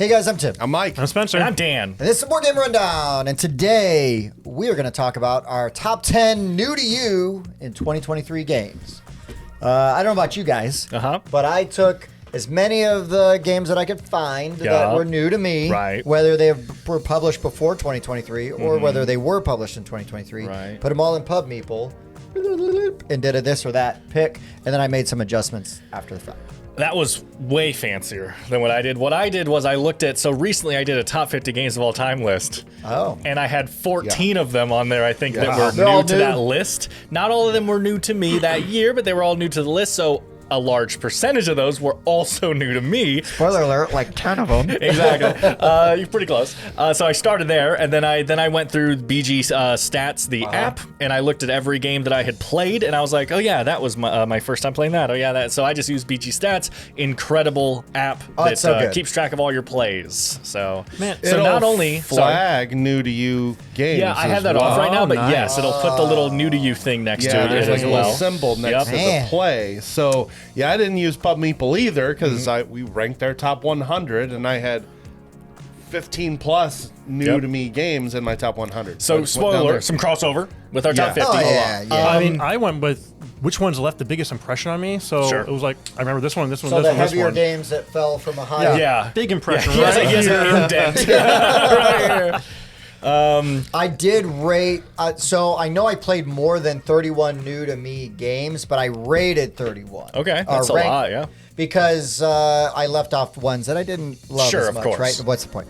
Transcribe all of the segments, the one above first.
Hey guys, I'm Tim. I'm Mike. I'm Spencer. And I'm Dan. And this is the Board Game Rundown. And today we are going to talk about our top 10 new to you in 2023 games. I don't know about you guys, but I took as many of the games that I could find that were new to me, whether they were published before 2023 or whether they were published in 2023. Put them all in PubMeeple and did a this or that pick, and then I made some adjustments after the fact. That was way fancier than what I did. What I did was I looked at, so recently I did a top 50 games of all time list. Oh. And I had 14 of them on there, I think, that were new to that list. Not all of them were new to me that year, but they were all new to the list, so a large percentage of those were also new to me. Spoiler alert, like 10 of them. Exactly. You're pretty close. So I started there, and then I went through BG Stats, the app, and I looked at every game that I had played, and I was like, oh yeah, that was my first time playing that. Oh yeah, that. So I just used BG Stats, incredible app that keeps track of all your plays. So, so not only flag new to you games. Yeah, I have that off right now, but yes, it'll put the little new to you thing next to it there's as like a well. little symbol next to the play. So yeah, I didn't use PubMeeple either because we ranked our top 100, and I had 15 plus new to me games in my top 100. So spoiler, some crossover with our top 50. Oh, yeah. I mean, I went with which ones left the biggest impression on me. So it was like, I remember this one, this one, so this one, this the heavier one. games that fell from a high. Yeah. Big impression, He has an indent. Right here. I did rate, so I know I played more than 31 new to me games, but I rated 31. Okay, that's a lot, yeah. Because I left off ones that I didn't love as much, right? What's the point?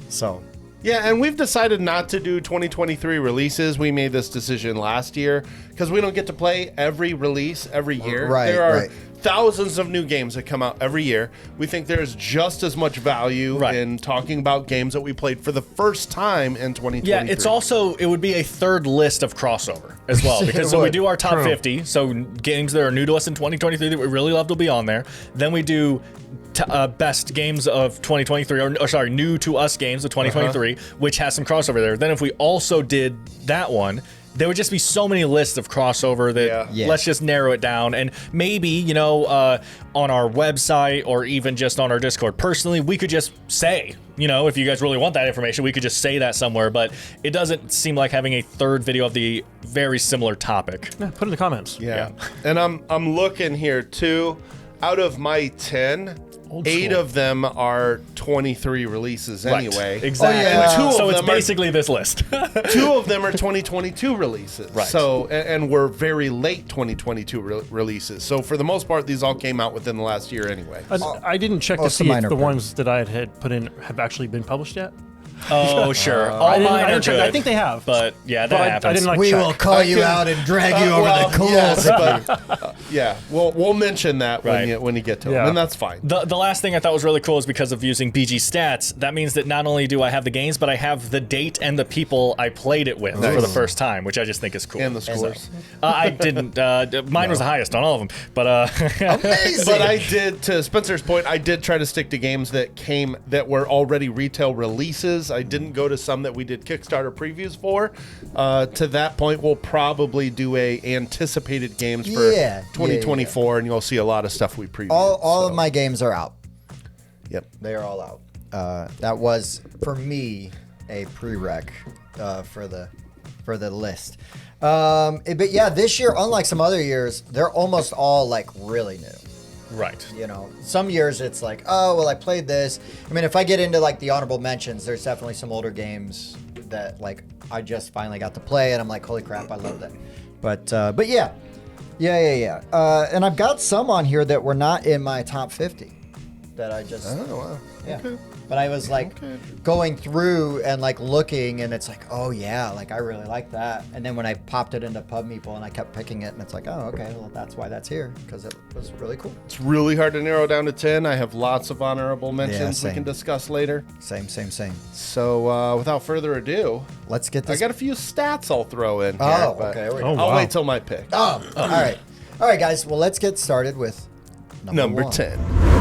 So. Yeah, and we've decided not to do 2023 releases. We made this decision last year because we don't get to play every release every year. There are thousands of new games that come out every year. We think there's just as much value in talking about games that we played for the first time in 2023. Yeah, it's also, it would be a third list of crossover as well, because so we do our top 50, so games that are new to us in 2023 that we really loved will be on there. Then we do best games of 2023, or sorry, new to us games of 2023, which has some crossover there. Then if we also did that one, there would just be so many lists of crossover that let's just narrow it down. And maybe, you know, on our website or even just on our Discord personally, we could just say, you know, if you guys really want that information, we could just say that somewhere. But it doesn't seem like having a third video of the very similar topic. Yeah, put in the comments. Yeah. And I'm looking here too. Out of my 10, 8 of them are 23 releases anyway. Exactly. And 2 so of it's them basically this list. 2 of them are 2022 releases. So, and we're very late 2022 releases. So for the most part, these all came out within the last year anyway. I didn't check to see if the ones that I had put in have actually been published yet. Oh, sure. All mine are good. I think they have. But yeah, that happens. I didn't like we check. will call you out and drag you over the coals. Yes, but, we'll mention that when you get to them, and that's fine. The last thing I thought was really cool is because of using BG Stats, that means that not only do I have the games, but I have the date and the people I played it with for the first time, which I just think is cool. And the scores. I didn't. Mine was the highest on all of them. But amazing. But I did, to Spencer's point, I did try to stick to games that were already retail releases. I didn't go to some that we did Kickstarter previews for. To that point, we'll probably do a anticipated games for 2024, and you'll see a lot of stuff we previewed. All of my games are out. Yep. They are all out. That was, for me, a prereq for the list. But yeah, this year, unlike some other years, they're almost all like really new. Right. You know, some years it's like, oh, well, I played this. I mean, if I get into like the honorable mentions, there's definitely some older games that like I just finally got to play, and I'm like, holy crap, I love that. But yeah. And I've got some on here that were not in my top 50 that I just. Oh, wow. Yeah. Okay. But I was like going through and like looking, and it's like, oh yeah, like I really like that. And then when I popped it into PubMeeple and I kept picking it, and it's like, oh, okay, well that's why that's here, because it was really cool. It's really hard to narrow down to 10. I have lots of honorable mentions we can discuss later. Same. So without further ado, let's get this. I got a few stats I'll throw in here. Oh, okay. I'll wait till my pick. All right, guys. Well, let's get started with number 10.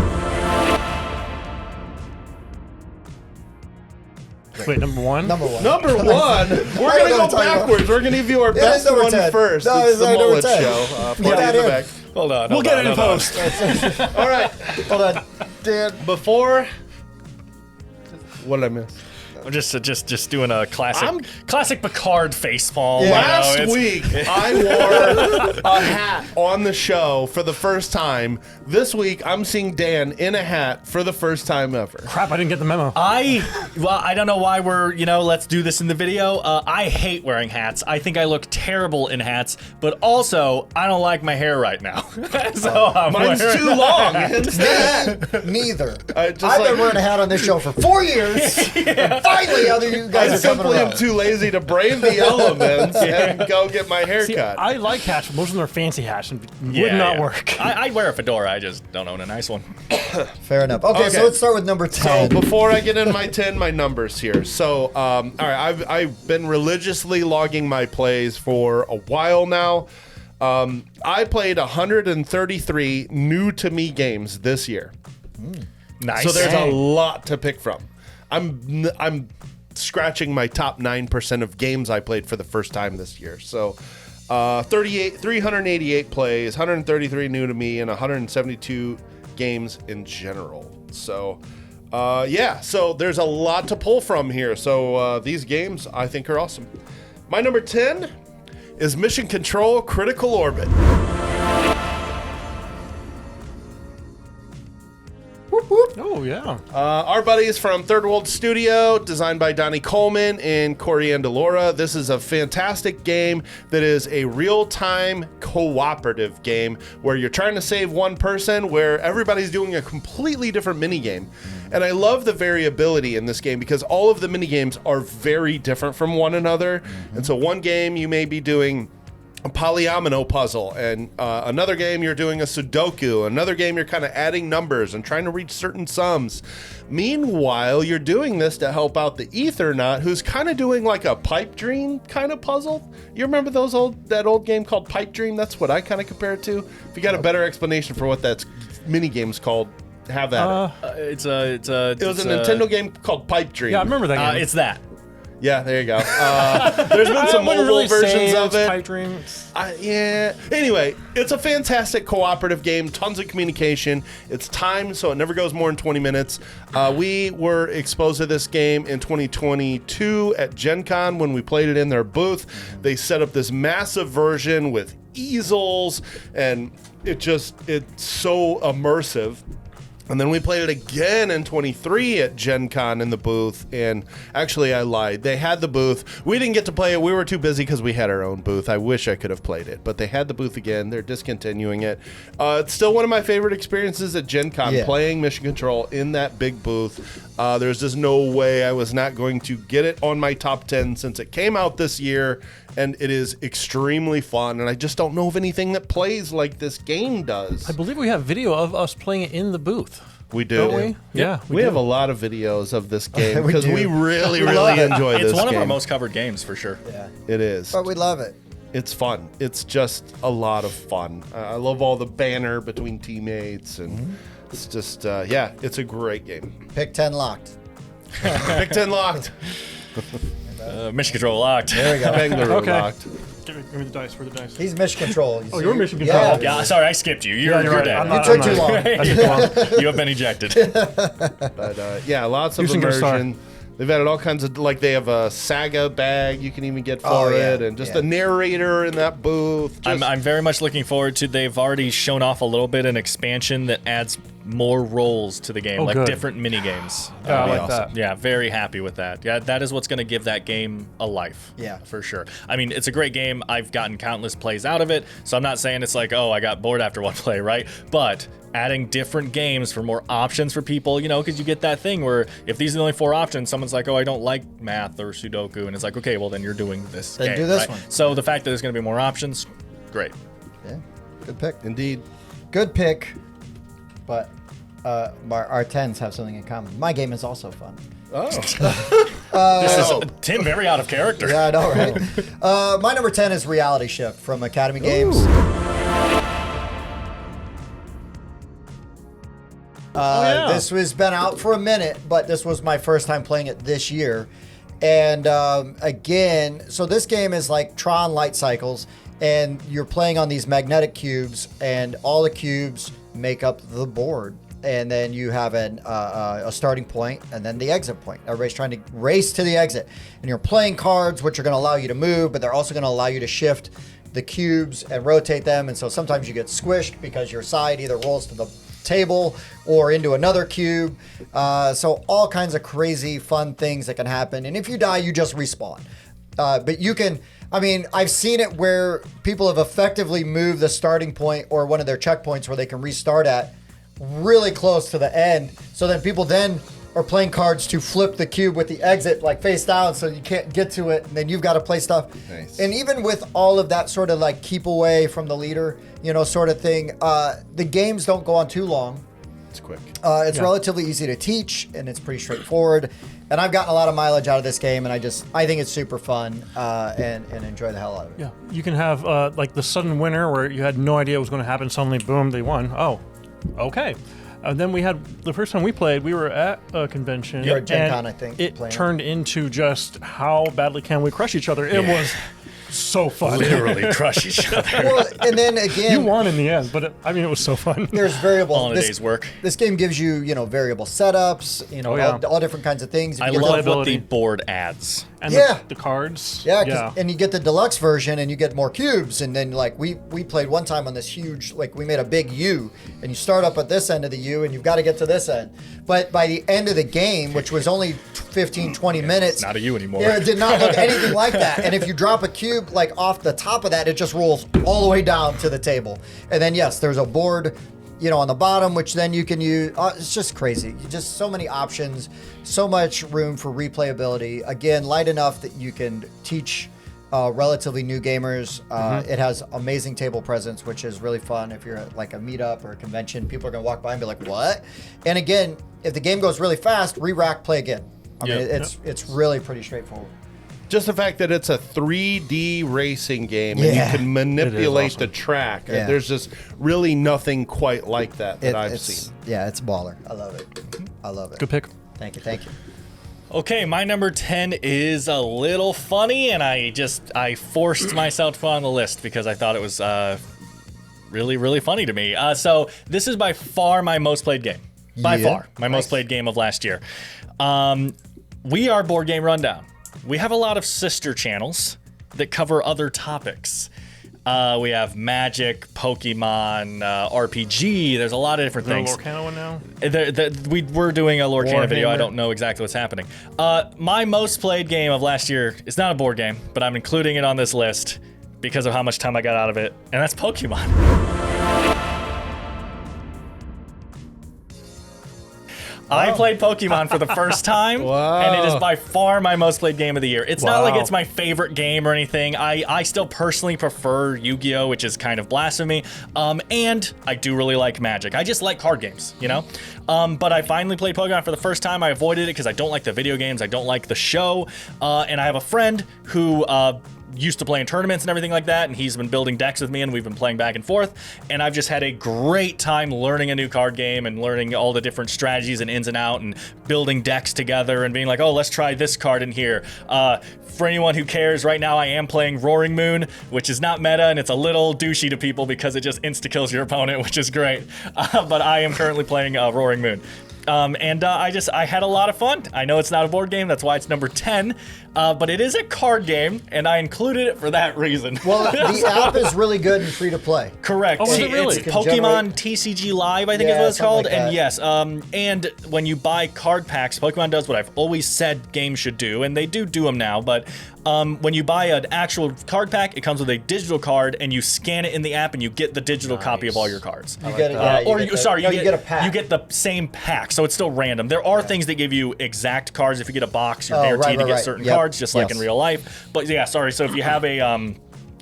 Wait, number one? Number one. We're going to go backwards. We're going to give you our best one 10. first. No, it's the number Mullet 10. Show. Party in the back. Hold on. We'll get it in post. All right. Hold on. Dan. Before What did I miss? I'm just doing a classic Picard face palm. Yeah. Last week, I wore a hat on the show for the first time. This week, I'm seeing Dan in a hat for the first time ever. Crap, I didn't get the memo. I don't know why we're, let's do this in the video. I hate wearing hats. I think I look terrible in hats, but also, I don't like my hair right now. So Mine's too long. Neither. I've been wearing a hat on this show for 4 years. And finally, other you guys I are coming simply around. am too lazy to brave the elements and go get my hair See, cut. I like hats, but most of them are fancy hats and would not work. I wear a fedora. I just don't own a nice one. Fair enough. Okay, so let's start with number 10. So before I get in my 10, my numbers here. So, all right, I've been religiously logging my plays for a while now. I played 133 new to me games this year. Nice. So there's a lot to pick from. I'm scratching my top 9% of games I played for the first time this year. So 388 plays, 133 new to me, and 172 games in general. So so there's a lot to pull from here. So these games I think are awesome. My number 10 is Mission Control Critical Orbit. Oh, yeah. Our buddies from Third World Studio, designed by Donnie Coleman and Corey Andalora. This is a fantastic game that is a real-time cooperative game where you're trying to save one person, where everybody's doing a completely different minigame. And I love the variability in this game because all of the minigames are very different from one another. And so one game you may be doing a polyomino puzzle, and another game you're doing a Sudoku, another game you're kind of adding numbers and trying to reach certain sums. Meanwhile, you're doing this to help out the Ethernaut, who's kind of doing like a pipe dream kind of puzzle. You remember that old game called Pipe Dream? That's what I kind of compare it to. If you got a better explanation for what that mini game's called, have that. It was a Nintendo game called Pipe Dream. Yeah, I remember that game. It's that. Yeah, there you go. There's been some mobile versions of it. Pipe dreams. Yeah. Anyway, it's a fantastic cooperative game. Tons of communication. It's timed, so it never goes more than 20 minutes. We were exposed to this game in 2022 at Gen Con when we played it in their booth. They set up this massive version with easels, and it's so immersive. And then we played it again in 23 at Gen Con in the booth. And actually, I lied. They had the booth. We didn't get to play it. We were too busy because we had our own booth. I wish I could have played it. But they had the booth again. They're discontinuing it. It's still one of my favorite experiences at Gen Con, playing Mission Control in that big booth. There's just no way I was not going to get it on my top 10 since it came out this year. And it is extremely fun. And I just don't know of anything that plays like this game does. I believe we have video of us playing it in the booth. We do. Don't we? Yeah. We have a lot of videos of this game because we really enjoy this game. It's one of our most covered games for sure. Yeah. It is. But we love it. It's fun. It's just a lot of fun. I love all the banter between teammates, and it's just, it's a great game. Pick 10 locked. Pick 10 locked. Mission Control locked. There we go. Bangalore locked. Give me the dice. Where the dice? He's Mission Control. Oh, you're Mission Control. Yeah, sorry, I skipped you. You're right. dead. You took too long. You have been ejected. But lots of immersion. They've added all kinds of, like, they have a Saga bag you can even get for it, and just a narrator in that booth. I'm very much looking forward to, they've already shown off a little bit an expansion that adds more roles to the game, different mini games. Yeah, I like that. Yeah, very happy with that. Yeah, that is what's going to give that game a life. Yeah. For sure. I mean, it's a great game. I've gotten countless plays out of it, so I'm not saying it's like, oh, I got bored after one play, right? But adding different games for more options for people, because you get that thing where if these are the only 4 options, someone's like, oh, I don't like math or Sudoku, and it's like, okay, well, then you're doing this game, do this right? one. So the fact that there's going to be more options, great. Yeah. Good pick. Indeed. Good pick. But our 10s have something in common. My game is also fun. Oh. This is Tim very out of character. Yeah, I know, right? My number 10 is Reality Shift from Academy Games. This has been out for a minute, but this was my first time playing it this year. And again, so this game is like Tron Light Cycles, and you're playing on these magnetic cubes, and all the cubes make up the board. and then you have a starting point and then the exit point. Everybody's trying to race to the exit. And you're playing cards, which are going to allow you to move, but they're also going to allow you to shift the cubes and rotate them. And so sometimes you get squished because your side either rolls to the table or into another cube. So all kinds of crazy fun things that can happen. And if you die, you just respawn. But you can, I mean, I've seen it where people have effectively moved the starting point or one of their checkpoints where they can restart at really close to the end. So then people then are playing cards to flip the cube with the exit like face down so you can't get to it, and then you've got to play stuff. Nice. And even with all of that sort of like keep away from the leader, sort of thing, the games don't go on too long. It's quick. It's relatively easy to teach, and it's pretty straightforward. And I've gotten a lot of mileage out of this game, and I think it's super fun and enjoy the hell out of it. Yeah, you can have like the sudden winner where you had no idea what was going to happen. Suddenly, boom, they won. Oh, okay. Then we had the first time we played, we were at a convention. You're at Gen Con, I think. It turned into just how badly can we crush each other. It was so fun. Literally crush each other. Well, and then again, you won in the end, but it was so fun. There's variables. All in a day's work. This game gives you, variable setups, all different kinds of things. I love what the board adds. And the cards. Yeah, and you get the deluxe version and you get more cubes. And then like we played one time on this huge, like we made a big U, and you start up at this end of the U and you've got to get to this end. But by the end of the game, which was only 15, 20 minutes. It's not a U anymore. It did not look anything like that. And if you drop a cube like off the top of that, it just rolls all the way down to the table. And then yes, there's a board on the bottom, which then you can use. It's just crazy. Just so many options, so much room for replayability. Again, light enough that you can teach relatively new gamers. It has amazing table presence, which is really fun. If you're at like a meetup or a convention, people are going to walk by and be like, what? And again, if the game goes really fast, re-rack, play again. I mean, it's really pretty straightforward. Just the fact that it's a 3D racing game and you can manipulate the track. Yeah. There's just really nothing quite like that I've seen. Yeah, it's baller. I love it. I love it. Good pick. Thank you. Okay, my number 10 is a little funny, and I forced myself to put on the list because I thought it was really, really funny to me. So this is by far my most played game. By far, my most played game of last year. We are Board Game Rundown. We have a lot of sister channels that cover other topics. We have Magic, Pokemon, RPG. There's a lot of different things. Lorcana one now? We're doing a Lorcana video. I don't know exactly what's happening. My most played game of last year is not a board game, but I'm including it on this list because of how much time I got out of it, and that's Pokemon. I played Pokemon for the first time, and it is by far my most played game of the year. It's not like it's my favorite game or anything. I still personally prefer Yu-Gi-Oh!, which is kind of blasphemy, and I do really like Magic. I just like card games, But I finally played Pokemon for the first time. I avoided it because I don't like the video games. I don't like the show, and I have a friend who used to play in tournaments and everything like that, and he's been building decks with me, and we've been playing back and forth, and I've just had a great time learning a new card game and learning all the different strategies and ins and out and building decks together and being like, oh, let's try this card in here. For anyone who cares, right now I am playing Roaring Moon, which is not meta, and it's a little douchey to people because it just insta-kills your opponent, which is great. But I am currently playing Roaring Moon. I had a lot of fun. I know it's not a board game, that's why it's number 10, but it is a card game, and I included it for that reason. Well, the app is really good and free to play. Correct. Oh, is it really? It's Pokemon TCG Live, I think is what it's called. Like and yes, and when you buy card packs, Pokemon does what I've always said games should do, and they do them now, but when you buy an actual card pack, it comes with a digital card, and you scan it in the app, and you get the digital copy of all your cards. You get it. You get a pack. You get the same pack, so it's still random. There are things that give you exact cards. If you get a box, you're guaranteed to get certain cards, just like in real life. But yeah, sorry. So if you have a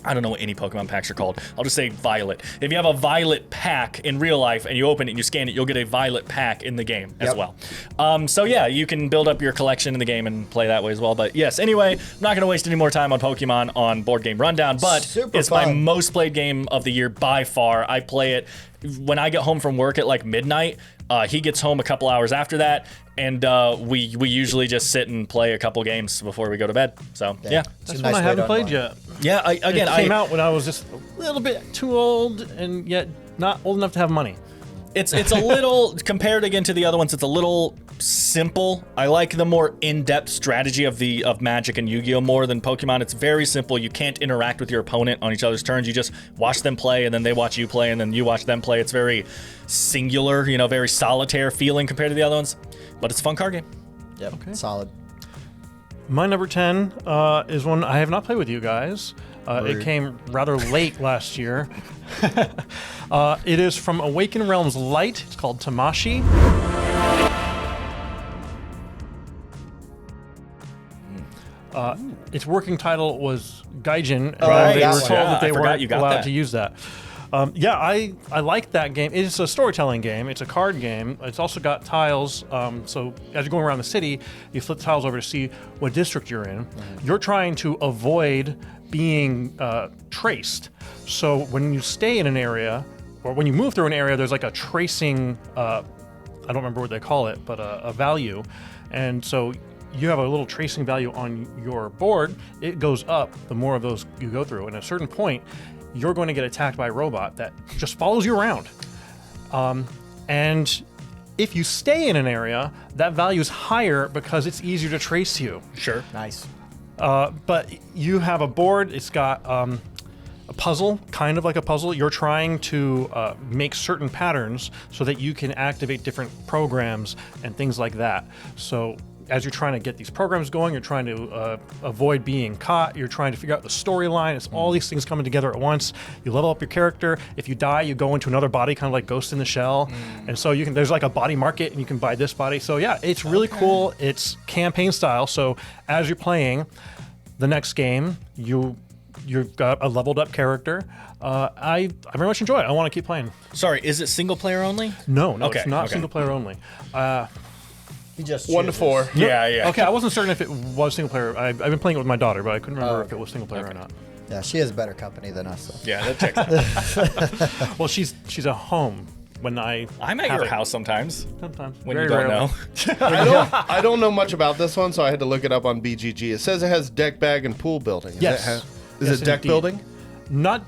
I don't know what any Pokemon packs are called. I'll just say Violet. If you have a Violet pack in real life and you open it and you scan it, you'll get a Violet pack in the game as well. So yeah, you can build up your collection in the game and play that way as well. But yes, anyway, I'm not going to waste any more time on Pokemon on Board Game Rundown, but it's my most played game of the year by far. I play it when I get home from work at like midnight. He gets home a couple hours after that, and we usually just sit and play a couple games before we go to bed. So yeah, that's one I haven't played yet. Yeah, it came out when I was just a little bit too old and yet not old enough to have money. It's a little, compared again to the other ones, it's a little simple. I like the more in-depth strategy of Magic and Yu-Gi-Oh! More than Pokemon. It's very simple. You can't interact with your opponent on each other's turns. You just watch them play, and then they watch you play, and then you watch them play. It's very singular, very solitaire feeling compared to the other ones. But it's a fun card game. Yep, okay. Solid. My number 10 is one I have not played with you guys. It came rather late last year. It is from Awaken Realms Light. It's called Tamashii. Its working title was Gaijin, and they were told that they weren't allowed to use that. I like that game. It's a storytelling game. It's a card game. It's also got tiles. So as you're going around the city, you flip the tiles over to see what district you're in. You're trying to avoid being traced. So when you stay in an area, or when you move through an area, there's like a tracing, I don't remember what they call it, but a value. And so you have a little tracing value on your board. It goes up the more of those you go through. And at a certain point, you're going to get attacked by a robot that just follows you around. And if you stay in an area, that value is higher because it's easier to trace you. Sure. Nice. But you have a board. It's got a puzzle, kind of like a puzzle. You're trying to make certain patterns so that you can activate different programs and things like that. So as you're trying to get these programs going, you're trying to avoid being caught. You're trying to figure out the storyline. It's all these things coming together at once. You level up your character. If you die, you go into another body, kind of like Ghost in the Shell. And so there's like a body market, and you can buy this body. So yeah, it's really cool. It's campaign style. So as you're playing the next game, you've got a leveled up character. I very much enjoy it. I want to keep playing. Sorry, is it single player only? No, it's not single player only. He just 1 to 4. Yeah. Okay, I wasn't certain if it was single player. I've been playing it with my daughter, but I couldn't remember if it was single player or not. Yeah, she has better company than us. So. Yeah, that checks out. Well, she's at home when I'm at your house sometimes. Sometimes. When Very you don't rarely. know. I don't know much about this one, so I had to look it up on BGG. It says it has deck, bag, and pool building. Yes. Is it deck indeed. building? Not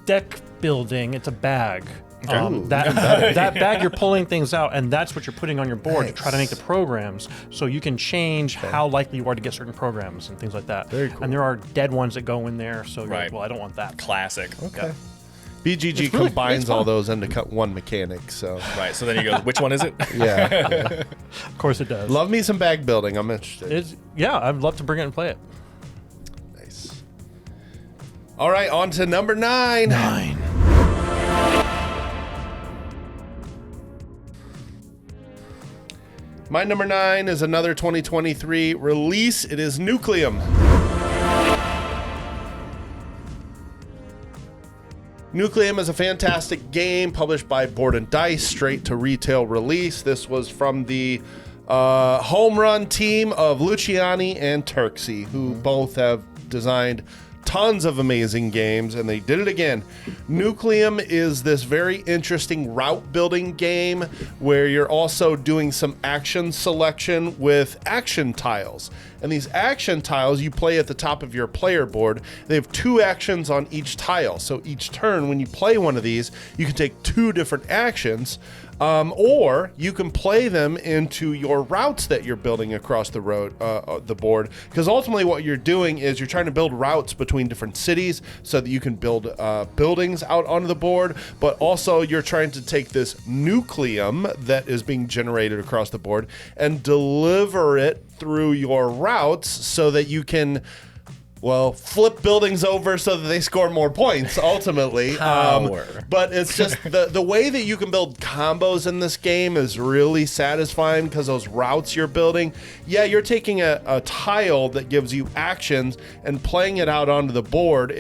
deck building. It's a bag. Okay. That bag, you're pulling things out, and that's what you're putting on your board to try to make the programs, so you can change how likely you are to get certain programs and things like that. Very cool. And there are dead ones that go in there, so you're like, well, I don't want that. Classic. Okay. BGG combines all those into one mechanic. So right. So then you go, which one is it? Yeah. Of course it does. Love me some bag building. I'm interested. I'd love to bring it and play it. Nice. All right, on to number 9. My number 9 is another 2023 release. It is Nucleum. Nucleum is a fantastic game published by Board and Dice, straight to retail release. This was from the home run team of Luciani and Turksy, who both have designed tons of amazing games, and they did it again. Nucleum is this very interesting route building game where you're also doing some action selection with action tiles. And these action tiles you play at the top of your player board. They have 2 actions on each tile. So each turn, when you play one of these, you can take 2 different actions. Or you can play them into your routes that you're building across the board. Because ultimately what you're doing is you're trying to build routes between different cities so that you can build buildings out onto the board. But also you're trying to take this nucleum that is being generated across the board and deliver it through your routes so that you can flip buildings over so that they score more points, ultimately. But it's just the way that you can build combos in this game is really satisfying because those routes you're building, you're taking a tile that gives you actions and playing it out onto the board.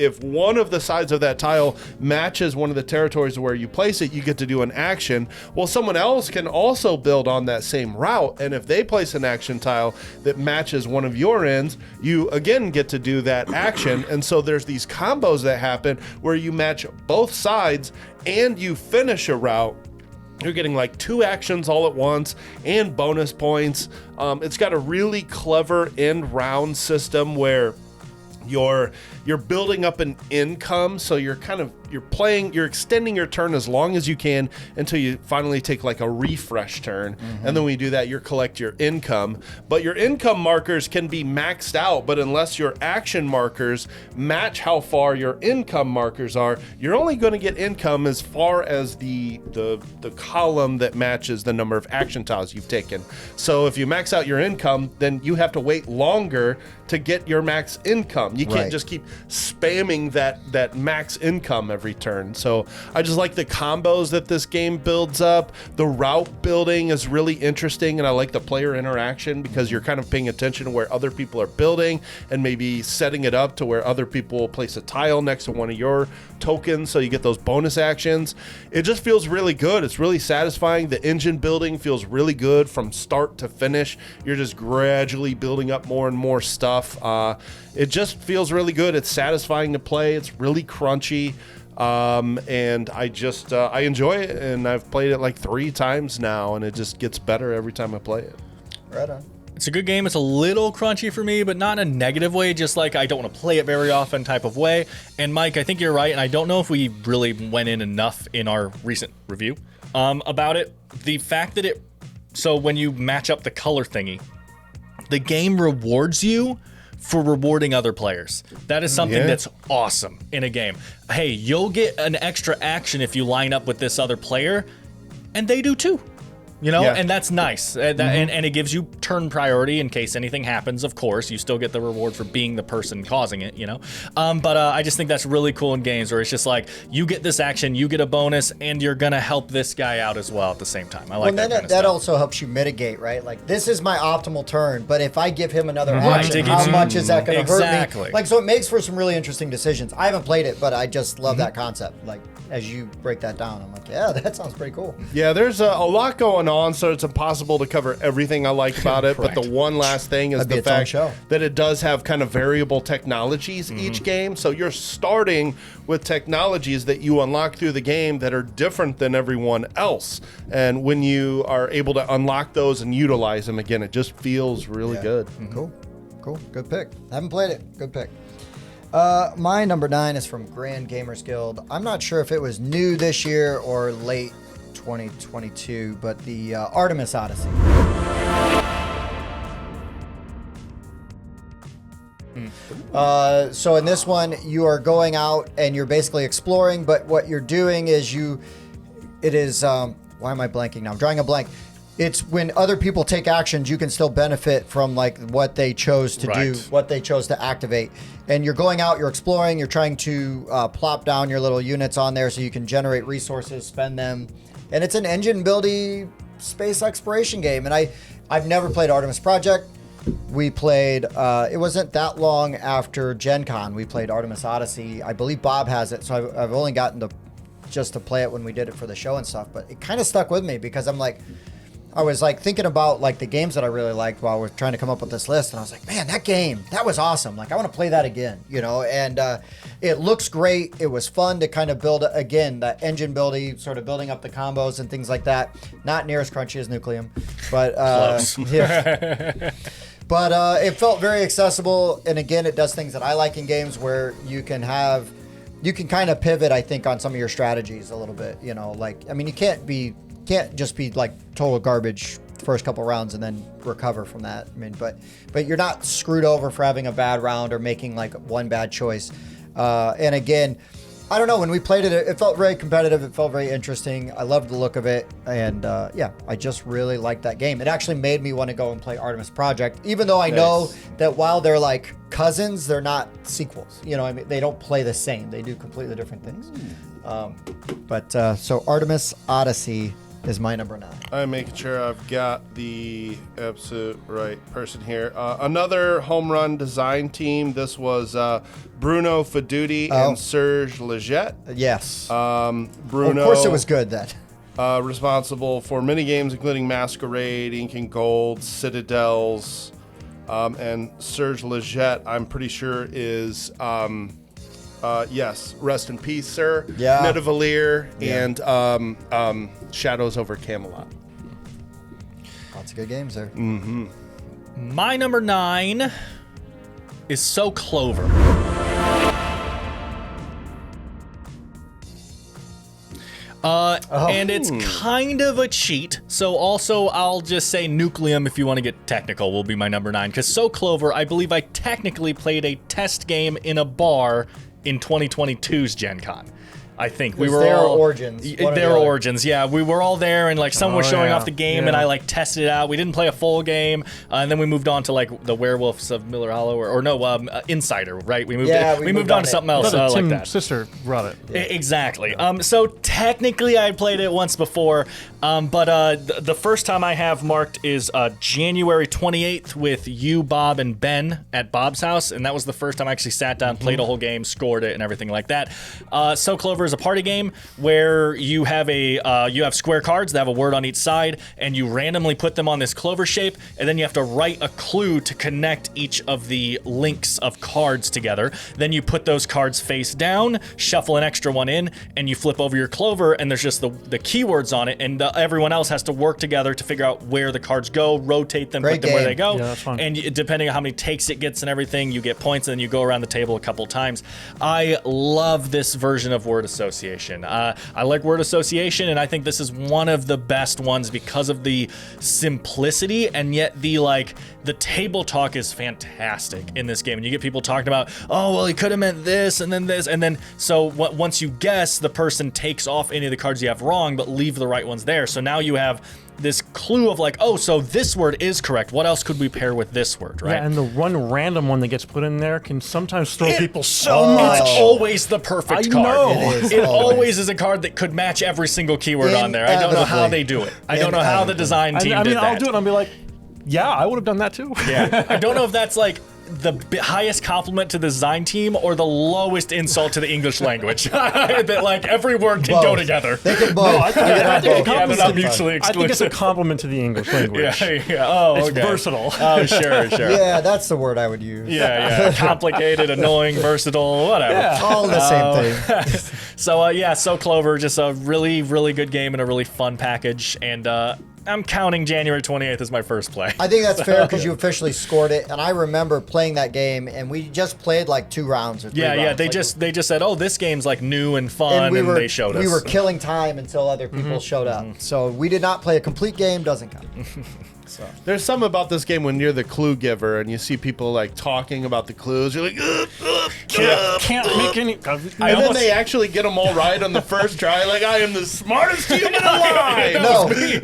If one of the sides of that tile matches one of the territories where you place it, you get to do an action. Well, someone else can also build on that same route, and if they place an action tile that matches one of your ends, you again get to do that action. And so there's these combos that happen where you match both sides and you finish a route. You're getting like 2 actions all at once and bonus points. It's got a really clever end round system where you're building up an income, so you're kind of you're extending your turn as long as you can until you finally take like a refresh turn. And then when you do that, you collect your income. But your income markers can be maxed out, but unless your action markers match how far your income markers are, you're only going to get income as far as the column that matches the number of action tiles you've taken. So if you max out your income, then you have to wait longer to get your max income. You can't just keep spamming that max income every turn. So I just like the combos that this game builds up. The route building is really interesting, and I like the player interaction because you're kind of paying attention to where other people are building and maybe setting it up to where other people will place a tile next to one of your tokens, so you get those bonus actions. It just feels really good. It's really satisfying. The engine building feels really good from start to finish. You're just gradually building up more and more stuff. It just feels really good. It's satisfying to play. It's really crunchy. And I enjoy it, and I've played it like 3 times now, and it just gets better every time I play it. Right on. It's a good game. It's a little crunchy for me, but not in a negative way, just like I don't want to play it very often type of way. And Mike, I think you're right, and I don't know if we really went in enough in our recent review about it. The fact that so when you match up the color thingy, the game rewards you for rewarding other players. That is something that's awesome in a game. Hey, you'll get an extra action if you line up with this other player, and they do too. And that's nice. And it gives you turn priority in case anything happens. Of course, you still get the reward for being the person causing it, But I just think that's really cool in games where it's just like, you get this action, you get a bonus, and you're going to help this guy out as well at the same time. I like that kind of stuff. That also helps you mitigate, right? Like, this is my optimal turn, but if I give him another action, how much is that going to hurt me? Like, so it makes for some really interesting decisions. I haven't played it, but I just love that concept. Like, as you break that down, I'm like, yeah, that sounds pretty cool. Yeah, there's a lot going on, so it's impossible to cover everything I like about it. But the one last thing is the fact that it does have kind of variable technologies each game. So you're starting with technologies that you unlock through the game that are different than everyone else. And when you are able to unlock those and utilize them again, it just feels really good. Cool. Good pick. Haven't played it. Good pick. My number 9 is from Grand Gamers Guild. I'm not sure if it was new this year or late 2022, but the Artemis Odyssey. So in this one, you are going out and you're basically exploring, but what you're doing is why am I blanking now? I'm drawing a blank. It's when other people take actions, you can still benefit from like what they chose to do, what they chose to activate. And you're going out, you're exploring, you're trying to plop down your little units on there so you can generate resources, spend them. And it's an engine building space exploration game. And I've never played Artemis Project. We played, it wasn't that long after Gen Con, we played Artemis Odyssey. I believe Bob has it, so I've only gotten to play it when we did it for the show and stuff. But it kind of stuck with me because I was like thinking about like the games that I really liked while we're trying to come up with this list, and I was like, man, that game, that was awesome. Like, I want to play that again, and it looks great. It was fun to kind of build, again, that engine building, sort of building up the combos and things like that. Not near as crunchy as Nucleum, but yeah. But it felt very accessible, and again, it does things that I like in games where you can kind of pivot, I think, on some of your strategies a little bit, you can't just be like total garbage the first couple rounds and then recover from that. I mean, but you're not screwed over for having a bad round or making like one bad choice. And again, I don't know, when we played it, it felt very competitive. It felt very interesting. I loved the look of it. And I just really liked that game. It actually made me want to go and play Artemis Project, even though I know that while they're like cousins, they're not sequels. They don't play the same. They do completely different things. So Artemis Odyssey is my number 9. I'm making sure I've got the absolute right person here. Another home run design team. This was Bruno Feduti and Serge Leggett. Yes. Bruno. Of course it was good then. Responsible for many games, including Masquerade, Ink and Gold, Citadels, and Serge Leggett, I'm pretty sure is... yes, rest in peace, sir. Yeah. Nidavellir and Shadows over Camelot. Lots of good games there. Mm-hmm. My number 9 is So Clover. And it's kind of a cheat. So also, I'll just say Nucleum, if you want to get technical, will be my number 9. Because So Clover, I believe I technically played a test game in a bar in 2022's Gen Con. I think we were all Origins. Their Origins, yeah. We were all there, and like someone was showing off the game, and I like tested it out. We didn't play a full game, and then we moved on to like the Werewolves of Miller Hollow, or no, Insider, right? We moved on to something else like that. Sister brought it. Yeah. Exactly. So technically, I played it once before, but the first time I have marked is January 28th with you, Bob, and Ben at Bob's house, and that was the first time I actually sat down, played a whole game, scored it, and everything like that. So Clover is a party game where you have square cards that have a word on each side, and you randomly put them on this clover shape, and then you have to write a clue to connect each of the links of cards together. Then you put those cards face down, shuffle an extra one in, and you flip over your clover, and there's just the keywords on it, and everyone else has to work together to figure out where the cards go, rotate them, put them where they go. Yeah, that's fun. And depending on how many takes it gets and everything, you get points, and then you go around the table a couple times. I love this version of word association. I like word association, and I think this is one of the best ones because of the simplicity, and yet the table talk is fantastic in this game. And you get people talking about, oh, well, he could have meant this, and then this, and then so once you guess, the person takes off any of the cards you have wrong, but leave the right ones there. So now you have this clue of like, oh, so this word is correct. What else could we pair with this word, right? Yeah, and the one random one that gets put in there can sometimes throw people so much. It's always the perfect card. Know. It always is a card that could match every single keyword on there. I don't know how they do it. I don't know how the design team did that. I'll do it and I'll be like, yeah, I would have done that too. Yeah. I don't know if that's like the highest compliment to the design team or the lowest insult to the English language. That like every word can go together. They can both. No, I think they're not mutually exclusive. I think it's a compliment to the English language. Yeah. Oh, it's versatile. Oh, sure. Yeah, that's the word I would use. Yeah. Complicated, annoying, versatile, whatever. Yeah. All the same thing. So Clover, just a really, really good game and a really fun package. And I'm counting January 28th as my first play. I think that's fair because you officially scored it, and I remember playing that game, and we just played like 2 rounds or 3 rounds. Yeah. They just said, oh, this game's like new and fun, and they showed us. We were killing time until other people showed up. So we did not play a complete game. Doesn't count. So. There's something about this game when you're the clue giver and you see people like talking about the clues. You're like, can't make any. And then they actually get them all right on the first try. Like, I am the smartest human alive. No,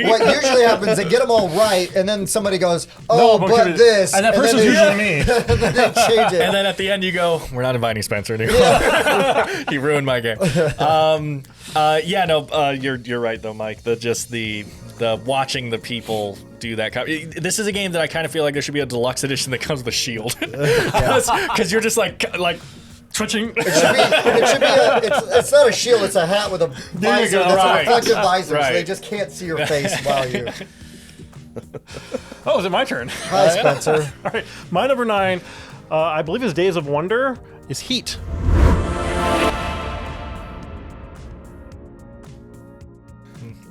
what usually happens, they get them all right, and then somebody goes, "Oh, no, but this," and that person's usually me. And then they change it. And then at the end, you go, "We're not inviting Spencer anymore." He ruined my game. You're right though, Mike. The watching the people do that. This is a game that I kind of feel like there should be a deluxe edition that comes with a shield, because you're just like twitching. It should be it's not a shield. It's a hat with a visor that's a reflective visor, so they just can't see your face while you. Oh, is it my turn? Hi, Spencer. All right, my number 9, I believe, is Days of Wonder. Is Heat.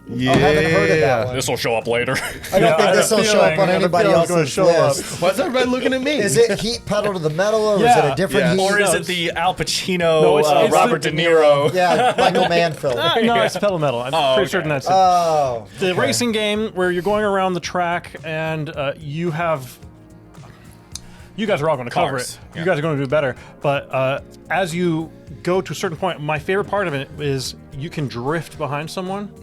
Yeah. I haven't heard of that one. This will show up later. I don't think this will show up on anybody else's list. Why's everybody looking at me? Is it Heat Pedal to the Metal, or is it a different Heat? Or is it the Al Pacino, it's Robert De Niro? Yeah, Michael Mann film. No, it's Pedal Metal. I'm pretty certain that's it. The racing game where you're going around the track and you guys are all going to cover it. Yeah. You guys are going to do better. But as you go to a certain point, my favorite part of it is you can drift behind someone.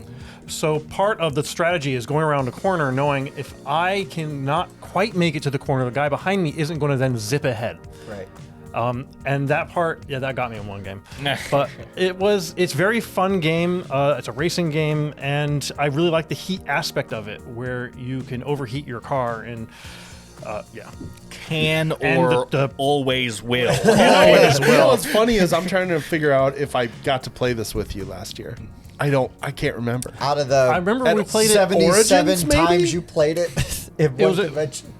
So part of the strategy is going around a corner knowing if I cannot quite make it to the corner, the guy behind me isn't going to then zip ahead. Right. And that part, that got me in one game. But it's very fun game. It's a racing game, and I really like the heat aspect of it, where you can overheat your car and can or always will. Always will. What's funny is I'm trying to figure out if I got to play this with you last year. I can't remember. Out of the I remember we played 77 Origins, times you played it. It was convention.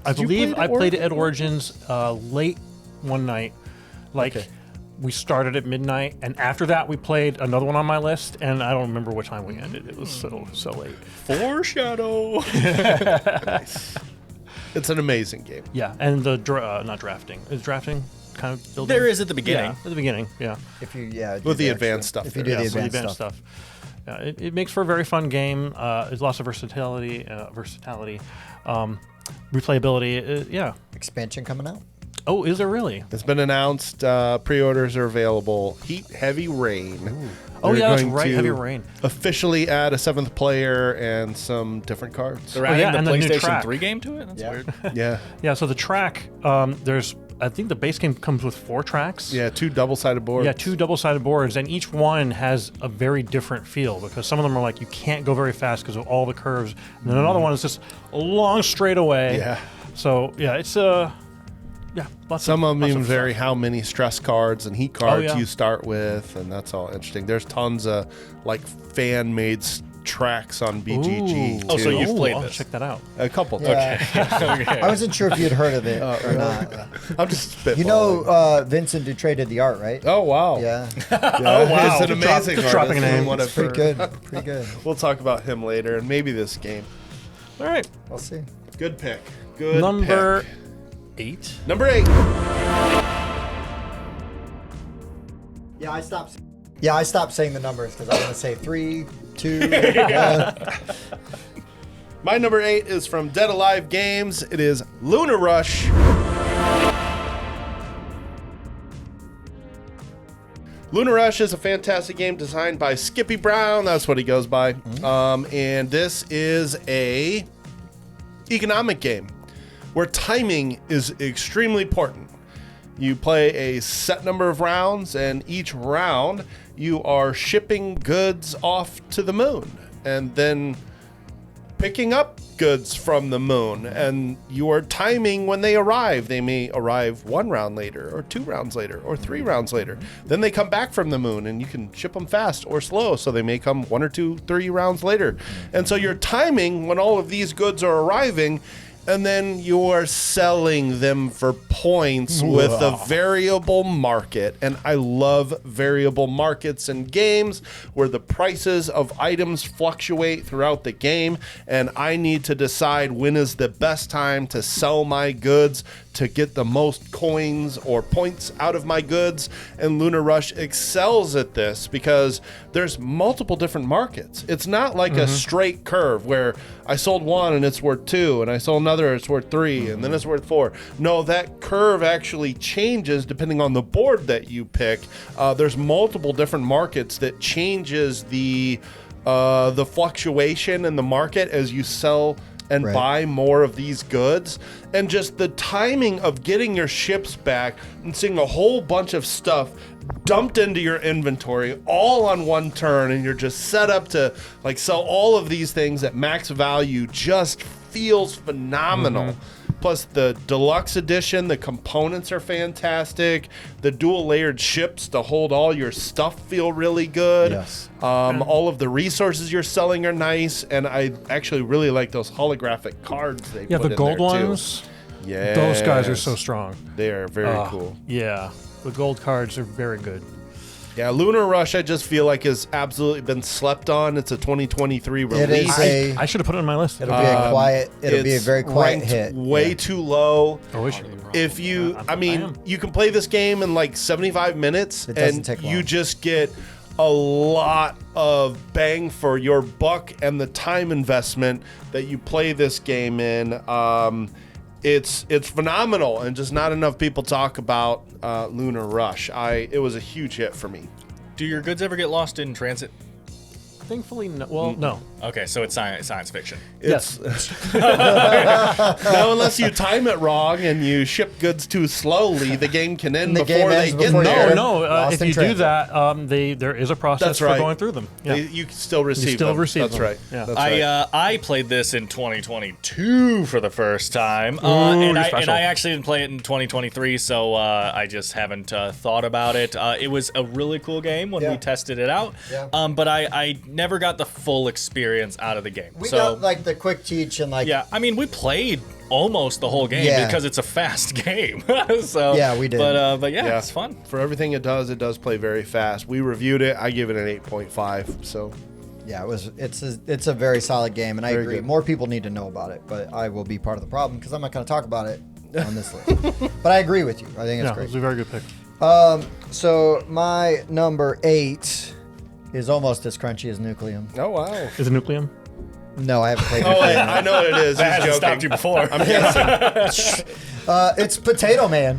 I believe I played it at Origins late one night. We started at midnight, and after that we played another one on my list, and I don't remember what time we ended. It was so late. Foreshadow. Nice. It's an amazing game. Yeah, and the not drafting. Is drafting kind of building? There is at the beginning. Yeah, at the beginning, yeah. If you with the advanced stuff. If you do the advanced stuff. It makes for a very fun game. There's lots of versatility, replayability. Yeah. Expansion coming out. Oh, is there really? It's been announced. Pre-orders are available. Heat, Heavy Rain. Ooh. Oh, yeah, that's right. Heavy Rain. Officially add a 7th player and some different cards. They're adding the PlayStation 3 game to it? That's weird. Yeah. Yeah, so the track, I think the base game comes with 4 tracks. Yeah, 2 double-sided boards. Yeah, 2 double-sided boards, and each one has a very different feel because some of them are like you can't go very fast because of all the curves, and then another one is just a long straightaway. Yeah. So yeah, it's Some of them even vary how many stress cards and heat cards yeah. you start with, and that's all interesting. There's tons of like fan-made tracks on BGG. Ooh. Oh, so too. you've played I'll this? check that out. A couple. Yeah. Okay. I wasn't sure if you'd heard of it or not. I'm just spitballing. You know, Vincent Dutray did the art, right? Oh wow. Yeah. Oh wow. He's an amazing Just dropping artist a name. from what I've Pretty heard. good. Pretty good. We'll talk about him later, and maybe this game. All right, We'll see. Good pick. Good number pick. 8. Number 8. Yeah, I stopped saying the numbers because I want to say 3, 2, 1. My number 8 is from Dead Alive Games. It is Lunar Rush. Lunar Rush is a fantastic game designed by Skippy Brown. That's what he goes by. And this is a economic game where timing is extremely important. You play a set number of rounds, and each round you are shipping goods off to the moon and then picking up goods from the moon, and you are timing when they arrive. They may arrive 1 round later, or 2 rounds later, or 3 rounds later. Then they come back from the moon, and you can ship them fast or slow, so they may come 1 or 2, 3 rounds later. And so you're timing when all of these goods are arriving, and then you are selling them for points with a variable market. And I love variable markets in games where the prices of items fluctuate throughout the game, and I need to decide when is the best time to sell my goods to get the most coins or points out of my goods. And Lunar Rush excels at this because there's multiple different markets. It's not like a straight curve where I sold 1 and it's worth 2, and I sold another, it's worth 3, and then it's worth 4. No, that curve actually changes depending on the board that you pick. There's multiple different markets that changes the fluctuation in the market as you sell and buy more of these goods. And just the timing of getting your ships back and seeing a whole bunch of stuff dumped into your inventory all on one turn, and you're just set up to like sell all of these things at max value just feels phenomenal. Plus the deluxe edition, the components are fantastic. The dual layered ships to hold all your stuff feel really good. Yes. All of the resources you're selling are nice, and I actually really like those holographic cards they put the in gold there too. ones. Yeah, Those guys are so strong. They are very cool. Yeah, the gold cards are very good. Yeah, Lunar Rush, I just feel like has absolutely been slept on. It's a 2023 release. It is I should have put it on my list. It'll be a quiet. It'll be a very quiet ranked hit. way too low. Oh, it should be. If you, I am. you can play this game in like 75 minutes, It doesn't and take long. you just get a lot of bang for your buck and the time investment that you play this game in. It's phenomenal, and just not enough people talk about Lunar Rush. It was a huge hit for me. Do your goods ever get lost in transit? Thankfully, no. Well, no. Okay, so it's science fiction. Yes. No, unless you time it wrong and you ship goods too slowly, the game can end The game before they ends get before you there. get No. Lost If in you do transit. that, there is a process That's for right. going through them. Yeah. You can still receive still them. receive That's them. right. Yeah. That's right. I played this in 2022 for the first time, and you're I special. actually didn't play it in 2023, so I just haven't thought about it. It was a really cool game when we tested it out, but I never got the full experience out of the game. We so got like the quick teach and like. yeah, I mean we played almost the whole game because it's a fast game. So Yeah, we did. But yeah, Yeah. it's fun. For everything it does play very fast. We reviewed it. I give it an 8.5. So Yeah, it's a very solid game, and I Very agree. good. More people need to know about it, but I will be part of the problem because I'm not going to talk about it on this list. But I agree with you. I think it's Yeah, it great. was a very good pick. So my number 8 is almost as crunchy as Nucleum. Oh, wow. Is it Nucleum? No, I haven't played Oh, Nucleum. I know what it is. That He's hasn't joking. stopped you before. I'm guessing. It's Potato Man.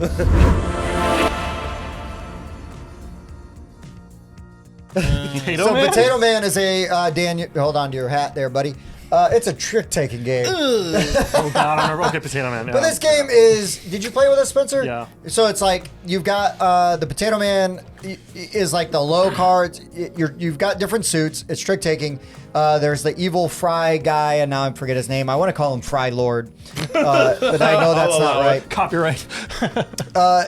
Potato Man is a Dan. Hold on to your hat there, buddy. It's a trick-taking game. Oh God, I remember. Okay, Potato Man. Yeah. But this game is. Did you play with us, Spencer? Yeah. So it's like you've got the Potato Man is like the low cards. You've got different suits. It's trick-taking. There's the evil Fry guy, and now I forget his name. I want to call him Fry Lord, but I know that's not right. Copyright.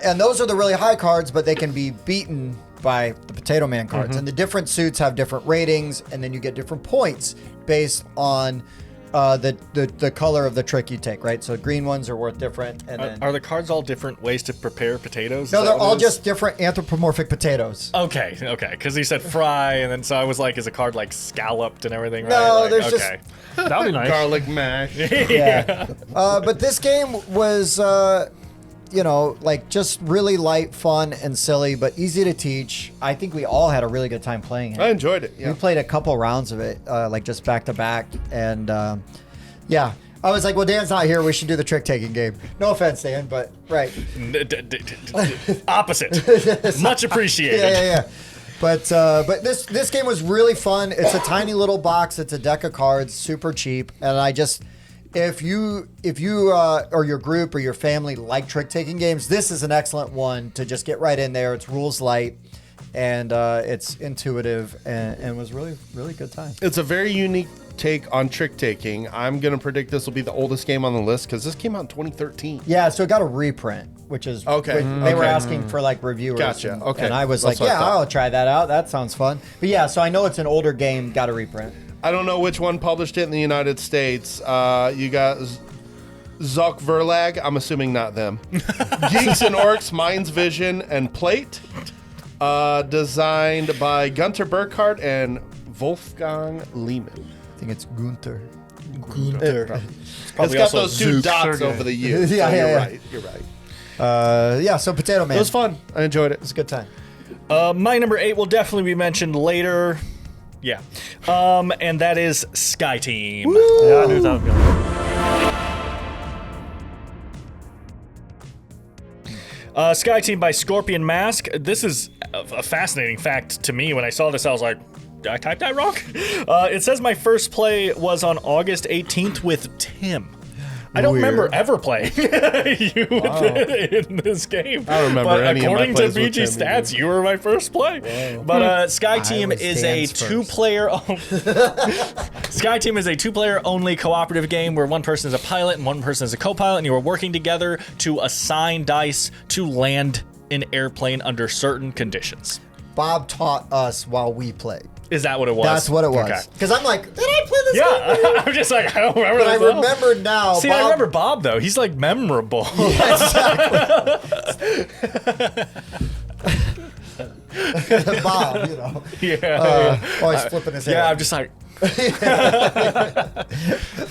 And those are the really high cards, but they can be beaten by the Potato Man cards. And the different suits have different ratings, and then you get different points based on the color of the trick you take, right? So green ones are worth different. And then Are the cards all different ways to prepare potatoes? no, Is they're that what all it is? just different anthropomorphic potatoes. Okay, because he said fry, and then so I was like, is a card like scalloped and everything? No, right? there's just- okay. That would be nice. Garlic mash. Yeah. But this game was, like just really light, fun, and silly, but easy to teach. I think we all had a really good time playing it. I enjoyed it. Yeah. We played a couple rounds of it, like just back to back, and yeah. I was like, well, Dan's not here. We should do the trick-taking game. No offense, Dan, but right. Opposite. Much appreciated. Yeah. But this game was really fun. It's a tiny little box. It's a deck of cards, super cheap. And I just, if you or your group or your family like trick-taking games, this is an excellent one to just get right in there. It's rules light, and it's intuitive, and was really, really good time. It's a very unique take on trick taking. I'm gonna predict this will be the oldest game on the list because this came out in 2013. Yeah, so it got a reprint, which is Okay. They were asking for like reviewers. Gotcha. And, Okay. and I was That's like, what I yeah, thought. I'll try that out. That sounds fun. But yeah, so I know it's an older game. Got a reprint. I don't know which one published it in the United States. You got Zuck Verlag. I'm assuming not them. Geeks and Orcs, Mind's Vision, and Plate. Designed by Gunter Burkhardt and Wolfgang Lehmann. I think it's Gunther. It's probably got also those two Zook. dots Sergey. over the U. Yeah, so yeah, you're yeah. right. You're right. Yeah, so Potato Man. It was fun. I enjoyed it. It's a good time. My number 8 will definitely be mentioned later. Yeah. And that is Sky Team. Yeah, I knew that was going. Sky Team by Scorpion Mask. This is a fascinating fact to me. When I saw this, I was like, did I type that wrong? It says my first play was on August 18th with Tim. I don't remember ever playing you in this game. I remember but any of my according to plays with BG Tim Stats, you were my first play. But Sky Team was is a Dan's first. two-player. Sky Team is a two-player only cooperative game where one person is a pilot and one person is a co-pilot, and you are working together to assign dice to land an airplane under certain conditions. Bob taught us while we played. Is that what it was? That's what it was. Okay. Because I'm like, did I play this game? Yeah, I'm just like, I don't remember But I this at all. remember now. See, Bob, I remember Bob though. He's like memorable. Bob, you know. Always flipping his hair. Yeah, I'm just like,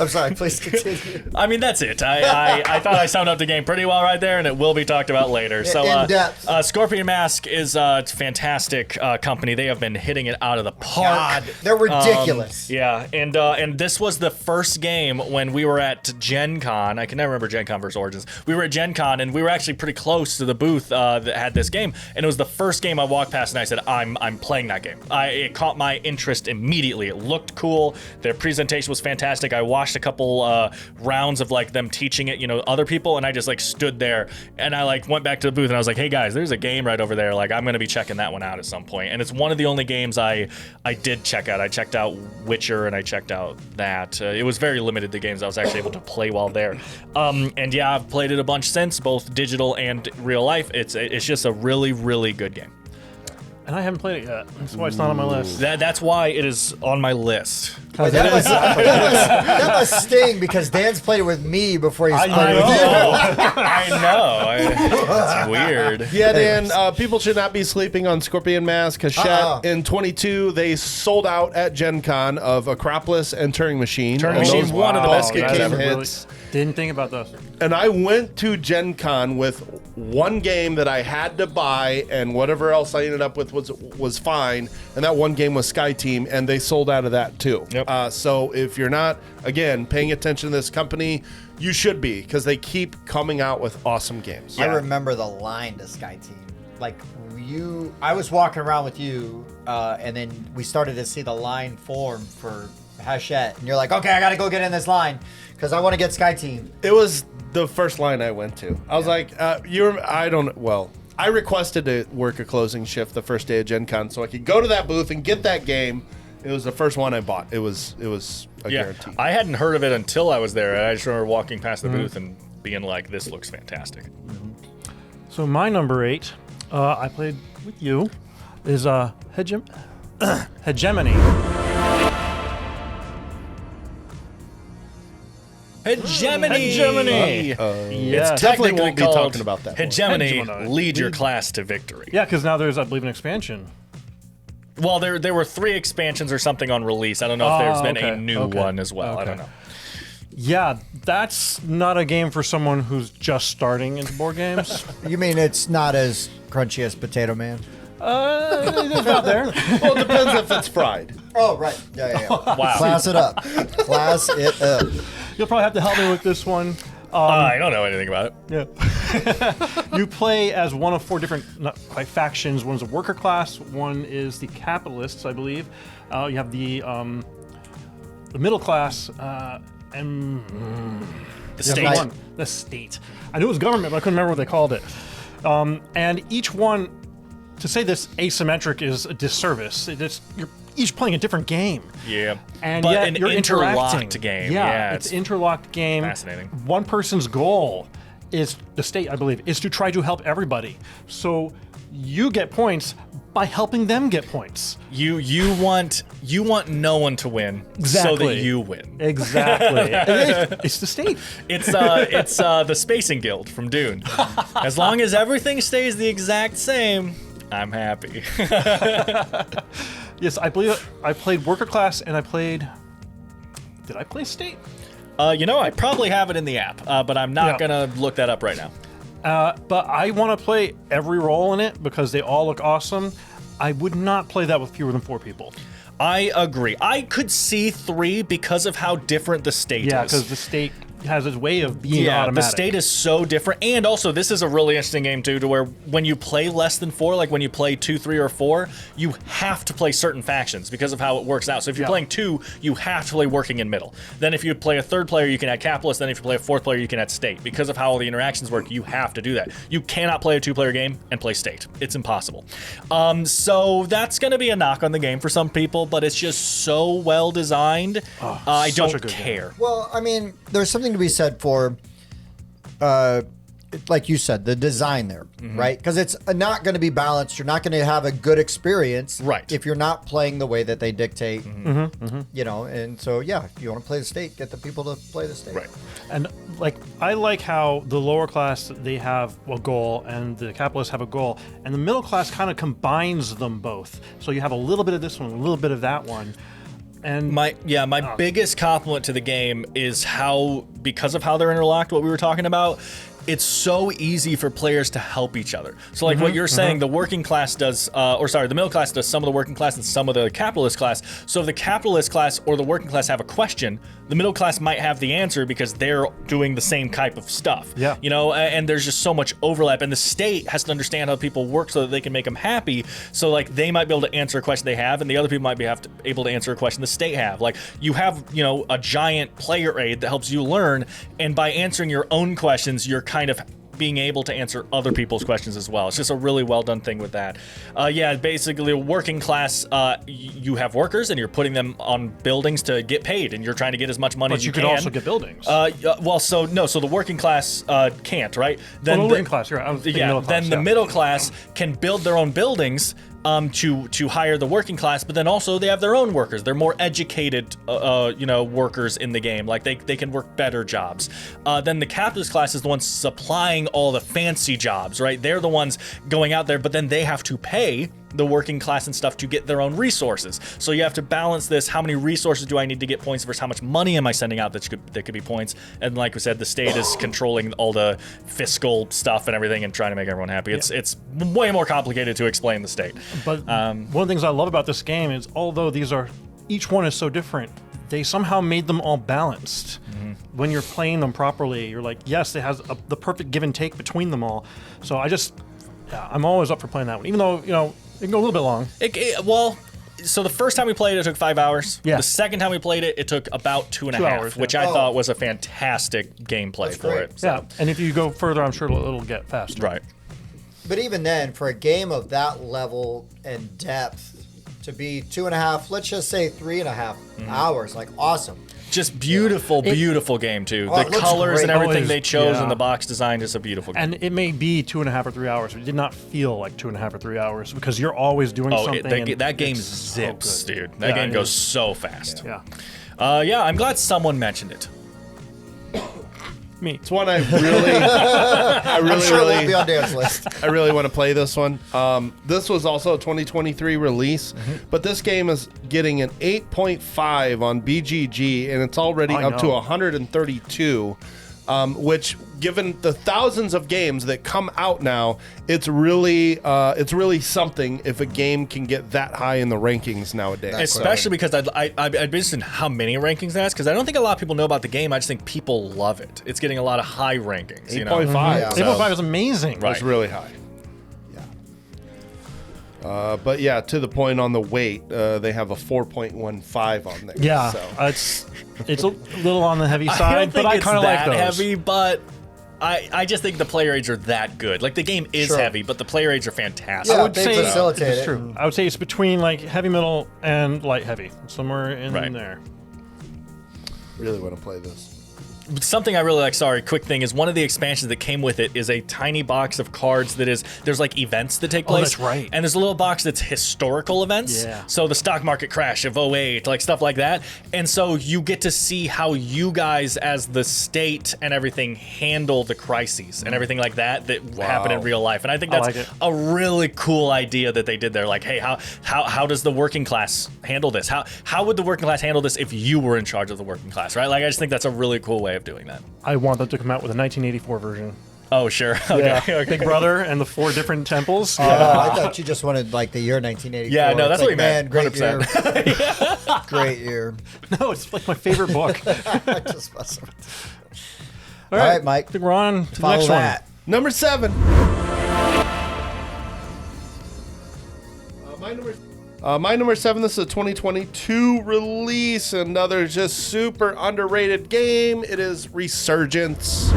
I'm sorry, please continue. I mean, that's it. I thought I summed up the game pretty well right there, and it will be talked about later. So, In depth. Scorpion Mask is a fantastic company. They have been hitting it out of the park. God, they're ridiculous. Yeah, and this was the first game when we were at Gen Con. I can never remember Gen Con versus Origins. We were at Gen Con, and we were actually pretty close to the booth that had this game. And it was the first game I walked past, and I said, I'm playing that game. It caught my interest immediately. It looked cool. Their presentation was fantastic. I watched a couple rounds of like them teaching it, other people, and I just like stood there, and I like went back to the booth, and I was like, hey guys, there's a game right over there. Like, I'm gonna be checking that one out at some point. And it's one of the only games I did check out. I checked out Witcher, and I checked out that. It was very limited, the games I was actually able to play while there. And yeah, I've played it a bunch since, both digital and real life. It's just a really, really good game. And I haven't played it yet. That's why it's not on my list. That's why it is on my list. Boy, that must sting because Dan's played it with me before he's played it with you. I know. It's weird. Yeah, Dan, people should not be sleeping on Scorpion Mask because in 22 they sold out at Gen Con of Acropolis and Turing Machine. Turing And Machine, those one of the best both games became ever. hits. Didn't think about those. And I went to Gen Con with one game that I had to buy, and whatever else I ended up with was was fine, and that one game was Sky Team, and they sold out of that too. Yep. So if you're not, again, paying attention to this company, you should be, because they keep coming out with awesome games. I remember the line to Sky Team. Like I was walking around with you, and then we started to see the line form for Hachette, and you're like, okay, I gotta go get in this line because I want to get Sky Team. It was the first line I went to. I was like, I requested to work a closing shift the first day of Gen Con so I could go to that booth and get that game. It was the first one I bought. It was a guarantee. I hadn't heard of it until I was there, and I just remember walking past the booth and being like, this looks fantastic. So my number 8, I played with you, is Hegemony. Hegemony. Yeah, definitely It's technically won't be called talking about that. Hegemony. Lead your class to victory. Yeah, because now there's, I believe, an expansion. Well, there were 3 expansions or something on release. I don't know if there's been a new one as well. I don't know. Yeah, that's not a game for someone who's just starting into board games. You mean it's not as crunchy as Potato Man? It's not there. Well, it depends if it's fried. Oh, right. Yeah. Wow. Class it up. Class it up. You'll probably have to help me with this one. I don't know anything about it. Yeah. You play as one of 4 different factions. One is a worker class. One is the capitalists, I believe. You have the middle class and The state. The state. I knew it was government, but I couldn't remember what they called it. And each one, to say this asymmetric is a disservice. You're each playing a different game. Yeah. And but yet an you're interlocked interacting. game. Yeah, it's interlocked game. Fascinating. One person's goal is the state, I believe, is to try to help everybody. So you get points by helping them get points. You want no one to win so that you win. Exactly. It's the state. It's the Spacing Guild from Dune. As long as everything stays the exact same, I'm happy. Yes, I believe I played worker class and I played. Did I play state? I probably have it in the app, but I'm not gonna look that up right now. But I want to play every role in it because they all look awesome. I would not play that with fewer than 4 people. I agree. I could see 3 because of how different the state is. Yeah, because the state has its way of being automatic. The state is so different. And also, this is a really interesting game, too, to where when you play less than 4, like when you play 2, 3, or 4, you have to play certain factions because of how it works out. So if you're playing 2, you have to play working in middle. Then if you play a 3rd player, you can add capitalist. Then if you play a 4th player, you can add state. Because of how all the interactions work, you have to do that. You cannot play a 2-player game and play state. It's impossible. So that's going to be a knock on the game for some people, but it's just so well designed. I don't care. Well, I mean, there's something to be said for, like you said, the design there, right? Because it's not going to be balanced. You're not going to have a good experience, right, if you're not playing the way that they dictate. You know, and so if you want to play the state, get the people to play the state. Right. And I like how the lower class, they have a goal and the capitalists have a goal, and the middle class kind of combines them both. So you have a little bit of this one, a little bit of that one. And my biggest compliment to the game is how, because of how they're interlocked, what we were talking about, it's so easy for players to help each other. So like what you're saying, the working class does, the middle class does some of the working class and some of the capitalist class. So if the capitalist class or the working class have a question, the middle class might have the answer because they're doing the same type of stuff. Yeah. And there's just so much overlap. And the state has to understand how people work so that they can make them happy. So like they might be able to answer a question they have, and the other people might be able to answer a question the state have. Like you have, a giant player aid that helps you learn, and by answering your own questions, you're kind of being able to answer other people's questions as well. It's just a really well done thing with that. Basically, a working class, you have workers and you're putting them on buildings to get paid, and you're trying to get as much money as you can. But you could also get buildings. So the working class can't, right? Then the working class, right? I was thinking middle class, then the middle class can build their own buildings to hire the working class, but then also they have their own workers. They're more educated, workers in the game. Like they can work better jobs. Then the capitalist class is the ones supplying all the fancy jobs, right? They're the ones going out there, but then they have to pay the working class and stuff to get their own resources. So you have to balance this. How many resources do I need to get points versus how much money am I sending out that could be points? And like we said, the state is controlling all the fiscal stuff and everything and trying to make everyone happy. It's way more complicated to explain the state. But one of the things I love about this game is although each one is so different, they somehow made them all balanced. When you're playing them properly, you're like, yes, it has the perfect give and take between them all. So I'm always up for playing that one, even though, it can go a little bit long. So the first time we played it took 5 hours. Yeah. The second time we played it took about 2.5 hours, which I thought was a fantastic gameplay for it. So. Yeah, and if you go further, I'm sure it'll get faster. Right. But even then, for a game of that level and depth, to be 2.5, let's just say 3.5 hours, like awesome. Just beautiful game too. The colors and everything they chose and the box design is a beautiful game. And it may be 2.5 or 3 hours, but it did not feel like 2.5 or 3 hours because you're always doing something. That game zips, so dude. That game goes so fast. Yeah. I'm glad someone mentioned it. Me. It's one I really, I'm sure it won't be on Dan's list. I really want to play this one. This was also a 2023 release, but this game is getting an 8.5 on BGG, and it's already up to 132. Which, given the thousands of games that come out now, it's really something if a game can get that high in the rankings nowadays. Especially because I'd be interested in how many rankings that's, because I don't think a lot of people know about the game. I just think people love it. It's getting a lot of high rankings. 8.5. 8.5 is amazing. Right. It's really high. But yeah, to the point on the weight, they have a 4.15 on there. Yeah, so. it's a little on the heavy side, but I kind of like those. Heavy, but I just think the player aids are that good. Like the game is heavy, but the player aids are fantastic. Yeah, they facilitate it. It's true. I would say it's between like heavy middle and light heavy, somewhere in there. Really want to play this. Something I really like, quick thing, is one of the expansions that came with it is a tiny box of cards there's like events that take place. Oh, that's right. And there's a little box that's historical events. Yeah. So the stock market crash of '08, like stuff like that. And so you get to see how you guys as the state and everything handle the crises and everything like that happen in real life. And I think that's a really cool idea that they did there. Like, hey, how does the working class handle this? How would the working class handle this if you were in charge of the working class, right? Like, I just think that's a really cool way of doing that. I want them to come out with a 1984 version. Oh, sure. Okay. Big Brother and the 4 different temples. I thought you just wanted like the year 1984. Yeah, no, that's what you meant. Great 100%. Year. Great year. No, it's like my favorite book. Just messing with All right, Mike. I think we're on to the next one. Number 7. My number 7, this is a 2022 release, another just super underrated game. It is Resurgence.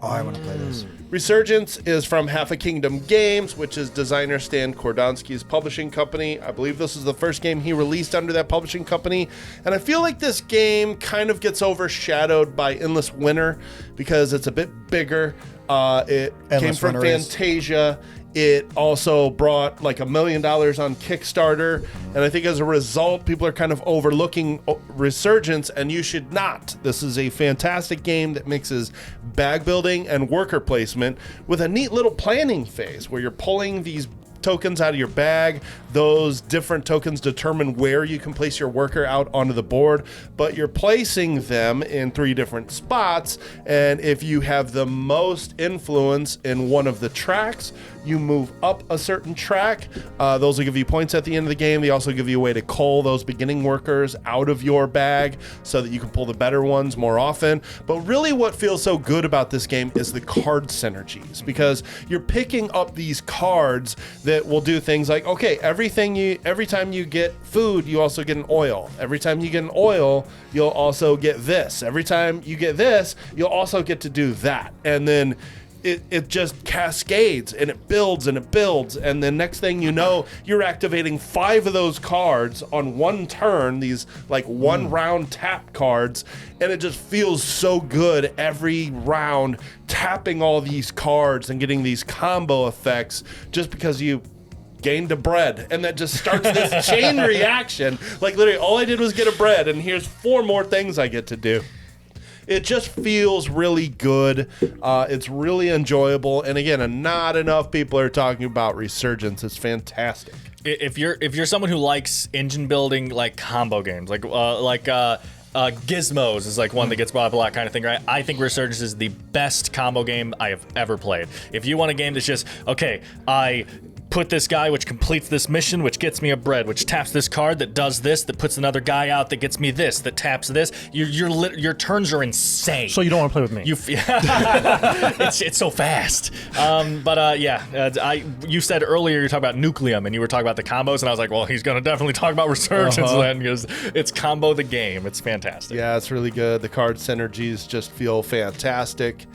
Oh, I want to play this. Resurgence is from Half a Kingdom Games, which is designer Stan Kordonsky's publishing company. I believe this is the first game he released under that publishing company. And I feel like this game kind of gets overshadowed by Endless Winter because it's a bit bigger. It came from Fantasia. It also brought like $1 million on Kickstarter. And I think as a result, people are kind of overlooking Resurgence, and you should not. This is a fantastic game that mixes bag building and worker placement with a neat little planning phase where you're pulling these tokens out of your bag. Those different tokens determine where you can place your worker out onto the board, but you're placing them in 3 different spots. And if you have the most influence in one of the tracks, you move up a certain track. Those will give you points at the end of the game. They also give you a way to cull those beginning workers out of your bag so that you can pull the better ones more often. But really what feels so good about this game is the card synergies, because you're picking up these cards that will do things like, okay, every time you get food, you also get an oil. Every time you get an oil, you'll also get this. Every time you get this, you'll also get to do that. And then it just cascades and it builds and it builds. And then next thing you know, you're activating 5 of those cards on one turn, these like 1 round tap cards. And it just feels so good every round tapping all these cards and getting these combo effects just because you gained a bread, and that just starts this chain reaction. Like literally all I did was get a bread, and here's 4 more things I get to do. It just feels really good. It's really enjoyable. And again, not enough people are talking about Resurgence. It's fantastic. If you're someone who likes engine building, like combo games, like Gizmos is like one that gets brought up a lot, kind of thing, right? I think Resurgence is the best combo game I have ever played. If you want a game that's just, okay, I put this guy which completes this mission, which gets me a bread, which taps this card that does this, that puts another guy out that gets me this, that taps this. Your turns are insane. So you don't want to play with me? It's so fast. You said earlier you're talking about Nucleum and you were talking about the combos, and I was like, well, he's gonna definitely talk about Resurgence then, because it's combo the game. It's fantastic. Yeah, it's really good. The card synergies just feel fantastic.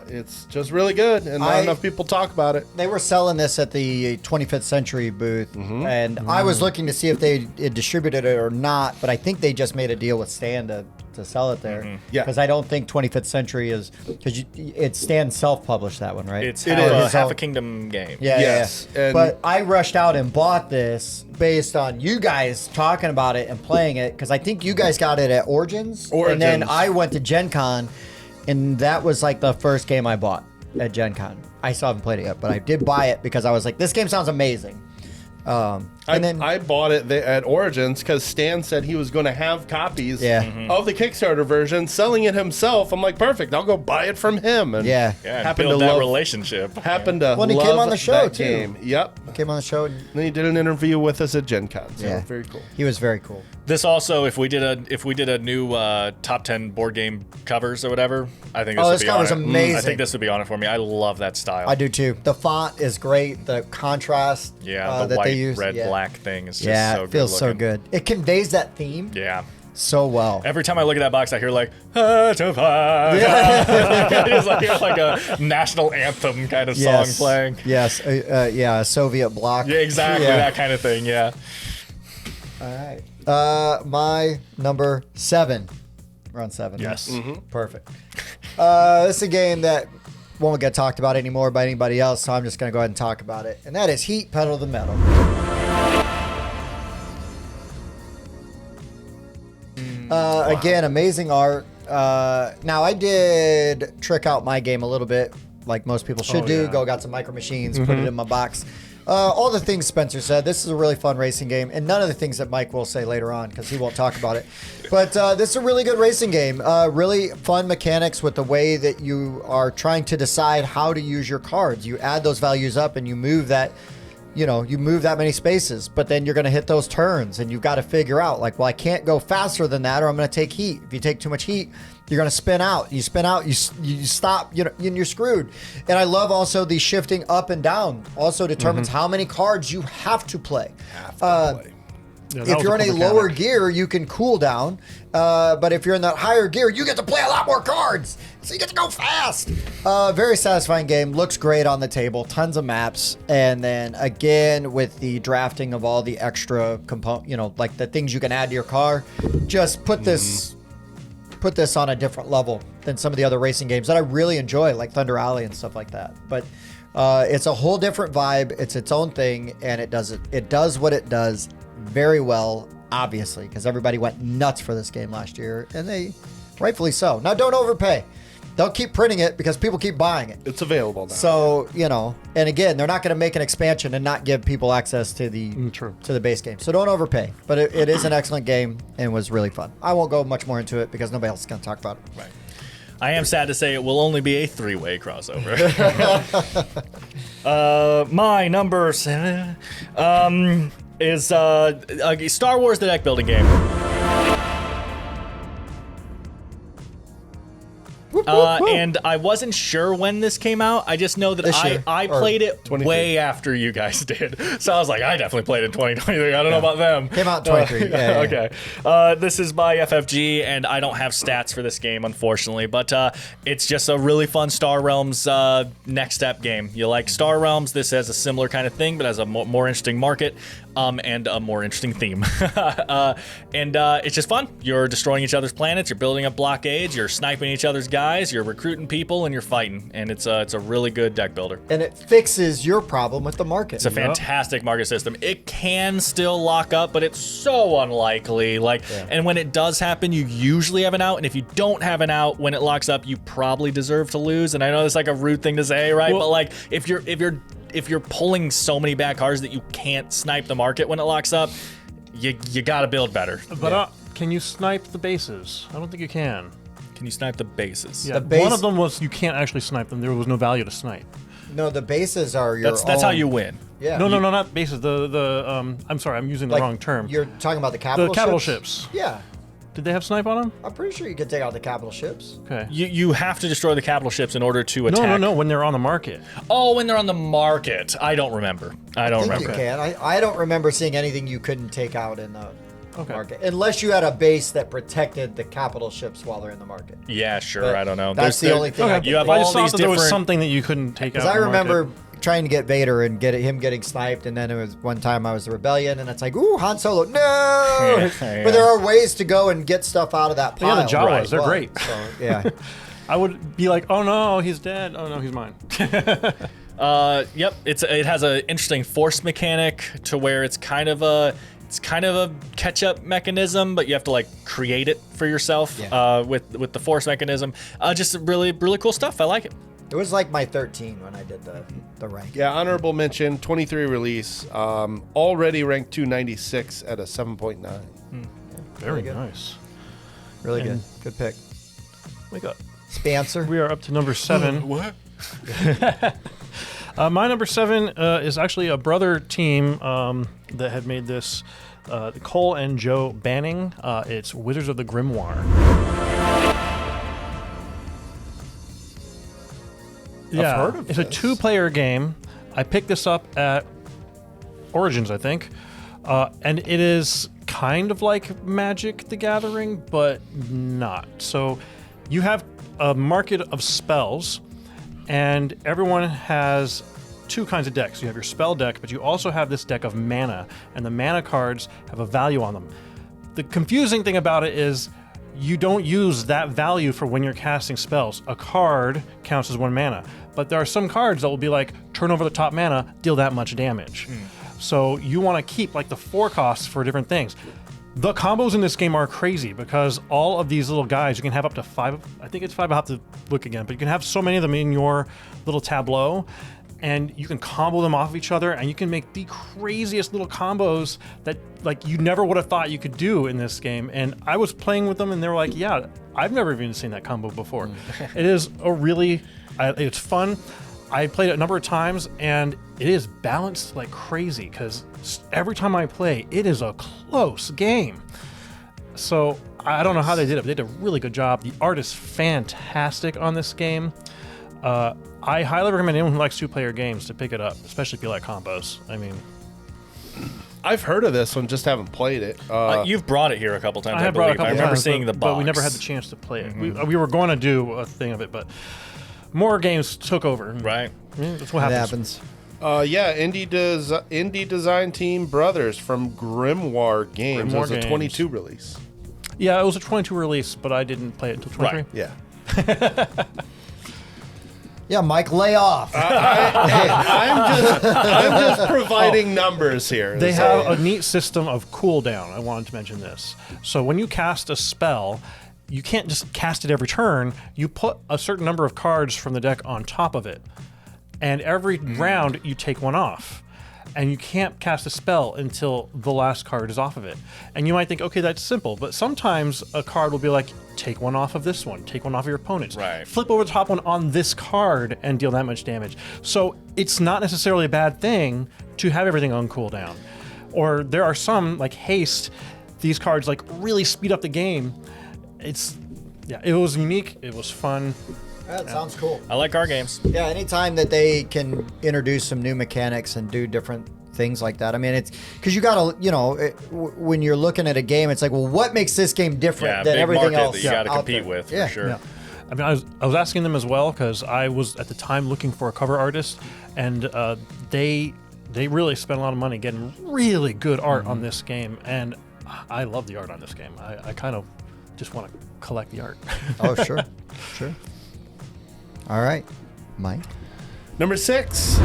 It's just really good, and not enough people talk about it. They were selling this at the 25th Century booth, and I was looking to see if they distributed it or not, but I think they just made a deal with Stan to sell it there. Yeah. Because I don't think 25th Century is, because it's Stan self-published that one, right? It's half a Kingdom game. Yeah, yes. Yeah. But I rushed out and bought this based on you guys talking about it and playing it, because I think you guys got it at Origins. And then I went to Gen Con, and that was like the first game I bought at Gen Con. I still haven't played it yet, but I did buy it because I was like, this game sounds amazing. I bought it at Origins because Stan said he was going to have copies of the Kickstarter version, selling it himself. I'm like, perfect. I'll go buy it from him. And happened build to that relationship. Happened to he came on the show too. Game. Yep. He came on the show. And then he did an interview with us at Gen Con. So very cool. He was very cool. This also, if we did a new top 10 board game covers or whatever, I think this would be on it. This cover's amazing. I think this would be on it for me. I love that style. I do too. The font is great. The contrast the that white, they use. red, black thing is just so good. It feels so good. It conveys that theme. Yeah. So well. Every time I look at that box, I hear like, it's like a national anthem kind of song playing. Yes. A Soviet bloc. Yeah, exactly. That kind of thing. Yeah. All right. My number 7. We're on 7. Yes. Perfect. This is a game that won't get talked about anymore by anybody else, so I'm just going to go ahead and talk about it. And that is Heat Pedal to the Metal. Again, amazing art. Now, I did trick out my game a little bit, like most people should do. Go got some micro machines, put it in my box. All the things Spencer said. This is a really fun racing game, and none of the things that Mike will say later on, because he won't talk about it. But this is a really good racing game. Really fun mechanics with the way that you are trying to decide how to use your cards. You add those values up, and you move that. You move that many spaces, but then you're going to hit those turns, and you've got to figure out, like, well, I can't go faster than that, or I'm going to take heat. If you take too much heat, you're going to spin out. You spin out, you stop, and you're screwed. And I love also the shifting up and down. Also determines how many cards you have to play. If you're in a lower gear, you can cool down. But if you're in that higher gear, you get to play a lot more cards. So you get to go fast. Very satisfying game. Looks great on the table. Tons of maps. And then again, with the drafting of all the extra components, like the things you can add to your car, just put this on a different level than some of the other racing games that I really enjoy, like Thunder Alley and stuff like that. But it's a whole different vibe. It's its own thing, and it does what it does very well, obviously, because everybody went nuts for this game last year, and they rightfully so. Now, don't overpay. They'll keep printing it because people keep buying it. It's available now. So, and again, they're not going to make an expansion and not give people access to the base game. So don't overpay. But it is an excellent game and was really fun. I won't go much more into it because nobody else is going to talk about it. Right. I am sad to say it will only be a 3-way crossover. My number 7 is a Star Wars the deck building game. And I wasn't sure when this came out. I just know that I played it way after you guys did. So I was like, I definitely played it in 2023. I don't know about them. Came out in 23. Okay. This is by FFG, and I don't have stats for this game, unfortunately. But it's just a really fun Star Realms next step game. You like Star Realms? This has a similar kind of thing, but has a more interesting market. and a more interesting theme. It's just fun. You're destroying each other's planets. You're building up blockades. You're sniping each other's guys. You're recruiting people, and you're fighting. And it's a really good deck builder. And it fixes your problem with the market. It's a fantastic market system. It can still lock up, but it's so unlikely. And when it does happen, you usually have an out. And if you don't have an out when it locks up, you probably deserve to lose. And I know it's like a rude thing to say, right? Well, but like if you're pulling so many bad cards that you can't snipe the market when it locks up, you gotta build better. But can you snipe the bases? I don't think you can. Can you snipe the bases? Yeah, one of them was you can't actually snipe them. There was no value to snipe. No, the bases are your That's how you win. Yeah. No, not bases. I'm sorry, I'm using the wrong term. You're talking about the capital ships? The capital ships. Yeah. Did they have snipe on them? I'm pretty sure you could take out the capital ships. Okay. You have to destroy the capital ships in order to attack. No, when they're on the market. Oh, when they're on the market. I don't remember. I don't remember. You can. I don't remember seeing anything you couldn't take out in the market. Unless you had a base that protected the capital ships while they're in the market. Yeah, sure. But I don't know. That's the only thing. You have I all just thought these that there was different... something that you couldn't take out. Because I remember trying to get Vader and him getting sniped, and then it was one time I was the Rebellion, and it's like, ooh, Han Solo, no! Yeah. But there are ways to go and get stuff out of that pile. Yeah, the Jawas, they're great. So, yeah. I would be like, oh no, he's dead. Oh no, he's mine. Yep, it has an interesting force mechanic to where it's kind of a catch-up mechanism, but you have to like create it for yourself with the force mechanism. Just really cool stuff. I like it. It was like my 13 when I did the rank. Yeah, honorable mention, 23 release, already ranked 296 at a 7.9. Very nice. Really good. Good pick. We got Spencer. We are up to number 7. What? My number 7 is actually a brother team that had made this. Cole and Joe Banning. It's Wizards of the Grimoire. Yeah, I've heard of it's this. a 2-player game. I picked this up at Origins, I think, and it is kind of like Magic: The Gathering, but not. So you have a market of spells, and everyone has 2 kinds of decks. You have your spell deck, but you also have this deck of mana, and the mana cards have a value on them. The confusing thing about it is you don't use that value for when you're casting spells. A card counts as 1 mana, but there are some cards that will be like, turn over the top mana, deal that much damage. So you want to keep like the 4 costs for different things. The combos in this game are crazy because all of these little guys, you can have up to 5, I think it's 5, I'll have to look again, but you can have so many of them in your little tableau, and you can combo them off of each other, and you can make the craziest little combos that like you never would have thought you could do in this game. And I was playing with them, and they were like, yeah, I've never even seen that combo before. It is it's fun. I played it a number of times, and it is balanced like crazy because every time I play, it is a close game. So I don't know how they did it, but they did a really good job. The art is fantastic on this game. I highly recommend anyone who likes 2-player games to pick it up, especially if you like combos. I mean, I've heard of this one, just haven't played it. You've brought it here a couple times. I have brought it a couple I remember times, seeing the box, but we never had the chance to play it. We were going to do a thing of it, but more games took over. Right. That's what happens. Indie design team brothers from Grimoire Games. It was a 22 release. Yeah, it was a 22 release, but I didn't play it until 23. Right. Yeah. Yeah, Mike, lay off. I'm just providing numbers here. They have a neat system of cooldown. I wanted to mention this. So when you cast a spell, you can't just cast it every turn. You put a certain number of cards from the deck on top of it. And every round, you take one off. And you can't cast a spell until the last card is off of it. And you might think, okay, that's simple. But sometimes a card will be like, take one off of this one, take one off of your opponent's. Right. Flip over the top one on this card and deal that much damage. So it's not necessarily a bad thing to have everything on cooldown. Or there are some, like Haste, these cards like really speed up the game. It was unique, it was fun. That sounds cool. I like our games. Yeah, anytime that they can introduce some new mechanics and do different things like that. I mean, it's because you gotta, when you're looking at a game, it's like, well, what makes this game different than big everything market else that you got to out compete there? with Yeah. for sure. Yeah. I mean, I was asking them as well because I was at the time looking for a cover artist, and they they really spent a lot of money getting really good art on this game, and I love the art on this game. I kind of just want to collect the art. Oh, sure. All right, Mike. Number 6.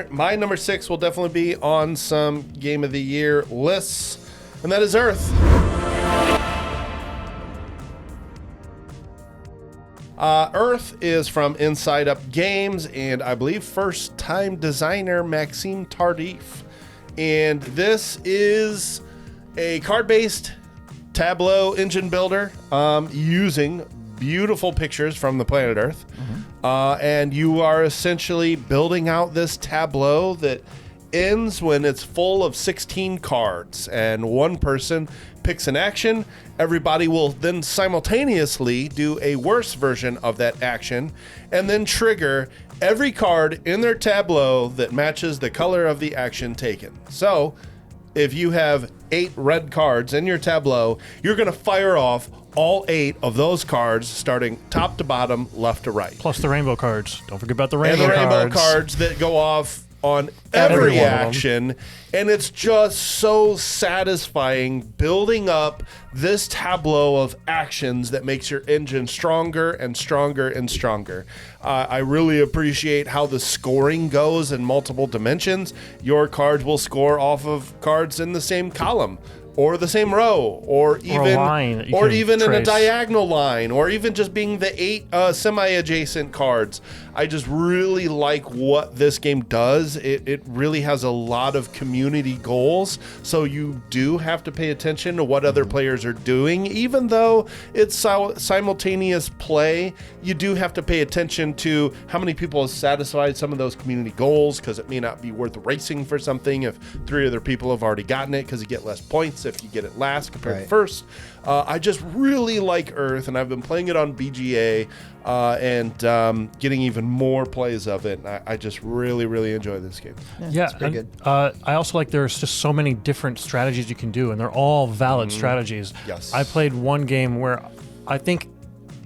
My number 6 will definitely be on some Game of the Year lists, and that is Earth. Earth is from Inside Up Games, and I believe first-time designer Maxime Tardif. And this is a card-based Tableau engine builder using beautiful pictures from the planet Earth. And you are essentially building out this tableau that ends when it's full of 16 cards, and one person picks an action. Everybody will then simultaneously do a worse version of that action and then trigger every card in their tableau that matches the color of the action taken. So if you have 8 red cards in your tableau, you're going to fire off all 8 of those cards, starting top to bottom, left to right. Plus the rainbow cards. Don't forget about the rainbow cards. And the rainbow cards that go off on every action. And it's just so satisfying building up this tableau of actions that makes your engine stronger and stronger and stronger. I really appreciate how the scoring goes in multiple dimensions. Your cards will score off of cards in the same column, or the same row, or even in a diagonal line, or even just being the 8 semi-adjacent cards. I just really like what this game does. It really has a lot of community goals, so you do have to pay attention to what other players are doing. Even though it's simultaneous play, you do have to pay attention to how many people have satisfied some of those community goals, because it may not be worth racing for something if 3 other people have already gotten it, because you get less points if you get it last compared to first. I just really like Earth, and I've been playing it on BGA and getting even more plays of it. I just really, really enjoy this game. Yeah, it's pretty good. I also like there's just so many different strategies you can do, and they're all valid strategies. Yes. I played one game where I think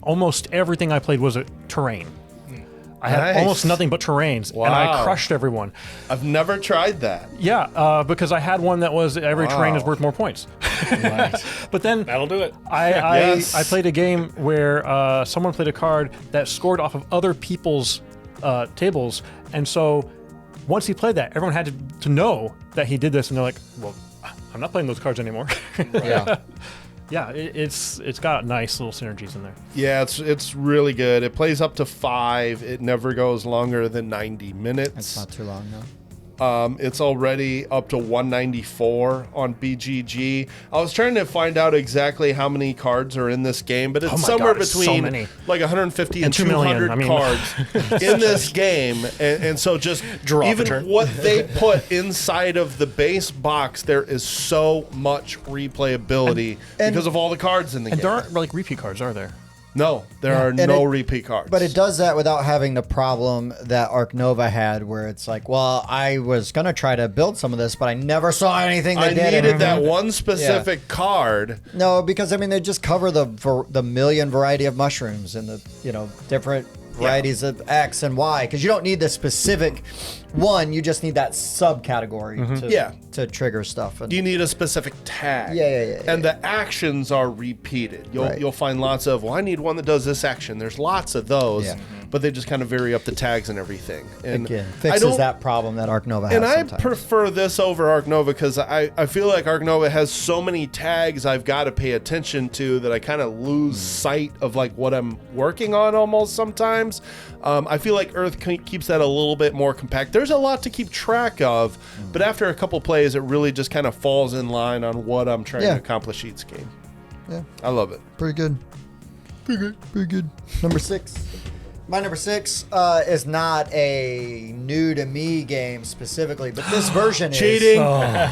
almost everything I played was a terrain. I had almost nothing but terrains, and I crushed everyone. I've never tried that. Yeah, because I had one that was every terrain is worth more points. But then that'll do it. I played a game where someone played a card that scored off of other people's tables, and so once he played that, everyone had to know that he did this, and they're like, "Well, I'm not playing those cards anymore." Yeah. Yeah, it's got nice little synergies in there. Yeah, it's really good. It plays up to 5. It never goes longer than 90 minutes. That's not too long, no. It's already up to 194 on BGG. I was trying to find out exactly how many cards are in this game, but it's somewhere between like 150 and 200 cards in this game. And so just even what they put inside of the base box, there is so much replayability because of all the cards in the game. And there aren't like repeat cards, are there? No, there are no repeat cards. But it does that without having the problem that Arc Nova had, where it's like, well, I was going to try to build some of this, but I never saw anything that did it. I needed that one specific card. No, because, I mean, they just cover the million variety of mushrooms and the, different varieties of X and Y, because you don't need the specific one, you just need that subcategory to trigger stuff. You need a specific tag. And the actions are repeated. You'll find lots of, I need one that does this action. There's lots of those, but they just kind of vary up the tags and everything. And again, fixes that problem that Arc Nova has. And I sometimes. prefer this over Arc Nova because I feel like Arc Nova has so many tags I've got to pay attention to that I kind of lose sight of like what I'm working on almost sometimes. I feel like Earth keeps that a little bit more compact. There's a lot to keep track of, but after a couple plays, it really just kind of falls in line on what I'm trying to accomplish each game. Yeah. I love it. Pretty good. Pretty good. Number 6. My number 6 is not a new to me game specifically, but this version is. Cheating.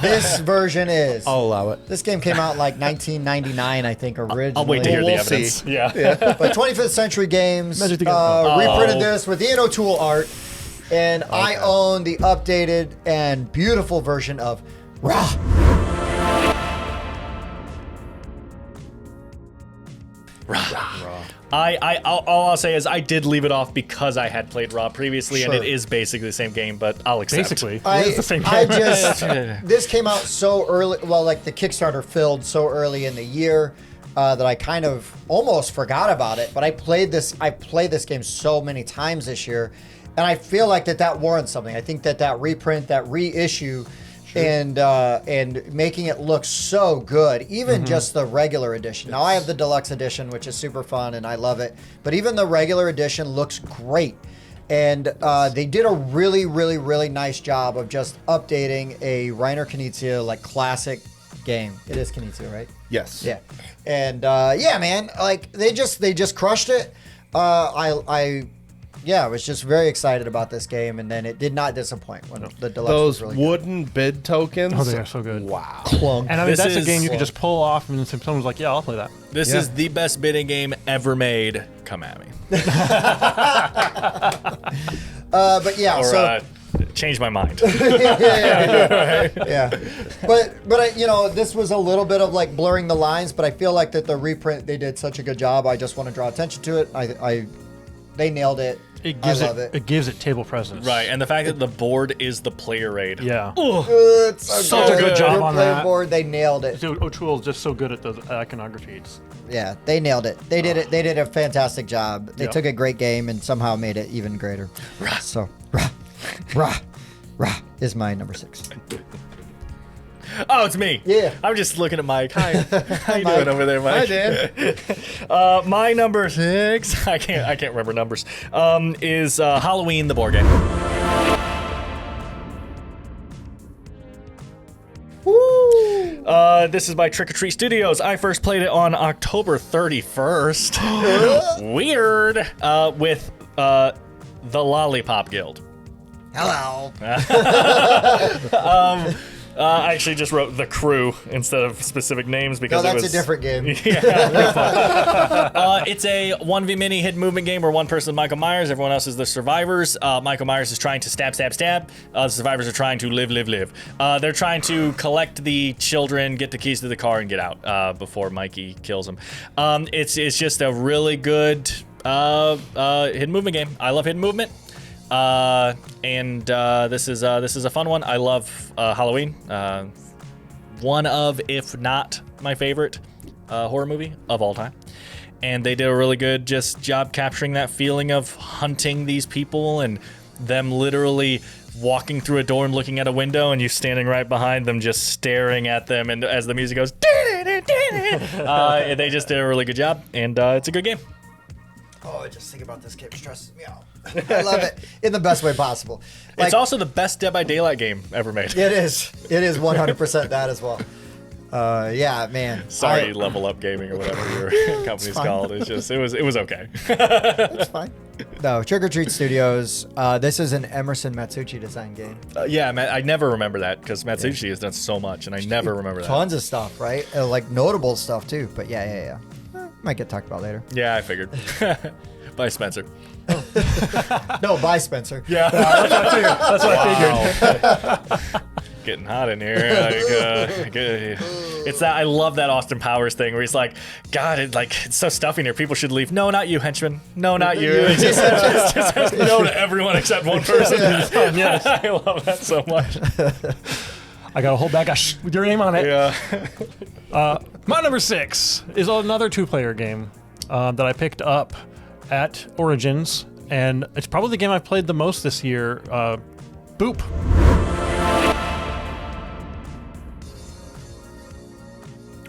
This version is. I'll allow it. This game came out like 1999, I think, originally. I'll wait to hear the evidence. See. Yeah. But 25th Century Games reprinted this with Ian O'Toole art, and I own the updated and beautiful version of Rah. All I'll say is I did leave it off because I had played Raw previously, and it is basically the same game, but I'll accept. Basically, it's the same game. This came out so early. Well, like the Kickstarter filled so early in the year that I kind of almost forgot about it. But I played this game so many times this year, and I feel like that warrants something. I think that reprint, that reissue. And making it look so good, even just the regular edition. Now I have the deluxe edition, which is super fun, and I love it. But even the regular edition looks great. And they did a really, really, really nice job of just updating a Reiner Knizia like classic game. It is Knizia, right? Yes. Yeah. And yeah, man, like they just crushed it. I was just very excited about this game, and then it did not disappoint when the deluxe Those was really wooden bid tokens. Oh, they are so good. Wow. Clunk. And I mean, that's a game you could just pull off, and then someone's like, "Yeah, I'll play that." This is the best bidding game ever made. Come at me. But yeah, Or change my mind. yeah. But this was a little bit of like blurring the lines, but I feel like that the reprint, they did such a good job. I just want to draw attention to it. They nailed it. I love it. It gives it table presence. Right, and the fact that the board is the player aid. Yeah. It's Such a good job Your on player that. board, they nailed it. Dude, O'Toole's just so good at the iconography. Yeah, they nailed it. They did it. They did a fantastic job. They took a great game and somehow made it even greater. So, rah is my number 6. Oh, it's me. Yeah. I'm just looking at Mike. Hi. How you doing over there, Mike? Hi, Dan. My number 6, I can't remember numbers, is Halloween, the board game. Woo! This is by Trick or Treat Studios. I first played it on October 31st. Weird. With the Lollipop Guild. Hello. I actually just wrote The Crew instead of specific names because that's a different game. Yeah, it's a 1v mini hidden movement game where one person is Michael Myers, everyone else is the survivors. Michael Myers is trying to stab. The survivors are trying to live. They're trying to collect the children, get the keys to the car, and get out before Mikey kills them. It's just a really good hidden movement game. I love hidden movement. This is a fun one. I love Halloween. One of, if not my favorite, horror movie of all time. And they did a really good job capturing that feeling of hunting these people and them literally walking through a door and looking at a window and you standing right behind them just staring at them, and as the music goes, they just did a really good job, and it's a good game. Oh, just thinking about this game stresses me out. I love it in the best way possible. It's also the best Dead by Daylight game ever made. It is 100% that as well. Yeah, man. Sorry, Level Up Gaming or whatever your company's called. It was okay. It's fine. No, Trick or Treat Studios. This is an Emerson Matsuuchi design game. Yeah, man, I never remember that because Matsuuchi has done so much, and I never remember that. Tons of stuff, right? Like notable stuff too. But yeah. Might get talked about later. Yeah, I figured. By Spencer. No, by Spencer. Yeah, that's what I figured. Getting hot in here. It's that I love that Austin Powers thing where he's like, God, it's so stuffy in here. People should leave. No, not you, henchman. No, not you. It's just no to everyone except one person. Yes. I love that so much. I got a whole bag with your name on it. Yeah. My number 6 is another 2-player game that I picked up at Origins, and it's probably the game I've played the most this year. Boop.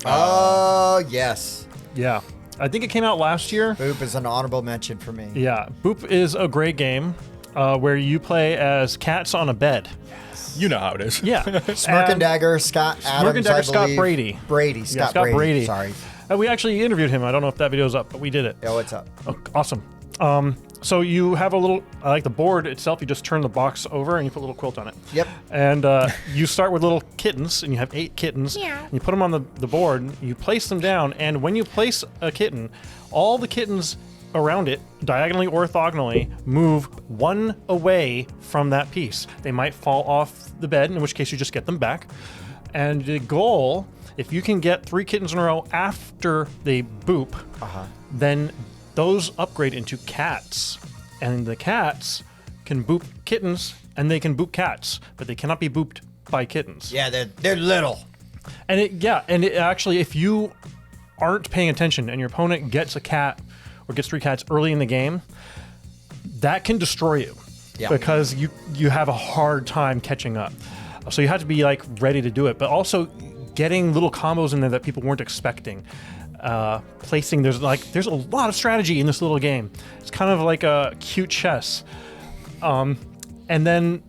Oh, yes. Yeah. I think it came out last year. Boop is an honorable mention for me. Yeah. Boop is a great game where you play as cats on a bed. You know how it is. Yeah. Smirk and Dagger, Scott Adams, I Scott believe. Brady. Scott Brady. Sorry. We actually interviewed him. I don't know if that video's up, but we did it. Yeah, what's up? Oh, awesome. So you have a little, like the board itself, you just turn the box over and you put a little quilt on it. Yep. And you start with little kittens, and you have 8 kittens. Yeah. And you put them on the board, you place them down, and when you place a kitten, all the kittens around it, diagonally or orthogonally, move one away from that piece. They might fall off the bed, in which case you just get them back. And the goal, if you can get 3 kittens in a row after they boop, then those upgrade into cats, and the cats can boop kittens and they can boop cats, but they cannot be booped by kittens. Yeah, they're little. And it actually, if you aren't paying attention and your opponent gets a cat or gets 3 cats early in the game, that can destroy you. Yeah. Because you have a hard time catching up. So you have to be like ready to do it, but also getting little combos in there that people weren't expecting. Placing there's a lot of strategy in this little game. It's kind of like a cute chess. And then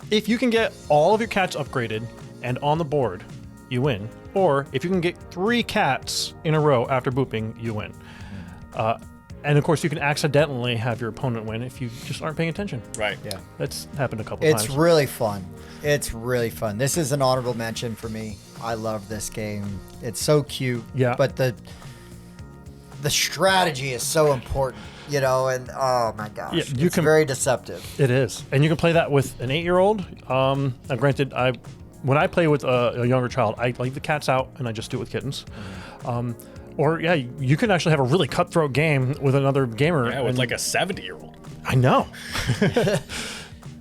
if you can get all of your cats upgraded and on the board, you win. Or if you can get 3 cats in a row after booping, you win. And of course, you can accidentally have your opponent win if you just aren't paying attention. Right. Yeah. That's happened a couple times. It's really fun. It's really fun. This is an honorable mention for me. I love this game. It's so cute. Yeah. But the strategy is so important, and oh my gosh, yeah, it's very deceptive. It is. And you can play that with an 8-year-old. Now granted, when I play with a younger child, I leave the cats out and I just do it with kittens. Or you can actually have a really cutthroat game with another gamer. Yeah, with like a 70-year-old. I know.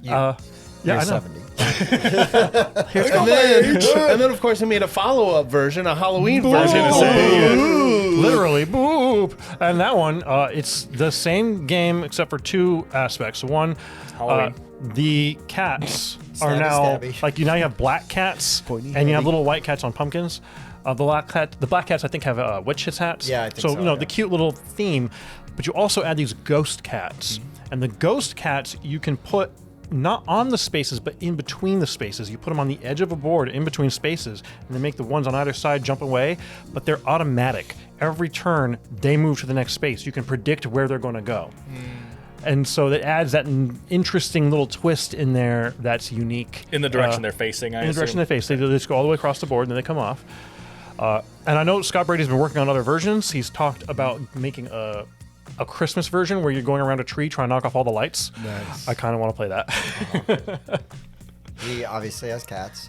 You're I know. 70. and then, of course, I made a follow-up version, a Halloween version. Literally, boop. And that one, it's the same game except for 2 aspects. One, the cats are now like now you have black cats and you have little white cats on pumpkins. The black cats I think have witches hats. Yeah, I think so. The cute little theme, but you also add these ghost cats, and the ghost cats you can put not on the spaces but in between the spaces. You put them on the edge of a board in between spaces, and they make the ones on either side jump away. But they're automatic. Every turn they move to the next space. You can predict where they're going to go. And so that adds that interesting little twist in there that's unique. In the direction they're facing, In the direction they face. They just go all the way across the board and then they come off. And I know Scott Brady's been working on other versions. He's talked about making a Christmas version where you're going around a tree trying to knock off all the lights. Nice. I kind of want to play that. He obviously has cats.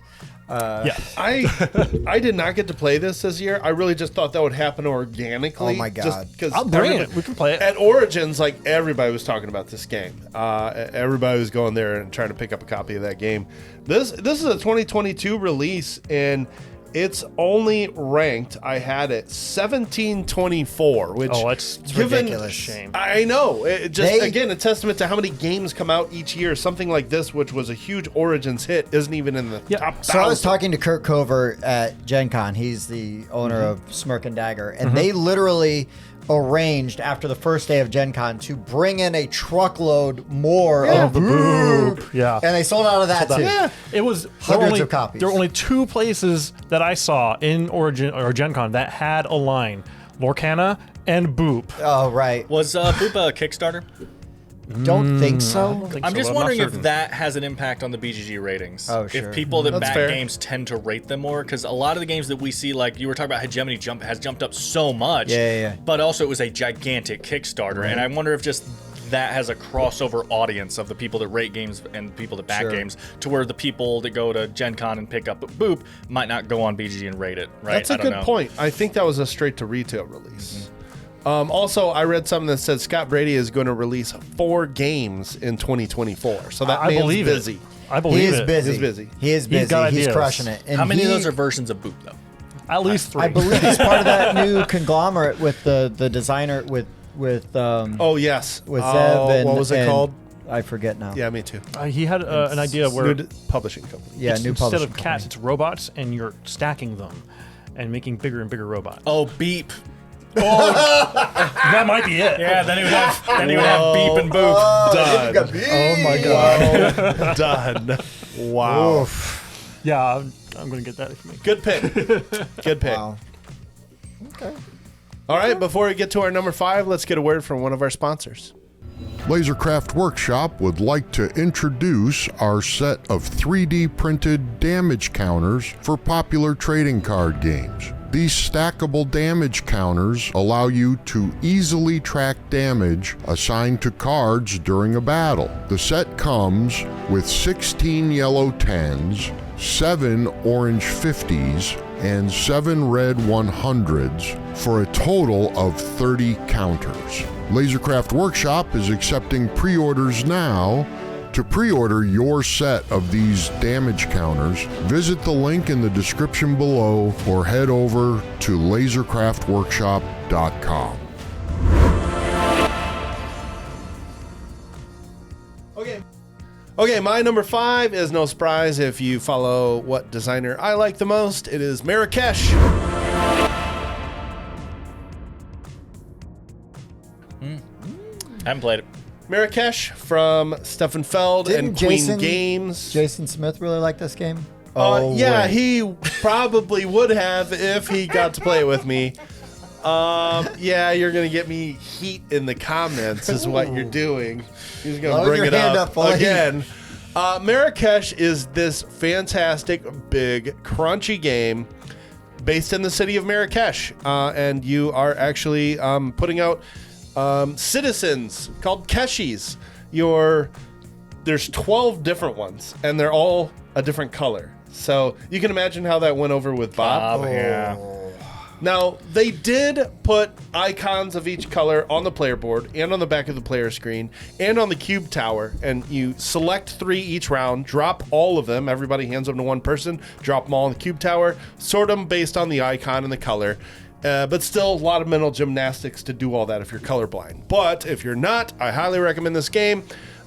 Yeah. I did not get to play this year. I really just thought that would happen organically. Oh my god! I'll bring it. We can play it at Origins. Like everybody was talking about this game. Everybody was going there and trying to pick up a copy of that game. This is a 2022 release, and it's only ranked. I had it 1724, which it's ridiculous. Shame. I know. Again, a testament to how many games come out each year. Something like this, which was a huge Origins hit, isn't even in the top 1,000. So I was talking to Kurt Cover at Gen Con. He's the owner of Smirk and Dagger, and they literally arranged after the first day of Gen Con to bring in a truckload more of the boop. Yeah. And they sold out of that too. Yeah. It was hundreds of copies. There were only 2 places that I saw in Origin or Gen Con that had a line, Lorcana and Boop. Oh, right. Was Boop a Kickstarter? Don't think so. I'm just wondering if that has an impact on the BGG ratings. Oh, sure. If people that That's back fair. games tend to rate them more, because a lot of the games that we see, like you were talking about, Hegemony has jumped up so much. Yeah. But also, it was a gigantic Kickstarter, and I wonder if just that has a crossover audience of the people that rate games and people that back games, to where the people that go to Gen Con and pick up Boop might not go on BGG and rate it. Right? That's a good point. I think that was a straight to retail release. Also, I read something that said Scott Brady is going to release 4 games in 2024. So that man's believe busy. I believe He is it. busy. He's busy. He is busy. got He's ideas. crushing it. And How many of those are versions of Boop, though? At least 3. I believe he's part of that new conglomerate with the designer with Oh, yes. with Zeb and what was it called? I forget now. Yeah, me too. He had an idea where New publishing company. Yeah, new instead publishing of cats, company. it's robots, and you're stacking them and making bigger and bigger robots. Oh, Beep. That might be it. Yeah, then he would have Beep and Boop. Done. Oh my god. Done. Wow. Yeah, I'm going to get that if you make Good pick. Good pick. Wow. Okay. All right, before we get to our number 5, let's get a word from one of our sponsors. Lasercraft Workshop would like to introduce our set of 3D printed damage counters for popular trading card games. These stackable damage counters allow you to easily track damage assigned to cards during a battle. The set comes with 16 yellow 10s, 7 orange 50s, and 7 red 100s for a total of 30 counters. Lasercraft Workshop is accepting pre-orders now. To pre-order your set of these damage counters, visit the link in the description below or head over to lasercraftworkshop.com. Okay, my number 5 is no surprise if you follow what designer I like the most. It is Marrakesh. Haven't played it. Marrakesh from Stefan Feld and Queen Games. Jason Smith really liked this game? Yeah, he probably would have if he got to play it with me. Yeah, you're going to get me heat in the comments is what you're doing. He's going to bring it up again. Marrakesh is this fantastic, big, crunchy game based in the city of Marrakesh. And you are actually putting out citizens called Keshis. There's 12 different ones, and they're all a different color. So you can imagine how that went over with Bob. Yeah. Now, they did put icons of each color on the player board and on the back of the player screen and on the cube tower, and you select 3 each round, drop all of them, everybody hands them to one person, drop them all on the cube tower, sort them based on the icon and the color. But still a lot of mental gymnastics to do all that if you're colorblind. But if you're not, I highly recommend this game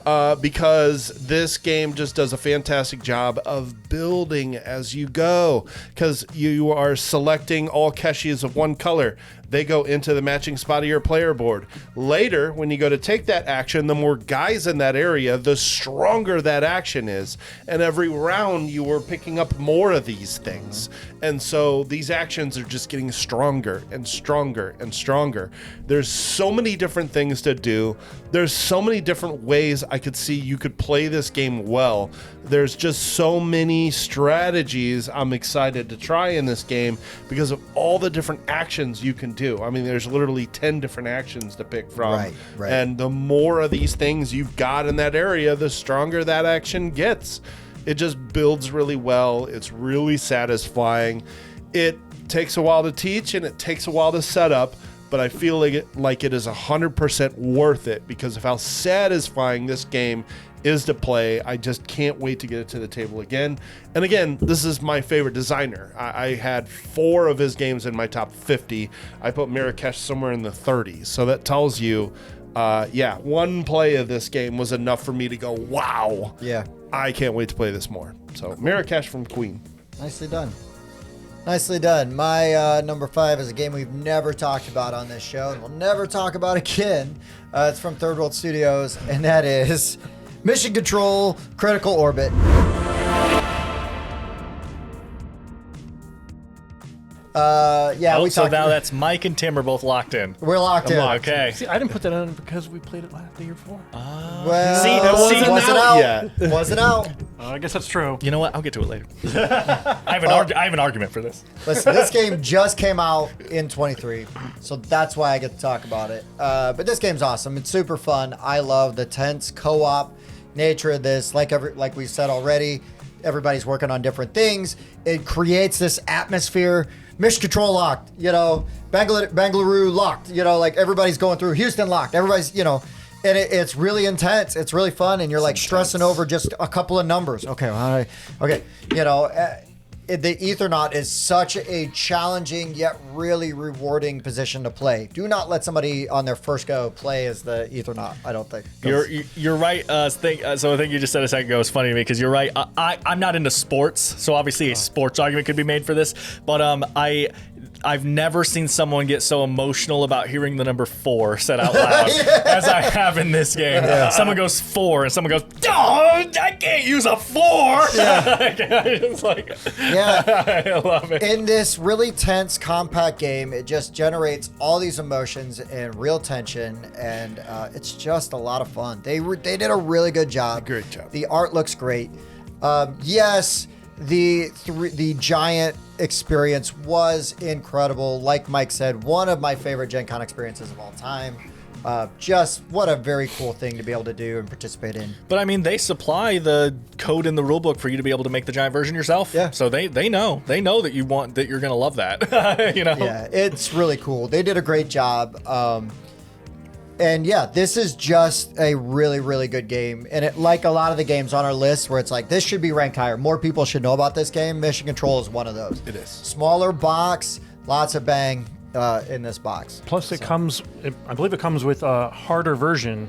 because this game just does a fantastic job of building as you go, because you are selecting all Keshis of one color. They go into the matching spot of your player board. Later, when you go to take that action, the more guys in that area, the stronger that action is. And every round, you are picking up more of these things. And so these actions are just getting stronger and stronger and stronger. There's so many different things to do. There's so many different ways I could see you could play this game well. There's just so many strategies I'm excited to try in this game because of all the different actions you can do. I mean, there's literally 10 different actions to pick from. Right. And the more of these things you've got in that area, the stronger that action gets. It just builds really well. It's really satisfying. It takes a while to teach and it takes a while to set up, but I feel like it is 100% worth it because of how satisfying this game is to play. I just can't wait to get it to the table again. And again, this is my favorite designer. I had 4 of his games in my top 50. I put Marrakesh somewhere in the 30s. So that tells you, one play of this game was enough for me to go, wow. Yeah. I can't wait to play this more. So Marrakesh from Queen. Nicely done. Nicely done. My number 5 is a game we've never talked about on this show, and we'll never talk about again. It's from Third World Studios, and that is Mission Control Critical Orbit. So now that's Mike and Tim are both locked in. We're locked in. Okay. See, I didn't put that on because we played it the year before. Well, wasn't out yet. Wasn't out. I guess that's true. You know what? I'll get to it later. I have an argument for this. Listen, this game just came out in 23, so that's why I get to talk about it. But this game's awesome. It's super fun. I love the tense co-op nature of this. Like we said already, everybody's working on different things. It creates this atmosphere. Mission Control locked, Bangalore locked, like everybody's going through. Houston locked, everybody's, and it's really intense. It's really fun, and you're like stressing over just a couple of numbers. Okay, the Ethernaut is such a challenging yet really rewarding position to play. Do not let somebody on their first go play as the Ethernaut. I don't think you're right. So I think you just said a second ago was funny to me because you're right. I'm not into sports, so obviously a sports argument could be made for this. But I've never seen someone get so emotional about hearing the number 4 said out loud as I have in this game. Yeah. Someone goes 4 and someone goes, "Oh, I can't use a 4." Yeah. It's like, I love it. In this really tense, compact game, it just generates all these emotions and real tension, and it's just a lot of fun. They did a really good job. Great job. The art looks great. Yes. The giant experience was incredible. Like Mike said, one of my favorite Gen Con experiences of all time. Just what a very cool thing to be able to do and participate in. But I mean, they supply the code in the rulebook for you to be able to make the giant version yourself. Yeah. So they know that you're gonna love that. Yeah, it's really cool. They did a great job. And yeah, this is just a really, really good game. And it, like a lot of the games on our list where it's like, this should be ranked higher. More people should know about this game. Mission Control is one of those. It is. Smaller box, lots of bang in this box. Plus, it comes, I believe it comes with a harder version.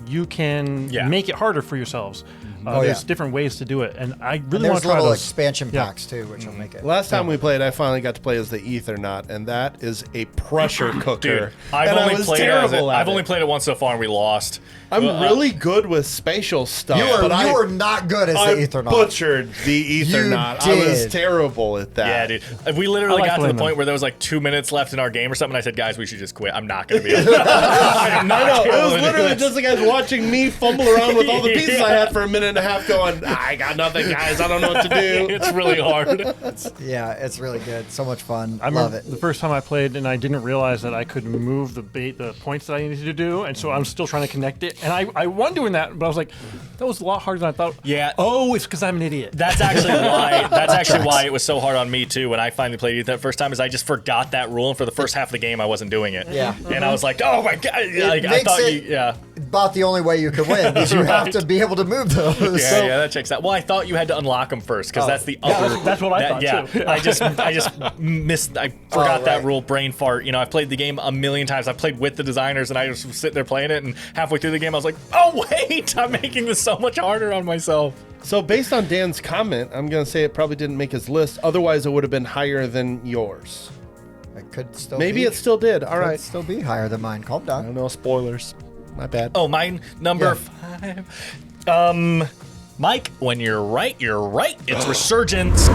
You can make it harder for yourselves. There's different ways to do it, and I really want to try little those. expansion packs too, which will make it. Last time we played, I finally got to play as the Ethernaut, and that is a pressure cooker. Dude, I've only played it once so far, and we lost. I'm really good with spatial stuff. You are not good as the Ethernaut. Butchered the Ethernaut. I was terrible at that. Yeah, dude. We literally got to the point where there was like 2 minutes left in our game or something. And I said, guys, we should just quit. I'm not going to be able to. I know. It was literally just the guys watching me fumble around with all the pieces I had for a minute and a half going, I got nothing, guys. I don't know what to do. It's really hard. It's really good. So much fun. I love it. The first time I played, and I didn't realize that I could move the points that I needed to do, and so I'm still trying to connect it. And I won doing that, but I was like, that was a lot harder than I thought. Yeah. Oh, it's because I'm an idiot. That's actually why. That's actually why it was so hard on me too. When I finally played it that first time, is I just forgot that rule, and for the first half of the game, I wasn't doing it. Yeah. And I was like, oh my god! I thought about the only way you could win because you have to be able to move those. Yeah, that checks out. Well, I thought you had to unlock them first because that's the other. That's what I thought too. I just missed. I forgot that rule. Brain fart. I've played the game a million times. I've played with the designers, and I just was sitting there playing it. And halfway through the game, I was like, oh wait, I'm making this so much harder on myself. So based on Dan's comment, I'm going to say it probably didn't make his list. Otherwise, it would have been higher than yours. It could still. Maybe it still did. All right, still be higher than mine. Calm down. I don't know. Spoilers. My bad. Oh, mine number 5. Mike, when you're right, you're right. It's Resurgence.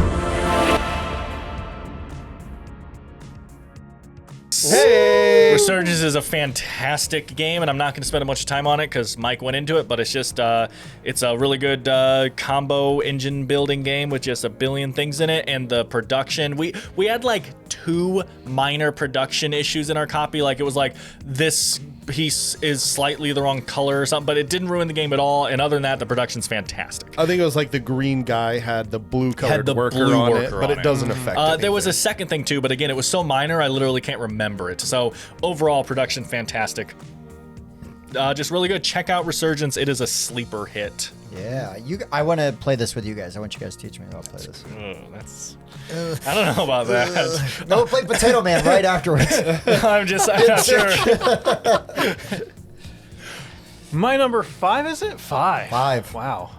Hey! Resurgence is a fantastic game, and I'm not going to spend a bunch of time on it because Mike went into it, but it's just, it's a really good combo engine building game with just a billion things in it, and the production, we had like 2 minor production issues in our copy. Like it was like this piece is slightly the wrong color or something, but it didn't ruin the game at all, and other than that, the production's fantastic. I think it was like the green guy had the blue colored worker on it, but it doesn't affect anything. There was a second thing too, but again, it was so minor I literally can't remember it. So overall production fantastic. Just really good. Check out Resurgence. It is a sleeper hit. Yeah, I want to play this with you guys. I want you guys to teach me how to play this. I don't know about that. No, we'll play Potato Man right afterwards. I'm not sure. My number 5, is it? 5. 5. Wow.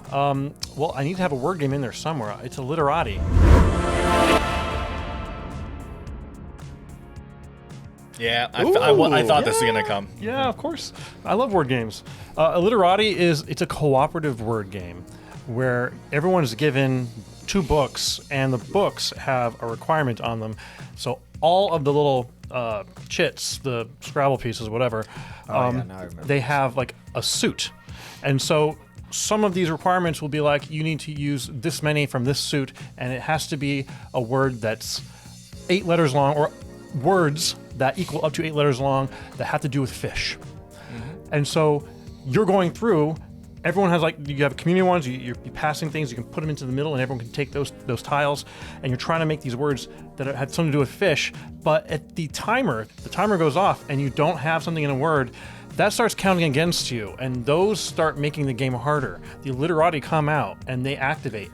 Well, I need to have a word game in there somewhere. It's a literati. Yeah, I thought this was gonna come. Yeah, of course. I love word games. A literati it's a cooperative word game where everyone is given 2 books, and the books have a requirement on them. So all of the little chits, the Scrabble pieces, whatever, they have like a suit. And so some of these requirements will be like, you need to use this many from this suit, and it has to be a word that's 8 letters long, or words that equal up to 8 letters long that have to do with fish. And so you're going through, everyone has you have community ones, you're passing things, you can put them into the middle and everyone can take those tiles, and you're trying to make these words that have something to do with fish, but at the timer goes off and you don't have something in a word, that starts counting against you, and those start making the game harder. The literati come out and they activate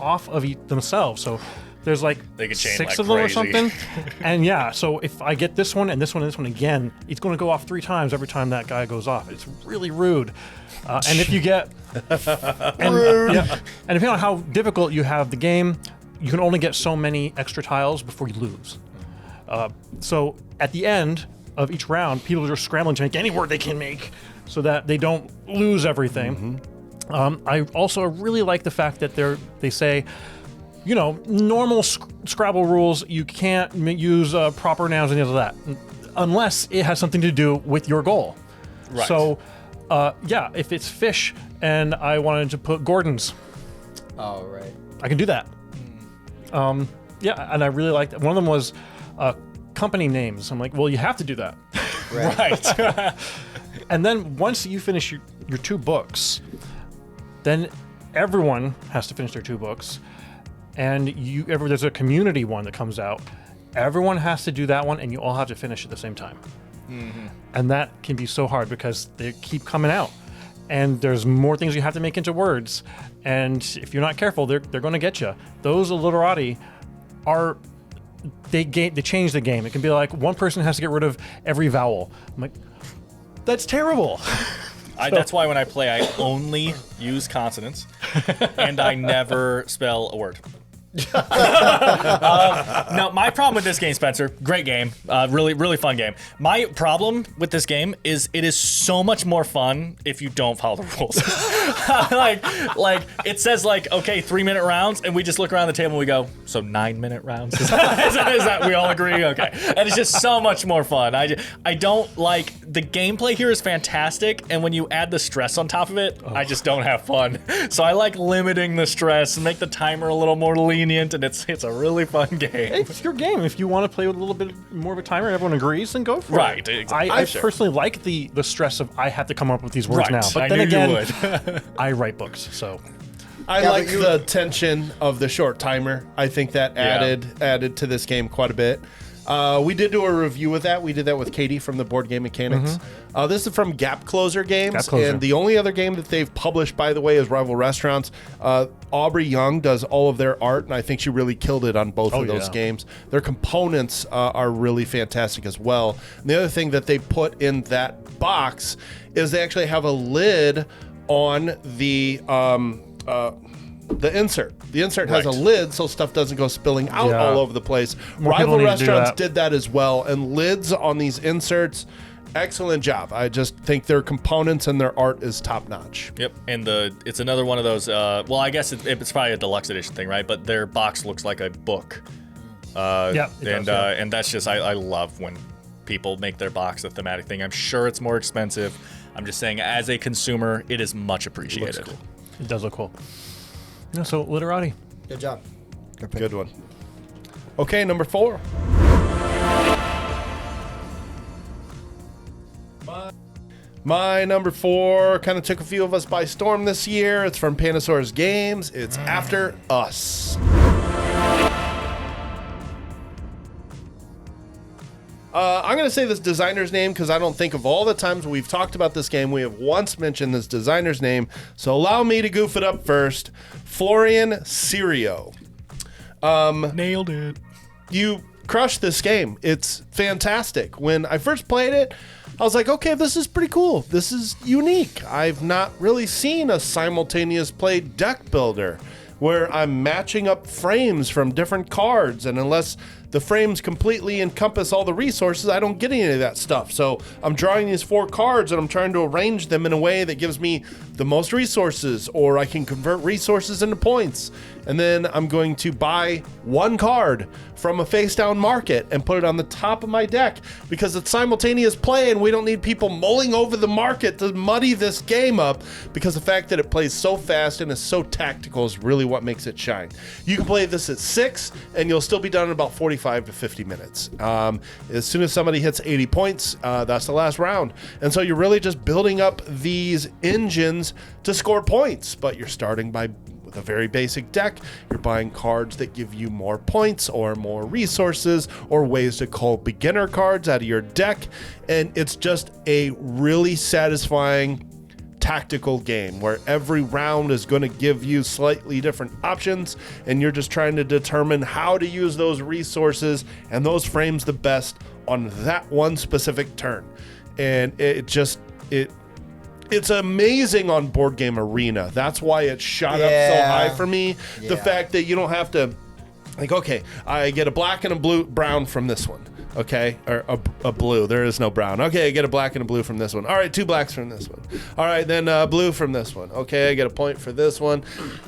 off of themselves. So there's like they could chain 6 like of them crazy. or something. And yeah, so if I get this one and this one and this one again, it's going to go off 3 times every time that guy goes off. It's really rude. And if you get and depending on how difficult you have the game, you can only get so many extra tiles before you lose. So at the end of each round, people are scrambling to make any word they can make so that they don't lose everything. I also really like the fact that they say, normal Scrabble rules, you can't use proper nouns and any of that, unless it has something to do with your goal. Right. So, if it's fish and I wanted to put Gordon's, Oh, right. I can do that. And I really liked that. One of them was company names. I'm like, well, you have to do that. Right. And then once you finish your 2 books, then everyone has to finish their 2 books. And there's a community one that comes out. Everyone has to do that one, and you all have to finish at the same time. And that can be so hard because they keep coming out. And there's more things you have to make into words. And if you're not careful, they're going to get you. Those illiterati are... They change the game. It can be like one person has to get rid of every vowel. I'm like, that's terrible. That's why when I play, I only use consonants, and I never spell a word. No, my problem with this game, Spencer, great game, really, really fun game. My problem with this game is it is so much more fun if you don't follow the rules. like it says okay, 3-minute rounds, and we just look around the table and we go, so 9-minute rounds? Is that we all agree? Okay, and it's just so much more fun. I don't like the gameplay here is fantastic, and when you add the stress on top of it, I just don't have fun. So I like limiting the stress and make the timer a little more lenient, and it's a really fun game. It's your game. If you want to play with a little bit more of a timer and everyone agrees, then go for it. Right. Exactly. I personally like the stress of I have to come up with these words now. But then again, I write books, so... I like the tension of the short timer. I think that added to this game quite a bit. We did do a review with that. We did that with Katie from the Board Game Mechanics. This is from Gap Closer Games. And the only other game that they've published, by the way, is Rival Restaurants. Aubrey Young does all of their art, and I think she really killed it on both of those games. Their components are really fantastic as well. And the other thing that they put in that box is they actually have a lid on the insert. The insert has a lid so stuff doesn't go spilling out all over the place. Rival Restaurants did that as well, and lids on these inserts, excellent job. I just think their components and their art is top notch. Yep, and it's another one of those, well, I guess it's probably a deluxe edition thing, right? But their box looks like a book. And that's just, I love when people make their box a thematic thing. I'm sure it's more expensive. I'm just saying, as a consumer, it is much appreciated. It looks cool. It does look cool. Yeah, so literati. Good job. Good one. Okay, number 4. My number 4 kind of took a few of us by storm this year. It's from Panasaurus Games. It's After Us. I'm going to say this designer's name because I don't think of all the times we've talked about this game, we have once mentioned this designer's name. So allow me to goof it up first. Florian Serio. Nailed it. You crushed this game. It's fantastic. When I first played it, I was like, okay, this is pretty cool. This is unique. I've not really seen a simultaneous play deck builder where I'm matching up frames from different cards, and unless the frames completely encompass all the resources, I don't get any of that stuff. So I'm drawing these 4 cards and I'm trying to arrange them in a way that gives me the most resources, or I can convert resources into points. And then I'm going to buy 1 card from a face down market and put it on the top of my deck because it's simultaneous play and we don't need people mulling over the market to muddy this game up, because the fact that it plays so fast and is so tactical is really what makes it shine. You can play this at 6 and you'll still be done in about 45 to 50 minutes. As soon as somebody hits 80 points, that's the last round. And so you're really just building up these engines to score points, but you're starting with a very basic deck. You're buying cards that give you more points or more resources or ways to call beginner cards out of your deck. And it's just a really satisfying tactical game where every round is going to give you slightly different options, and you're just trying to determine how to use those resources and those frames the best on that one specific turn. And it's amazing on Board Game Arena. That's why it shot up so high for me. The fact that you don't have to, like, okay, I get a black and a brown from this one. Okay, or a blue. There is no brown. Okay, I get a black and a blue from this one. All right, 2 blacks from this one. All right, then blue from this one. Okay, I get a point for this one.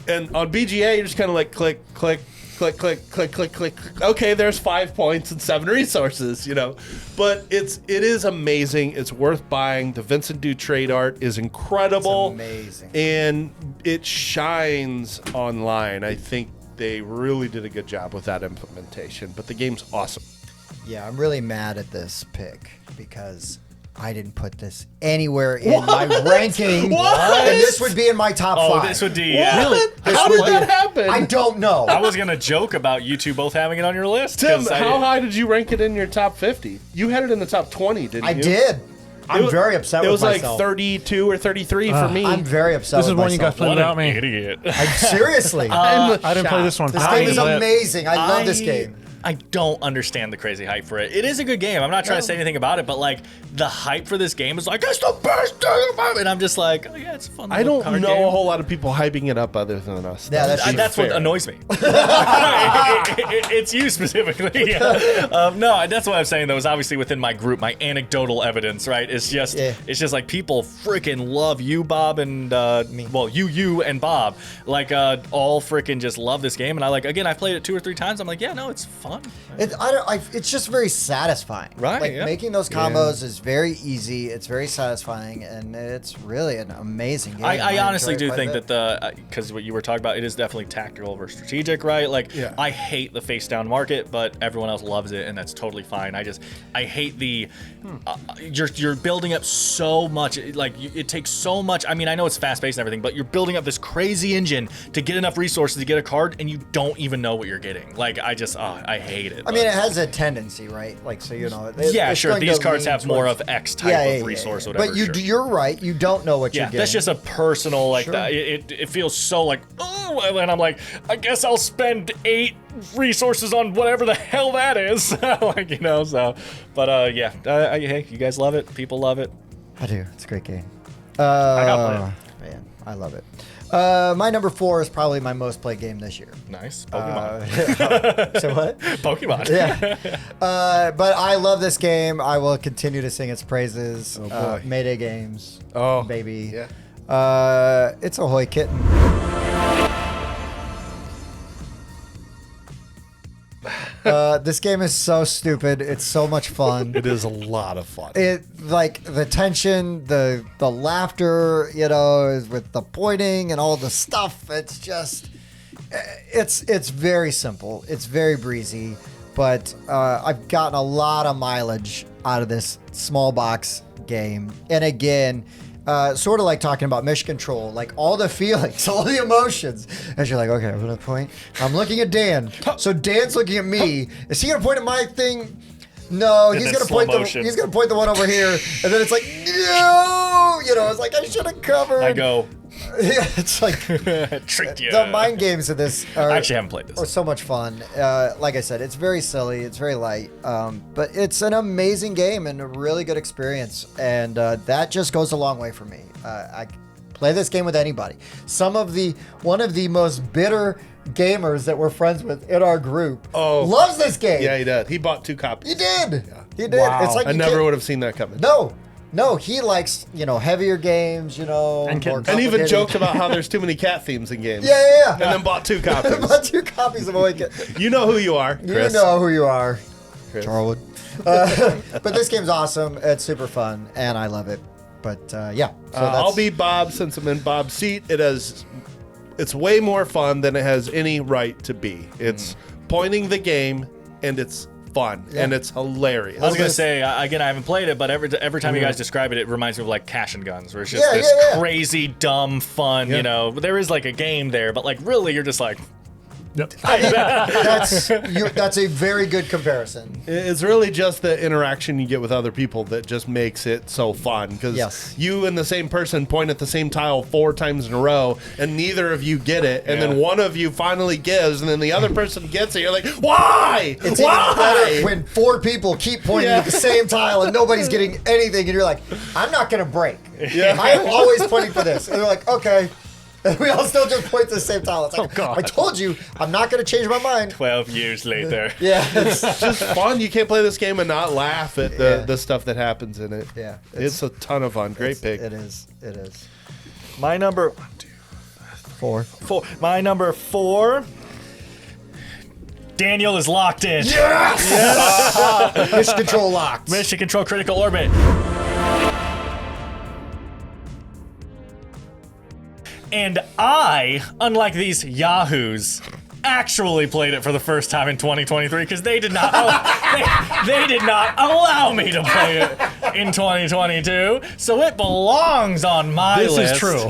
And on BGA, you're just kind of like click, click, click, click, click, click, click. Okay, there's 5 points and 7 resources, you know. But it is amazing. It's worth buying. The Vincent Du trade art is incredible. It's amazing. And it shines online. I think they really did a good job with that implementation. But the game's awesome. Yeah, I'm really mad at this pick because I didn't put this anywhere in my ranking. What? And this would be in my top 5. Oh, this would be really. How did that happen? I don't know. I was gonna joke about you two both having it on your list. Tim, how high did you rank it in your top 50? You had it in the top 20, didn't you? I did. I'm very upset with myself. It was like 32 or 33 for me. I'm very upset with myself. This is one you guys played without me. Idiot. Seriously. I didn't play this one. This game is amazing. I love this game. I don't understand the crazy hype for it. It is a good game. I'm not trying to say anything about it, but like the hype for this game is like, it's the best thing about it. And I'm just like, oh yeah, it's a fun. I don't know game. a whole lot of people hyping it up other than us. Yeah, that's what annoys me. It's you specifically. No, that's what I'm saying though, is obviously within my group, my anecdotal evidence, right? It's just like people freaking love you, Bob, and me. Well, you and Bob, like all freaking just love this game. And I've played it 2 or 3 times. I'm like, yeah, no, it's fun. It's just very satisfying. Right. Like making those combos is very easy. It's very satisfying, and it's really an amazing game. I honestly do think that because what you were talking about, it is definitely tactical versus strategic, right? Like, I hate the face down market, but everyone else loves it, and that's totally fine. I hate the you're building up so much. Like, it takes so much. I mean, I know it's fast paced and everything, but you're building up this crazy engine to get enough resources to get a card, and you don't even know what you're getting. Like, I hate it. I mean, it has a tendency, right? Like, so you know. Sure. These cards have more of X type of resource, whatever. But you're right. You don't know what you're getting. That's just a personal like that. It feels so like, oh, and I'm like, I guess I'll spend 8 resources on whatever the hell that is. Like, you know. So, but hey, you guys love it. People love it. I do. It's a great game. I got it. Man, I love it. My number 4 is probably my most played game this year. Nice. Pokemon. So what? Pokemon. Yeah. But I love this game. I will continue to sing its praises. Oh, boy. Mayday Games. Oh, baby. Yeah. It's Ahoy Kitten. This game is so stupid. It's so much fun. It is a lot of fun. It like the tension, the laughter, you know, with the pointing and all the stuff. It's just, it's very simple. It's very breezy, but I've gotten a lot of mileage out of this small box game. And again, sort of like talking about mission control, like all the feelings, all the emotions. As you're like, okay, I'm gonna point. I'm looking at Dan. So Dan's looking at me. Is he gonna point at my thing? No, he's gonna point the one over here. And then it's like, no, you know, it's like I should have covered. I go. Yeah, it's like tricked you. The mind games of this I actually haven't played this. Are so much fun. Like I said, it's very silly, it's very light, but it's an amazing game and a really good experience. And that just goes a long way for me. I play this game with anybody. One of the most bitter gamers that we're friends with in our group loves this game. Yeah, he did. He bought 2 copies. He did. Yeah. He did. Wow. It's like I never would have seen that coming. No, he likes, you know, heavier games, you know, and even joked about how there's too many cat themes in games. Yeah. And then bought 2 copies. Bought 2 copies of Ahoy Kitten. You know who you are, Chris. You know who you are, Chris. Charwood. But this game's awesome. It's super fun, and I love it. But yeah, so I'll be Bob since I'm in Bob's seat. It's way more fun than it has any right to be. It's pointing the game, and it's fun, and it's hilarious. I was gonna say again, I haven't played it, but every time you guys describe it, it reminds me of like Cash and Guns, where it's just this crazy, dumb fun. You know, there is like a game there, but like really, you're just like. Yep. That's a very good comparison. It's really just the interaction you get with other people that just makes it so fun. Because you and the same person point at the same tile 4 times in a row, and neither of you get it, and then one of you finally gives, and then the other person gets it. You're like, why? It's even better when 4 people keep pointing at the same tile and nobody's getting anything, and you're like, I'm not gonna break. I'm always pointing for this, and they're like, okay. And we all still just point to the same tile. It's like, I told you, I'm not going to change my mind. 12 years later. Yeah. It's just fun. You can't play this game and not laugh at the stuff that happens in it. Yeah. It's a ton of fun. Great pick. It is. It is. My number... 4. My number 4... Daniel is locked in. Yes! Mission control locked. Mission control critical orbit. And I, unlike these yahoos, actually played it for the first time in 2023 because they did not they did not allow me to play it in 2022, so it belongs on my list. This is true.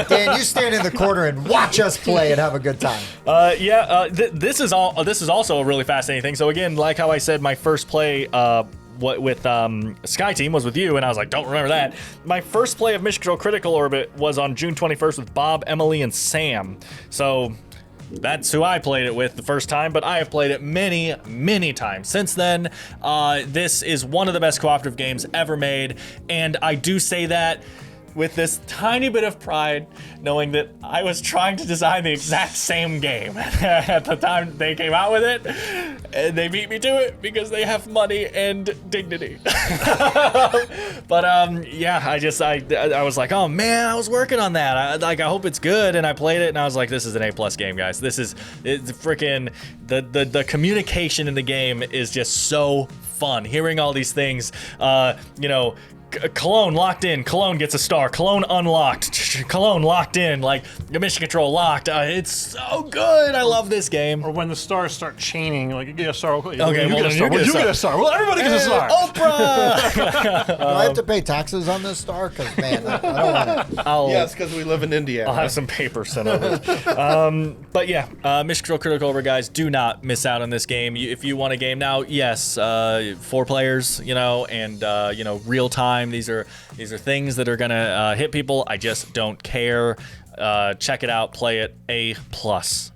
Dan, you stand in the corner and watch us play and have a good time. This is also a really fascinating thing. So again, like how I said, my first play with Sky Team was with you, and I was like, don't remember that. My first play of Mission Control Critical Orbit was on June 21st with Bob, Emily, and Sam. So that's who I played it with the first time, but I have played it many, many times since then. This is one of the best cooperative games ever made, and I do say that with this tiny bit of pride, knowing that I was trying to design the exact same game at the time they came out with it, and they beat me to it because they have money and dignity. But yeah, I was like, oh man, I was working on that. I hope it's good, and I played it, and I was like, this is an A+ game, guys. It's freaking the communication in the game is just so fun. Hearing all these things, Cologne locked in, Cologne gets a star, Cologne unlocked, Cologne locked in, like mission control locked. It's so good. I love this game. Or when the stars start chaining, like you get a star. Okay, you get a star. You get a star. Well, everybody gets a star. Oprah. Do I have to pay taxes on this star? Because man, I don't want it. Yes, because we live in Indiana. I'll have some paper sent over. But yeah, Mission Control Critical Orbit, guys, do not miss out on this game. If you want a game now, yes, 4 players, and real time. These are things that are gonna hit people. I just don't care. Check it out, play it. A+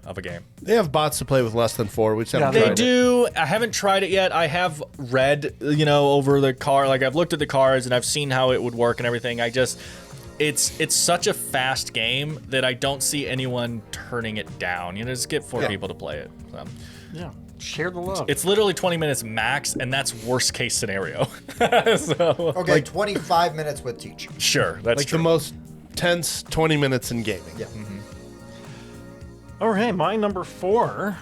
of a game. They have bots to play with less than 4. We just haven't They tried do. I haven't tried it yet. I have read, over the car. Like I've looked at the cards and I've seen how it would work and everything. It's such a fast game that I don't see anyone turning it down. Just get 4 people to play it. So. Yeah. Share the love. It's literally 20 minutes max, and that's worst case scenario. Okay, 25 minutes with teaching. Sure, that's like true. the most tense 20 minutes in gaming. Yeah. Mm-hmm. All right, my number 4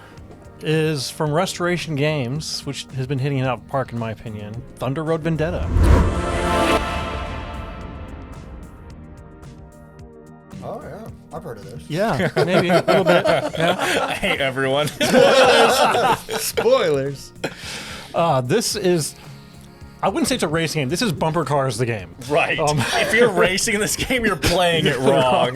is from Restoration Games, which has been hitting it out of the park in my opinion. Thunder Road Vendetta. Oh yeah, I've heard of this. Yeah, maybe a little bit. Yeah. Hey everyone. Spoilers. This is. I wouldn't say it's a racing game. This is Bumper Cars, the game. Right. If you're racing this game, you're playing it wrong.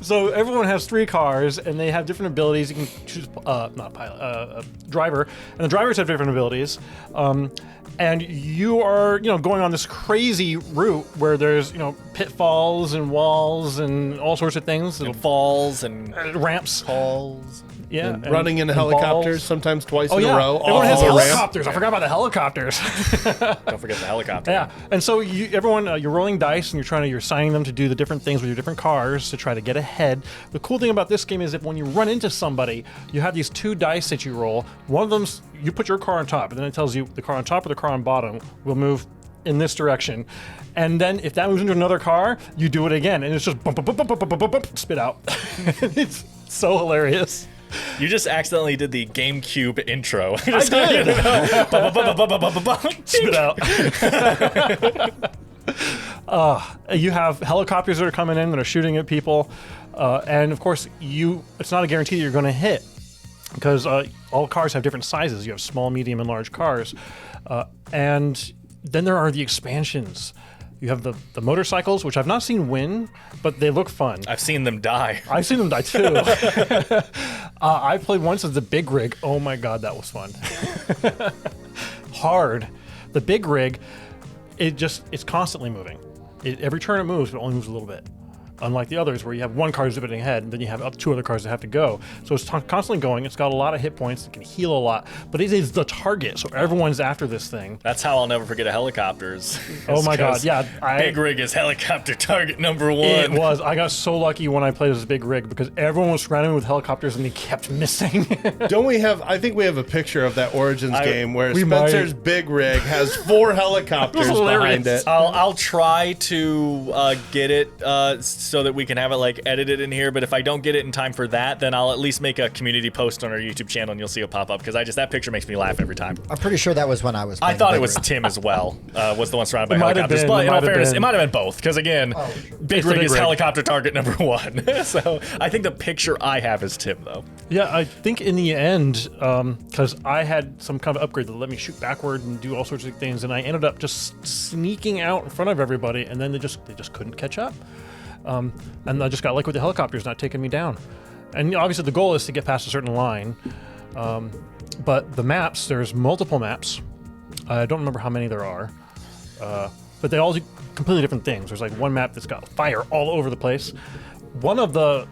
So everyone has 3 cars, and they have different abilities. You can choose, not pilot, driver, and the drivers have different abilities. And you are, going on this crazy route where there's, pitfalls and walls and all sorts of things. And falls and ramps. Falls. Yeah. And running in helicopters, balls. sometimes twice in a row. Everyone has off of a ramp. helicopters. I forgot about the helicopters. Don't forget the helicopter. Yeah, and so everyone, you're rolling dice and you're assigning them to do the different things with your different cars to try to get ahead. The cool thing about this game is that when you run into somebody, you have these 2 dice that you roll. One of them's, you put your car on top, and then it tells you the car on top or the car on bottom will move in this direction. And then if that moves into another car, you do it again, and it's just bump, bump, bump, bump, bump, bump, bump, spit out. It's so hilarious. You just accidentally did the GameCube intro. I did. Spit out. You have helicopters that are coming in that are shooting at people, and of course, it's not a guarantee that you're going to hit because all cars have different sizes. You have small, medium, and large cars, and then there are the expansions. You have the motorcycles, which I've not seen win, but they look fun. I've seen them die. I've seen them die too. I played once as the Big Rig. Oh my god, that was fun. Hard. The Big Rig, it's constantly moving. Every turn it moves, but it only moves a little bit. Unlike the others where you have one car zipping ahead and then you have up 2 other cars that have to go. So it's constantly going. It's got a lot of hit points. It can heal a lot. But it is the target, so everyone's after this thing. That's how I'll never forget a helicopters. Oh my god, yeah. Big Rig is helicopter target number 1. It was. I got so lucky when I played as Big Rig because everyone was surrounding with helicopters and they kept missing. Don't we have, I think we have a picture of that Origins game where Spencer's Big Rig has 4 helicopters behind it. I'll try to get it so that we can have it like edited in here. But if I don't get it in time for that, then I'll at least make a community post on our YouTube channel and you'll see it pop up because that picture makes me laugh every time. I'm pretty sure that was when I was. I thought it was Tim as well. Was the one surrounded by helicopters. But in all fairness, it might have been both because again, Big Rig is helicopter target number 1. So I think the picture I have is Tim though. Yeah, I think in the end, because I had some kind of upgrade that let me shoot backward and do all sorts of things, and I ended up just sneaking out in front of everybody, and then they just couldn't catch up. And I just got lucky with the helicopters not taking me down. And obviously the goal is to get past a certain line. But the maps, there's multiple maps. I don't remember how many there are. But they all do completely different things. There's like one map that's got fire all over the place. One of the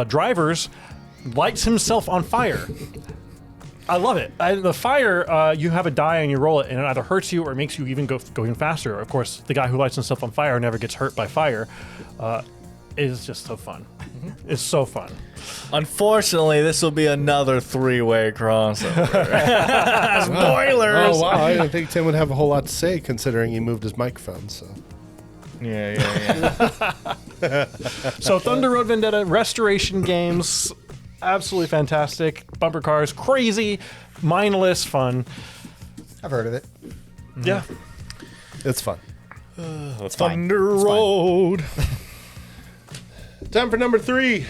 drivers lights himself on fire. I love it. The fire, you have a die and you roll it, and it either hurts you or makes you even go even faster. Of course, the guy who lights himself on fire never gets hurt by fire. It is just so fun. It's so fun. Unfortunately, this will be another 3-way crossover. Spoilers! Oh, wow. I didn't think Tim would have a whole lot to say considering he moved his microphone, so... Yeah. So Thunder Road Vendetta, restoration games, absolutely fantastic. Bumper cars, crazy, mindless fun. I've heard of it. Yeah. It's fun. It's Thunder Road. Time for number 3.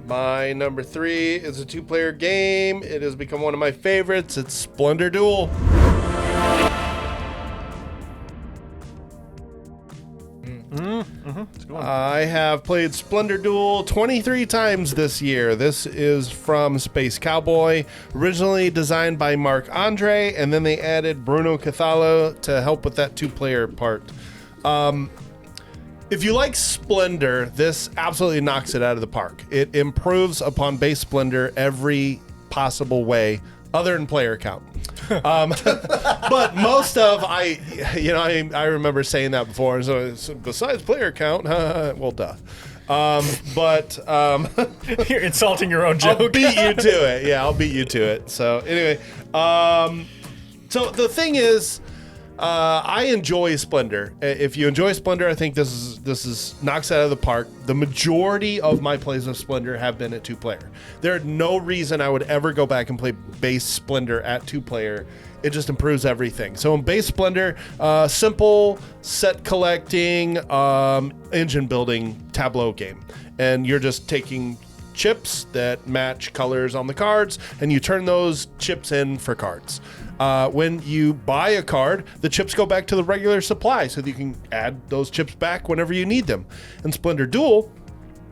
My number 3 is a 2-player game. It has become one of my favorites. It's Splendor Duel. I have played Splendor Duel 23 times this year. This is from Space Cowboy, originally designed by Marc Andre, and then they added Bruno Cathala to help with that 2-player part. If you like Splendor, this absolutely knocks it out of the park. It improves upon base Splendor every possible way, other than player count. But most of I remember saying that before. So besides player count, well, duh. You're insulting your own joke. I'll beat you to it. Yeah, I'll beat you to it. So anyway, so the thing is, I enjoy Splendor. If you enjoy Splendor, I think this is knocks it out of the park. The majority of my plays of Splendor have been at 2-player. There's no reason I would ever go back and play base Splendor at 2-player. It just improves everything. So in base Splendor, simple set collecting, engine building tableau game, and you're just taking chips that match colors on the cards, and you turn those chips in for cards. When you buy a card, the chips go back to the regular supply so that you can add those chips back whenever you need them. In Splendor Duel,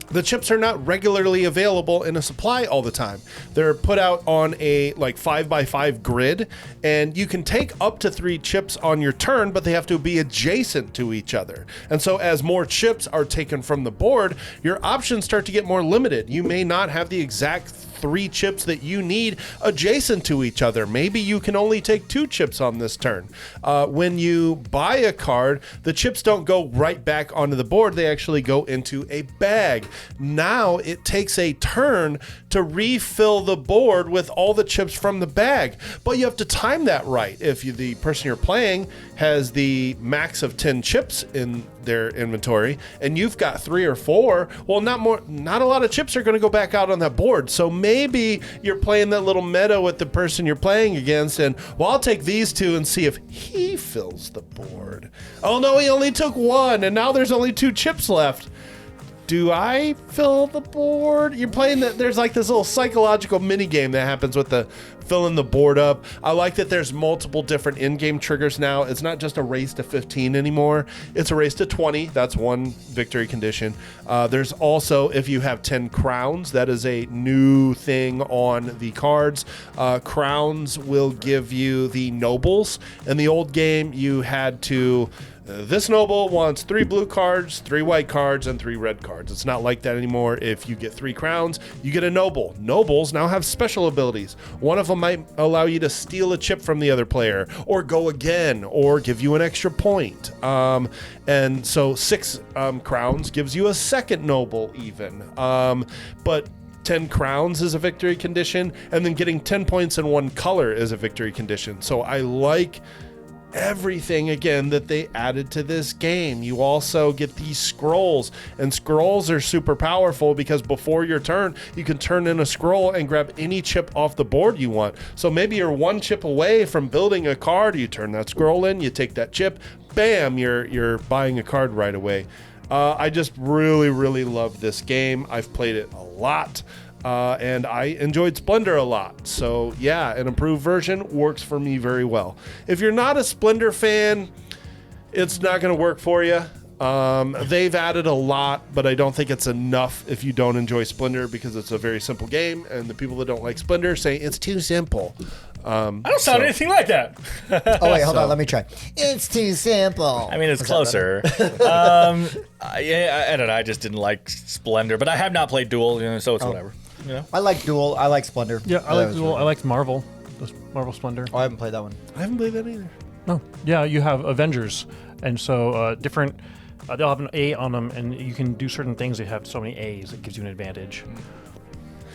the chips are not regularly available in a supply all the time. They're put out on a 5x5 grid, and you can take up to 3 chips on your turn, but they have to be adjacent to each other. And so as more chips are taken from the board, your options start to get more limited. You may not have the exact 3 chips that you need adjacent to each other. Maybe you can only take 2 chips on this turn. When you buy a card, the chips don't go right back onto the board. They actually go into a bag. Now it takes a turn to refill the board with all the chips from the bag. But you have to time that right. If the person you're playing has the max of 10 chips in their inventory and you've got 3 or 4, well, not a lot of chips are going to go back out on that board. So maybe you're playing that little meta with the person you're playing against, and well, I'll take these 2 and see if he fills the board. Oh no, he only took 1 and now there's only 2 chips left. Do I fill the board? You're playing that. There's like this little psychological mini game that happens with the filling the board up. I like that there's multiple different in-game triggers now. It's not just a race to 15 anymore. It's a race to 20. That's one victory condition. There's also, if you have 10 crowns, that is a new thing on the cards. Crowns will give you the nobles. In the old game, you had to... this noble wants 3 blue cards, 3 white cards, and 3 red cards. It's not like that anymore. If you get 3 crowns, you get a noble. Nobles now have special abilities. One of them might allow you to steal a chip from the other player, or go again, or give you an extra point. And so 6 crowns gives you a second noble even. But 10 crowns is a victory condition, and then getting 10 points in one color is a victory condition. So I like everything again that they added to this game. You also get these scrolls, and scrolls are super powerful because before your turn, you can turn in a scroll and grab any chip off the board you want. So maybe you're one chip away from building a card. You turn that scroll in, you take that chip, bam, you're buying a card right away. I just really, really love this game. I've played it a lot. And I enjoyed Splendor a lot. So yeah, an improved version works for me very well. If you're not a Splendor fan, it's not going to work for you. They've added a lot, but I don't think it's enough if you don't enjoy Splendor, because it's a very simple game, and the people that don't like Splendor say it's too simple. I don't sound anything like that. Oh wait, hold on, let me try. It's too simple. I mean, it's closer. I don't know. I just didn't like Splendor, but I have not played Duel, so it's whatever. You know? I like Duel. I like Splendor. Yeah, I like Duel. I like Marvel. Marvel Splendor. Oh, I haven't played that one. I haven't played that either. No. Yeah, you have Avengers, and so different. They'll have an A on them, and you can do certain things. They have so many A's, it gives you an advantage.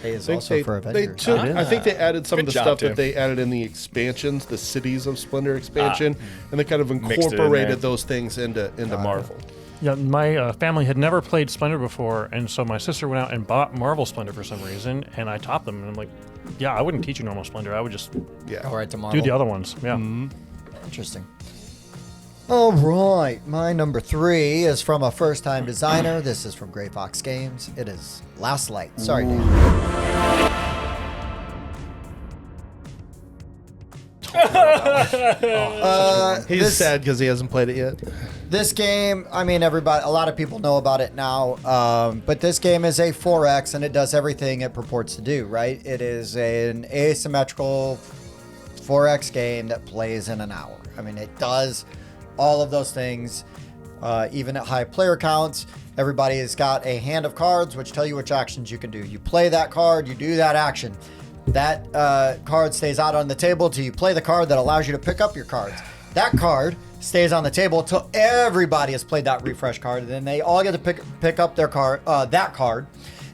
A is also for Avengers. I think they added some of the stuff too. that they added in the expansions, the Cities of Splendor expansion, and they kind of incorporated those things into Marvel. Yeah, my family had never played Splendor before, and so my sister went out and bought Marvel Splendor for some reason, and I taught them, and I'm like, yeah, I wouldn't teach you normal Splendor. I would just All right, to Marvel. do the other ones. Yeah. Interesting. All right, my number 3 is from a first-time designer. This is from Gray Fox Games. It is Last Light. Sorry, Dan. He's sad because he hasn't played it yet. This game, I mean, a lot of people know about it now, but this game is a 4X, and it does everything it purports to do, right? It is an asymmetrical 4X game that plays in an hour. I mean, it does all of those things, even at high player counts. Everybody has got a hand of cards which tell you which actions you can do. You play that card, you do that action. That card stays out on the table till you play the card that allows you to pick up your cards. That card stays on the table until everybody has played that refresh card, and then they all get to pick up their card, that card.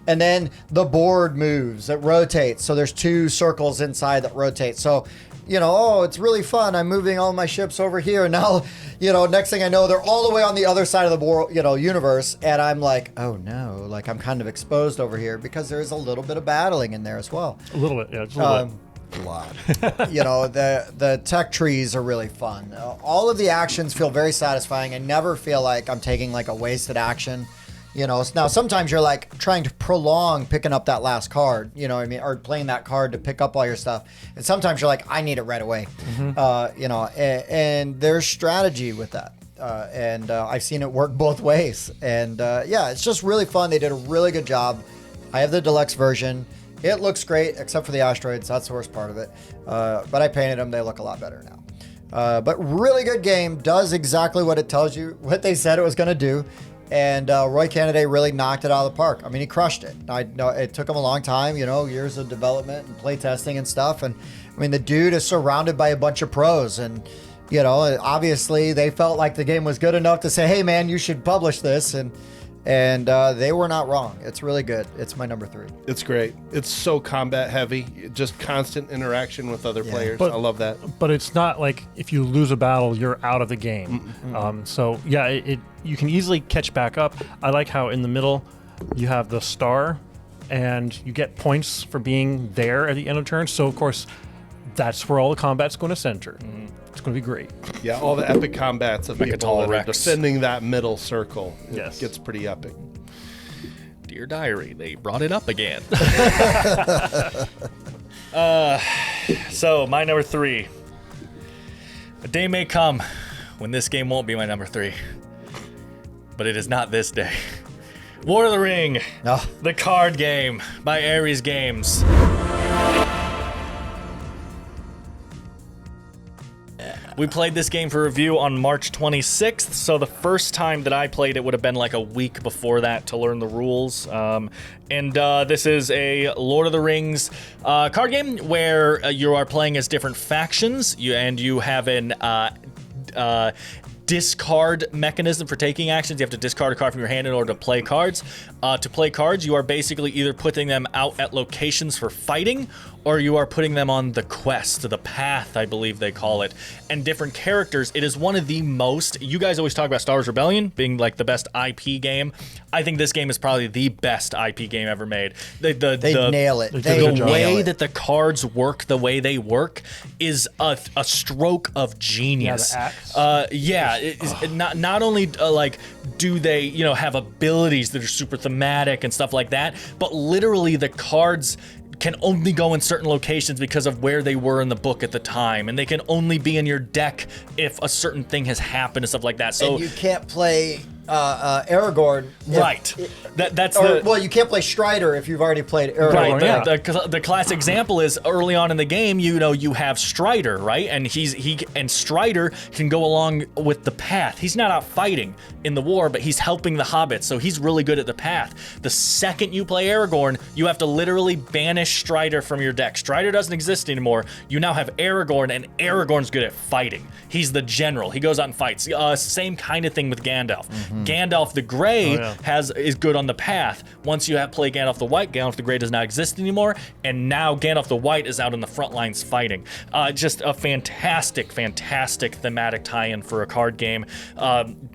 And then the board moves, it rotates. So there's 2 circles inside that rotate. So, it's really fun. I'm moving all my ships over here. And now, next thing I know, they're all the way on the other side of the board, universe. And I'm like, oh no, like I'm kind of exposed over here, because there's a little bit of battling in there as well. A little bit, yeah. Just a little bit. A lot. The tech trees are really fun. All of the actions feel very satisfying. I never feel like I'm taking like a wasted action. Now sometimes you're like trying to prolong picking up that last card, or playing that card to pick up all your stuff. And sometimes you're like, I need it right away. And there's strategy with that. And I've seen it work both ways. And it's just really fun. They did a really good job. I have the deluxe version. It looks great, except for the asteroids. That's the worst part of it. But I painted them. They look a lot better now. But really good game. Does exactly what it tells you, what they said it was going to do. And Roy Cannaday really knocked it out of the park. I mean, he crushed it. I know it took him a long time, years of development and play testing and stuff. And I mean, the dude is surrounded by a bunch of pros. And, obviously they felt like the game was good enough to say, hey, man, you should publish this. And they were not wrong. It's really good. It's my number 3. It's great. It's so combat heavy. Just constant interaction with other players. I love that. But it's not like if you lose a battle, you're out of the game. So yeah, you can easily catch back up. I like how in the middle you have the star, and you get points for being there at the end of turn. So of course, that's where all the combat's going to center. It's going to be great. Yeah, all the epic combats of people that are defending that middle circle. It gets pretty epic. Dear Diary, they brought it up again. So, my number 3. A day may come when this game won't be my number 3. But it is not this day. Lord of the Ring, the card game by Ares Games. We played this game for review on March 26th, so the first time that I played it would have been like a week before that to learn the rules. This is a Lord of the Rings card game where you are playing as different factions, and you have an discard mechanism for taking actions. You have to discard a card from your hand in order to play cards. To play cards, you are basically either putting them out at locations for fighting, or you are putting them on the quest, the path, I believe they call it, and different characters. It is one of the most, you guys always talk about Star Wars Rebellion being like the best IP game. I think this game is probably the best IP game ever made. They nail it. The way that the cards work, the way they work, is a stroke of genius. Not only like do they have abilities that are super thematic and stuff like that, but literally the cards can only go in certain locations because of where they were in the book at the time, and they can only be in your deck if a certain thing has happened and stuff like that. So and you can't play Aragorn. Right. Well, you can't play Strider if you've already played Aragorn. Right. The classic example is early on in the game, you have Strider, right? And and Strider can go along with the path. He's not out fighting in the war, but he's helping the hobbits, so he's really good at the path. The second you play Aragorn, you have to literally banish Strider from your deck. Strider doesn't exist anymore. You now have Aragorn, and Aragorn's good at fighting. He's the general. He goes out and fights. Same kind of thing with Gandalf. Mm-hmm. Gandalf the Grey is good on the path. Once you play Gandalf the White, Gandalf the Grey does not exist anymore, and now Gandalf the White is out in the front lines fighting. Just a fantastic thematic tie-in for a card game.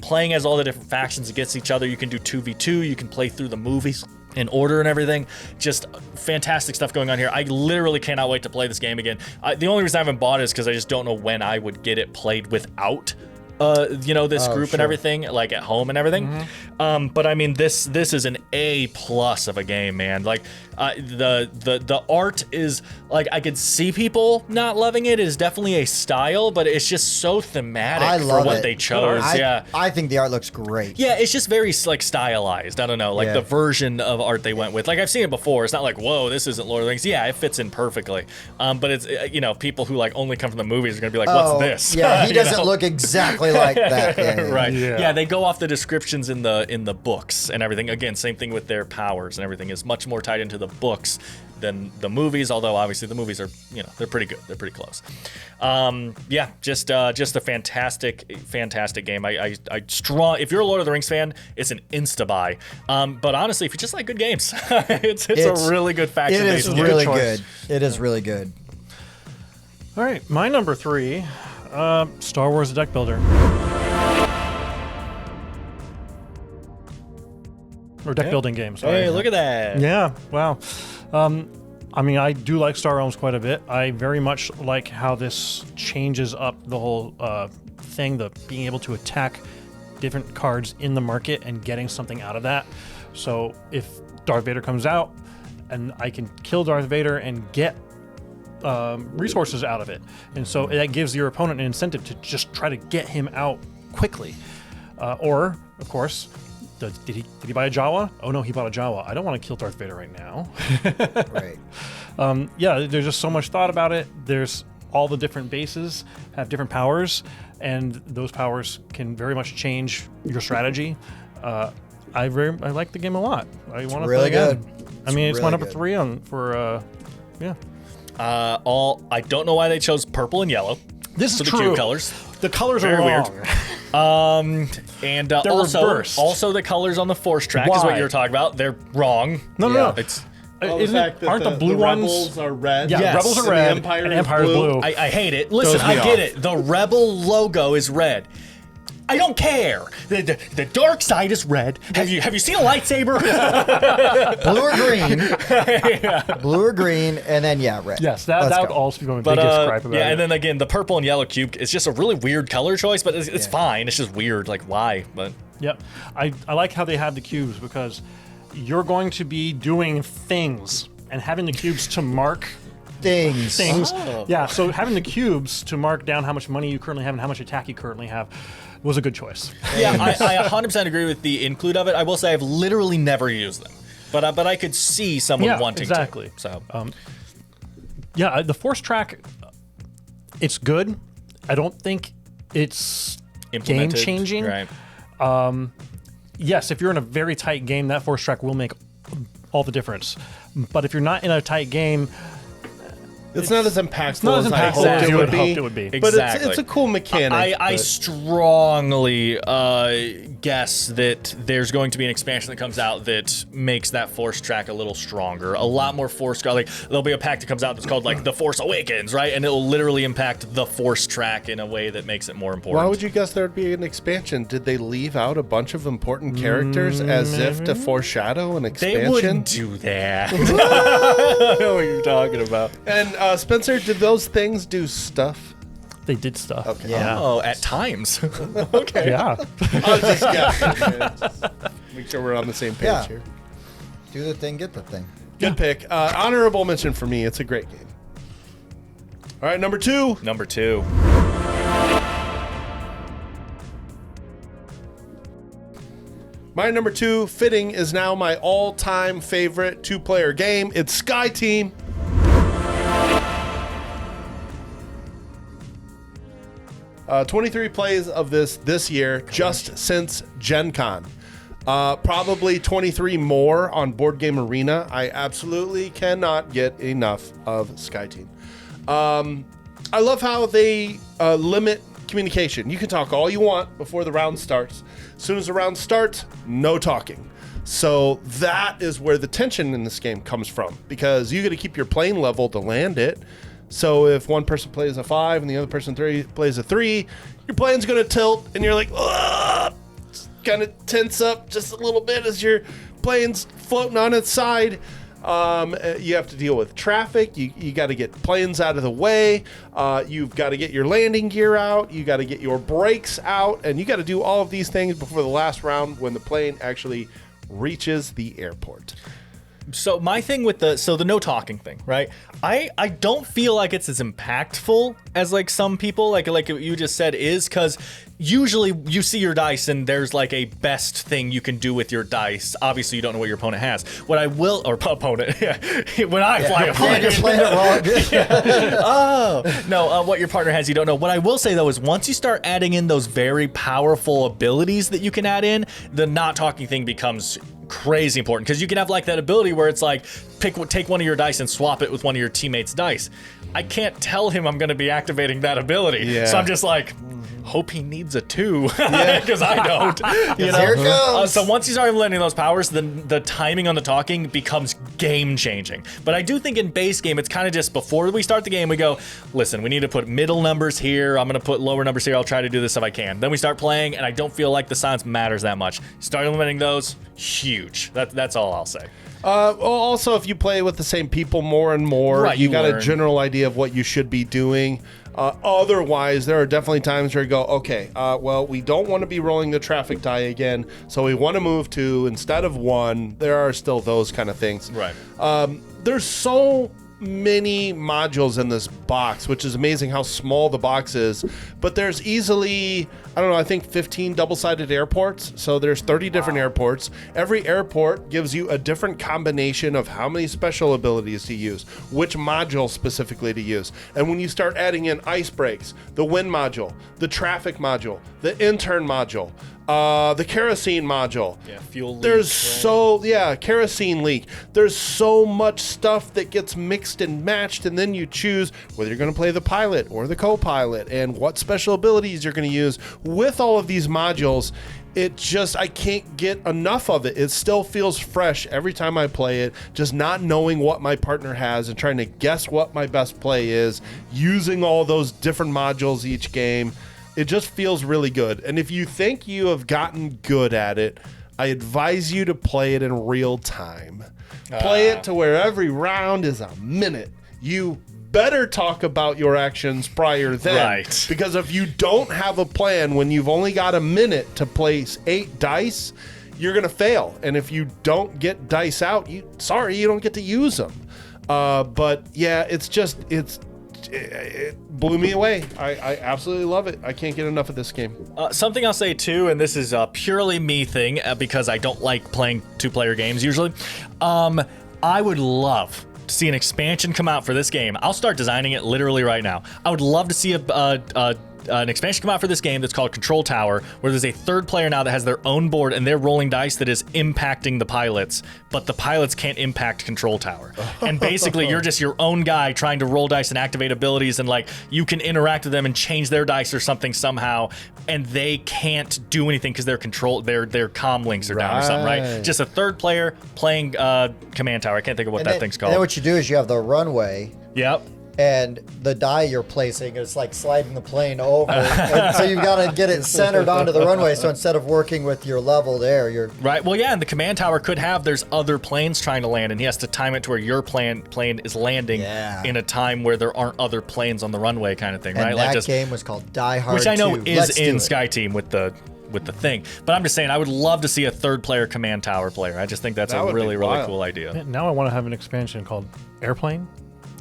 Playing as all the different factions against each other. You can do 2v2. You can play through the movies in order and everything. Just fantastic stuff going on here. I literally cannot wait to play this game again. The only reason I haven't bought it is because I just don't know when I would get it played without this group and everything, like at home and everything. Mm-hmm. But I mean, this is an A+ of a game, man. Like the art is like, I could see people not loving it. It is definitely a style, but it's just so thematic for what they chose. I think the art looks great. Yeah, it's just very like stylized. I don't know, like the version of art they went with. Like I've seen it before. It's not like, whoa, this isn't Lord of the Rings. Yeah, it fits in perfectly. But it's people who like only come from the movies are gonna be like, what's this? Yeah, he doesn't look exactly like that. Right. Yeah, they go off the descriptions in the books and everything. Again, same thing with their powers and everything is much more tied into the books than the movies, although obviously the movies are, they're pretty good. They're pretty close. Just a fantastic game. If you're a Lord of the Rings fan, it's an insta buy. But honestly, if you just like good games, it's a really good faction. It is really good. It is really good. All right, my number 3, Star Wars deck builder. Or deck building game, sorry. Hey, look at that. Yeah, wow. I mean, I do like Star Realms quite a bit. I very much like how this changes up the whole thing, the being able to attack different cards in the market and getting something out of that. So if Darth Vader comes out and I can kill Darth Vader and get resources out of it. And so that gives your opponent an incentive to just try to get him out quickly. Or, of course, did he buy a Jawa? Oh no, he bought a Jawa. I don't want to kill Darth Vader right now. Right. There's just so much thought about it. There's all the different bases have different powers, and those powers can very much change your strategy. I like the game a lot. I want to play again. I mean, it's my number 3 yeah. I don't know why they chose purple and yellow. This is true. The cube colors. The colors Very are wrong. weird. And also the colors on the force track is what you're talking about. They're wrong. No. It's aren't the blue ones? Rebels are red. Yeah, yes. Rebels are red. And and Empire's blue. I hate it. Listen, I get it. The Rebel logo is red. I don't care. The dark side is red. Have you seen a lightsaber? Blue or green? Blue or green, and then red. Yes, that would also be my biggest gripe about it. Yeah, and then again, the purple and yellow cube is just a really weird color choice, but it's fine. It's just weird. Like why? But yep, I like how they have the cubes because you're going to be doing things and having the cubes to mark things. Oh. Yeah, so having the cubes to mark down how much money you currently have and how much attack you currently have was a good choice. Yeah, I 100% agree with the include of it. I will say I've literally never used them, but I could see someone wanting to. So, the force track, it's good. I don't think it's game changing. Right. Yes, if you're in a very tight game, that force track will make all the difference. But if you're not in a tight game, It's not as impactful It's not as as I impactful as hoped you it would would hoped be. it would be. But Exactly. it's a cool mechanic. I but- strongly guess that there's going to be an expansion that comes out that makes that Force track a little stronger. A lot more Force. Like, there'll be a pack that comes out that's called, like, The Force Awakens, right? And it'll literally impact the Force track in a way that makes it more important. Why would you guess there'd be an expansion? Did they leave out a bunch of important characters as if to foreshadow an expansion? They wouldn't do that. I know what you're talking about. And Spencer, did those things do stuff? They did stuff. Okay. Yeah. Oh, at times. Okay. Yeah. I was just guessing. Just make sure we're on the same page Yeah. here. Do the thing, get the thing. Good pick. Honorable mention for me. It's a great game. All right, number 2. Number 2. My number 2, fitting, is now my all-time favorite 2-player game. It's Sky Team. Uh, 23 plays of this year, just since Gen Con. Probably 23 more on Board Game Arena. I absolutely cannot get enough of Sky Team. I love how they limit communication. You can talk all you want before the round starts. As soon as the round starts, no talking. So that is where the tension in this game comes from, because you got to keep your playing level to land it. So if one person plays a 5 and the other person plays a 3, your plane's going to tilt and you're like, kind of tense up just a little bit as your plane's floating on its side. You have to deal with traffic. You got to get planes out of the way. You've got to get your landing gear out. You got to get your brakes out. And you got to do all of these things before the last round when the plane actually reaches the airport. So my thing with the no talking thing, right? I don't feel like it's as impactful as like some people like what you just said is, because usually you see your dice and there's like a best thing you can do with your dice. Obviously you don't know what your opponent has. What I will, or opponent, yeah. When I fly a plane. You're playing it wrong. What your partner has you don't know. What I will say though is once you start adding in those very powerful abilities that you can add in, the not talking thing becomes crazy important, because you can have like that ability where it's like take one of your dice and swap it with one of your teammates' dice. I can't tell him I'm going to be activating that ability, so I'm just like, hope he needs a 2, because I don't. You know? Here it goes. So once you start implementing those powers, then the timing on the talking becomes game changing. But I do think in base game, it's kind of just before we start the game, we go, listen, we need to put middle numbers here. I'm going to put lower numbers here. I'll try to do this if I can. Then we start playing, and I don't feel like the science matters that much. Start implementing those, huge. That's all I'll say. Also, if you play with the same people more and more, Right, you you got learn. a general idea of what you should be doing. Otherwise, there are definitely times where you go, okay, well, we don't want to be rolling the traffic die again, so we want to move to instead of 1. There are still those kind of things. Right. There's so many modules in this box, which is amazing how small the box is. But there's easily, I don't know, I think 15 double-sided airports. So there's 30 different airports. Every airport gives you a different combination of how many special abilities to use, which module specifically to use. And when you start adding in ice brakes, the wind module, the traffic module, the intern module, the kerosene module. Yeah, fuel leak. There's kerosene leak. There's so much stuff that gets mixed and matched, and then you choose whether you're going to play the pilot or the co-pilot and what special abilities you're going to use with all of these modules. I can't get enough of it. It still feels fresh every time I play it, just not knowing what my partner has and trying to guess what my best play is, using all those different modules each game. It just feels really good. And if you think you have gotten good at it, I advise you to play it in real time. Play it to where every round is a minute. You better talk about your actions prior then. Right. Because if you don't have a plan when you've only got a minute to place 8 dice, you're going to fail. And if you don't get dice out, you don't get to use them. But yeah, it blew me away. I absolutely love it. I can't get enough of this game. Something I'll say too, and this is a purely me thing because I don't like playing 2-player games usually. I would love to see an expansion come out for this game. I'll start designing it literally right now. I would love to see a an expansion come out for this game that's called Control Tower, where there's a third player now that has their own board and they're rolling dice that is impacting the pilots, but the pilots can't impact Control Tower. And basically, you're just your own guy trying to roll dice and activate abilities, and like you can interact with them and change their dice or something somehow, and they can't do anything because their comm links are down or something, right? Just a third player playing Command Tower. I can't think of what that thing's called. And then what you do is you have the runway. Yep. And the die you're placing is like sliding the plane over. And so you've got to get it centered onto the runway. So instead of working with your level there, you're... Right. Well, yeah, and the command tower could have, there's other planes trying to land, and he has to time it to where your plane is landing in a time where there aren't other planes on the runway kind of thing, and right? That like game was called Die Hard 2. Which I know is in SkyTeam with the thing. But I'm just saying, I would love to see a third player command tower player. I just think that's a really, really cool idea. Now I want to have an expansion called Airplane.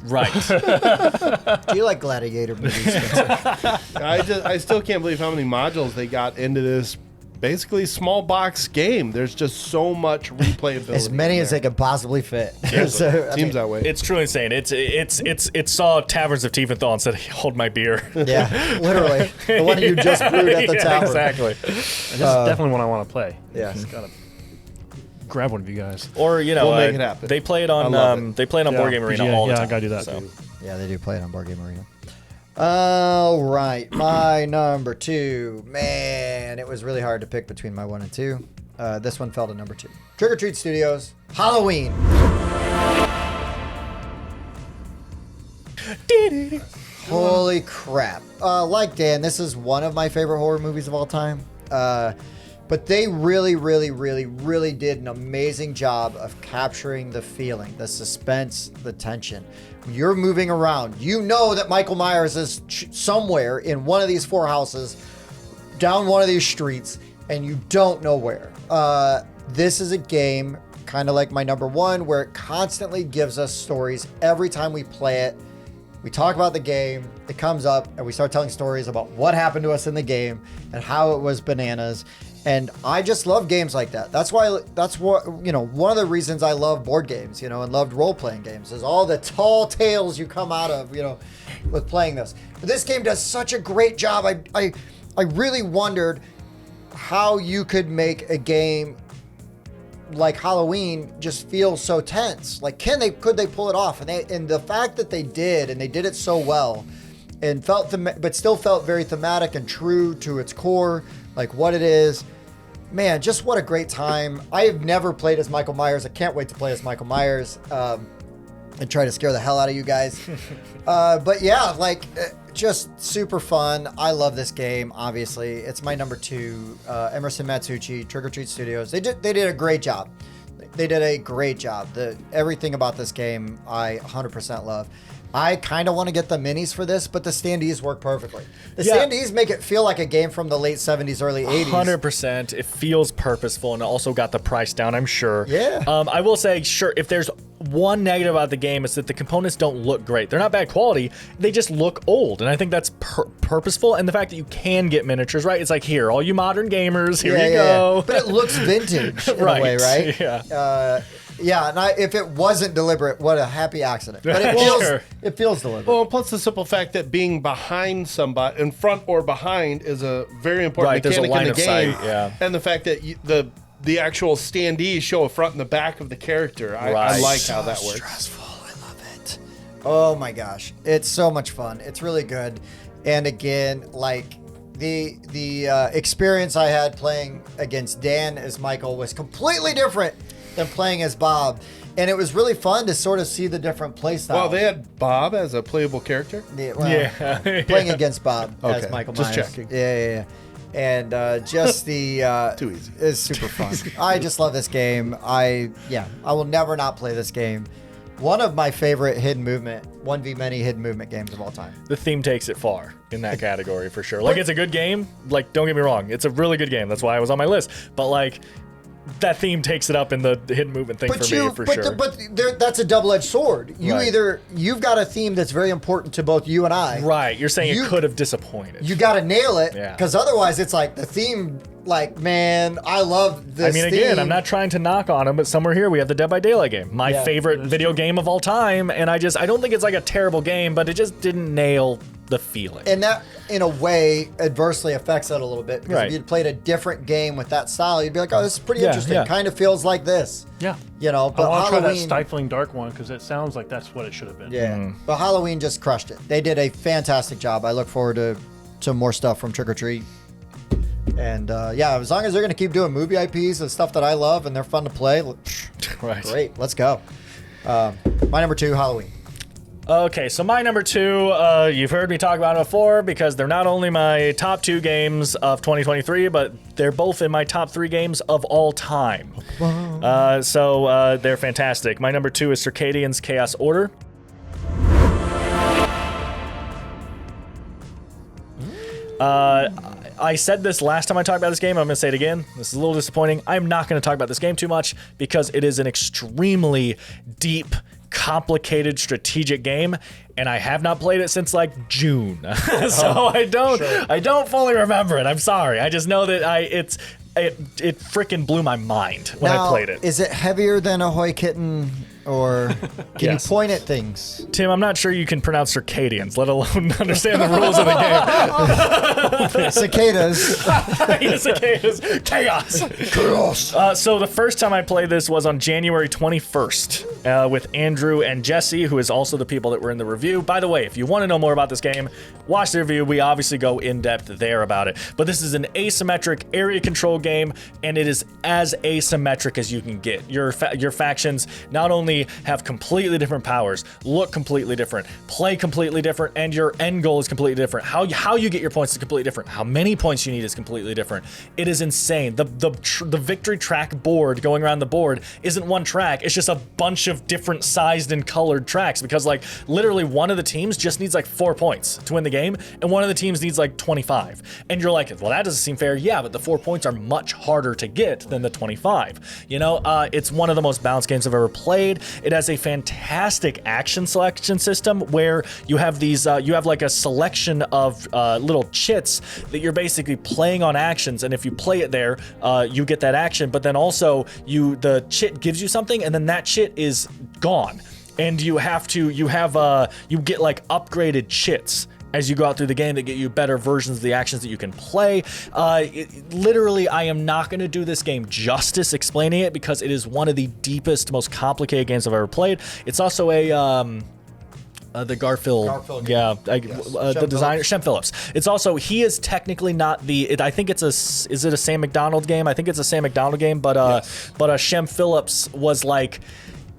Right. Do you like gladiator movies? I still can't believe how many modules they got into this basically small box game. There's just so much replayability. As many as they could possibly fit. Yeah, so, seems that way. It's truly insane. It saw Taverns of Tiefenthal and said, "Hold my beer." Yeah, literally. The one you just brewed at the tavern. Exactly. This is definitely one I want to play. Yeah. Just gotta grab one of you guys. Or we'll make it happen. They play it on Board Game Arena all the time. Yeah, I gotta do that. So. Yeah, they do play it on Board Game Arena. All right, my number 2. Man, it was really hard to pick between my 1 and 2. This one fell to number 2. Trick or Treat Studios, Halloween. Holy crap. Like Dan, this is one of my favorite horror movies of all time. But they really, really, really, really did an amazing job of capturing the feeling, the suspense, the tension. When you're moving around, you know that Michael Myers is somewhere in one of these 4 houses, down one of these streets, and you don't know where. This is a game, kind of like my number 1, where it constantly gives us stories every time we play it. We talk about the game, it comes up, and we start telling stories about what happened to us in the game and how it was bananas. And I just love games like that. That's what, one of the reasons I love board games, and loved role-playing games is all the tall tales you come out of, with playing this. But this game does such a great job. I really wondered how you could make a game like Halloween just feel so tense. Like, could they pull it off? And the fact that they did, and they did it so well, and but still felt very thematic and true to its core, like what it is. Man, just what a great time. I have never played as Michael Myers. I can't wait to play as Michael Myers and try to scare the hell out of you guys. But yeah, just super fun. I love this game, obviously. It's my number 2. Emerson Matsuuchi, Trick or Treat Studios. They did a great job. They did a great job. Everything about this game I 100% love. I kind of want to get the minis for this, but the standees work perfectly. The standees make it feel like a game from the late 70s, early 80s. 100%. It feels purposeful, and it also got the price down, I'm sure. Yeah. I will say, sure, if there's one negative about the game, is that the components don't look great. They're not bad quality. They just look old, and I think that's purposeful. And the fact that you can get miniatures, right? It's like, here, all you modern gamers, here you go. Yeah. But it looks vintage in a way, right? Yeah. Yeah, and if it wasn't deliberate, what a happy accident. But it feels deliberate. Well, plus the simple fact that being behind somebody, in front or behind, is a very important mechanic in the game. Sight, and the fact that the actual standees show a front and the back of the character. I like how that works. Stressful. I love it. Oh my gosh, it's so much fun. It's really good. And again, the experience I had playing against Dan as Michael was completely different than playing as Bob, and it was really fun to sort of see the different play styles. Well, they had Bob as a playable character. Playing against Bob as Michael Myers. Just checking. Yeah. And just the too easy. It's super fun. I just love this game. I will never not play this game. One of my favorite hidden movement, 1v many hidden movement games of all time. The theme takes it far in that category for sure. It's a good game. Don't get me wrong, it's a really good game. That's why it was on my list. But that theme takes it up in the hidden movement thing for me, for sure. But that's a double-edged sword. You've got a theme that's very important to both you and I. Right. You're saying it could have disappointed. You got to nail it, because otherwise it's like the theme like, man, I love this. I mean, again, theme. I'm not trying to knock on them, but somewhere here we have the Dead by Daylight game, my favorite video game of all time, and I don't think it's like a terrible game, but it just didn't nail the feeling. And that, in a way, adversely affects it a little bit. Because if you'd played a different game with that style, you'd be like, oh, this is pretty interesting. Yeah. Kind of feels like this. Yeah. You know, but I want to try that Halloween... Stifling Dark one because it sounds like that's what it should have been. Yeah. But Halloween just crushed it. They did a fantastic job. I look forward to more stuff from Trick or Treat. And as long as they're going to keep doing movie IPs and stuff that I love and they're fun to play, great. Let's go. My number 2, Halloween. Okay, so my number 2, you've heard me talk about it before because they're not only my top 2 games of 2023, but they're both in my top 3 games of all time. So they're fantastic. My number 2 is Circadian's Chaos Order. I said this last time I talked about this game. I'm going to say it again. This is a little disappointing. I'm not going to talk about this game too much because it is an extremely deep, complicated strategic game, and I have not played it since like June. So I don't fully remember it. I'm sorry. I just know that it freaking blew my mind when I played it. Is it heavier than Ahoy Kitten, or can you point at things? Tim, I'm not sure you can pronounce circadians, let alone understand the rules of the game. Cicadas. Cicadas. Chaos. So the first time I played this was on January 21st with Andrew and Jesse, who is also the people that were in the review. By the way, if you want to know more about this game, watch the review. We obviously go in depth there about it. But this is an asymmetric area control game, and it is as asymmetric as you can get. Your factions not only have completely different powers, look completely different, play completely different, and your end goal is completely different. How you get your points is completely different. How many points you need is completely different. It is insane. The victory track board going around the board isn't one track. It's just a bunch of different sized and colored tracks because like literally one of the teams just needs like 4 points to win the game, and one of the teams needs like 25. And you're like, well, that doesn't seem fair. Yeah, but the 4 points are much harder to get than the 25. You know, it's one of the most balanced games I've ever played. It has a fantastic action selection system where you have these, you have like a selection of little chits that you're basically playing on actions, and if you play it there, you get that action. But then also, the chit gives you something, and then that chit is gone, and you get like upgraded chits as you go out through the game that get you better versions of the actions that you can play. Literally, I am not going to do this game justice explaining it because it is one of the deepest, most complicated games I've ever played. It's also the Garfield game. The designer, Shem Phillips. It's also, he is technically not I think is it a Sam McDonald game? I think it's a Sam McDonald game, but Shem Phillips was like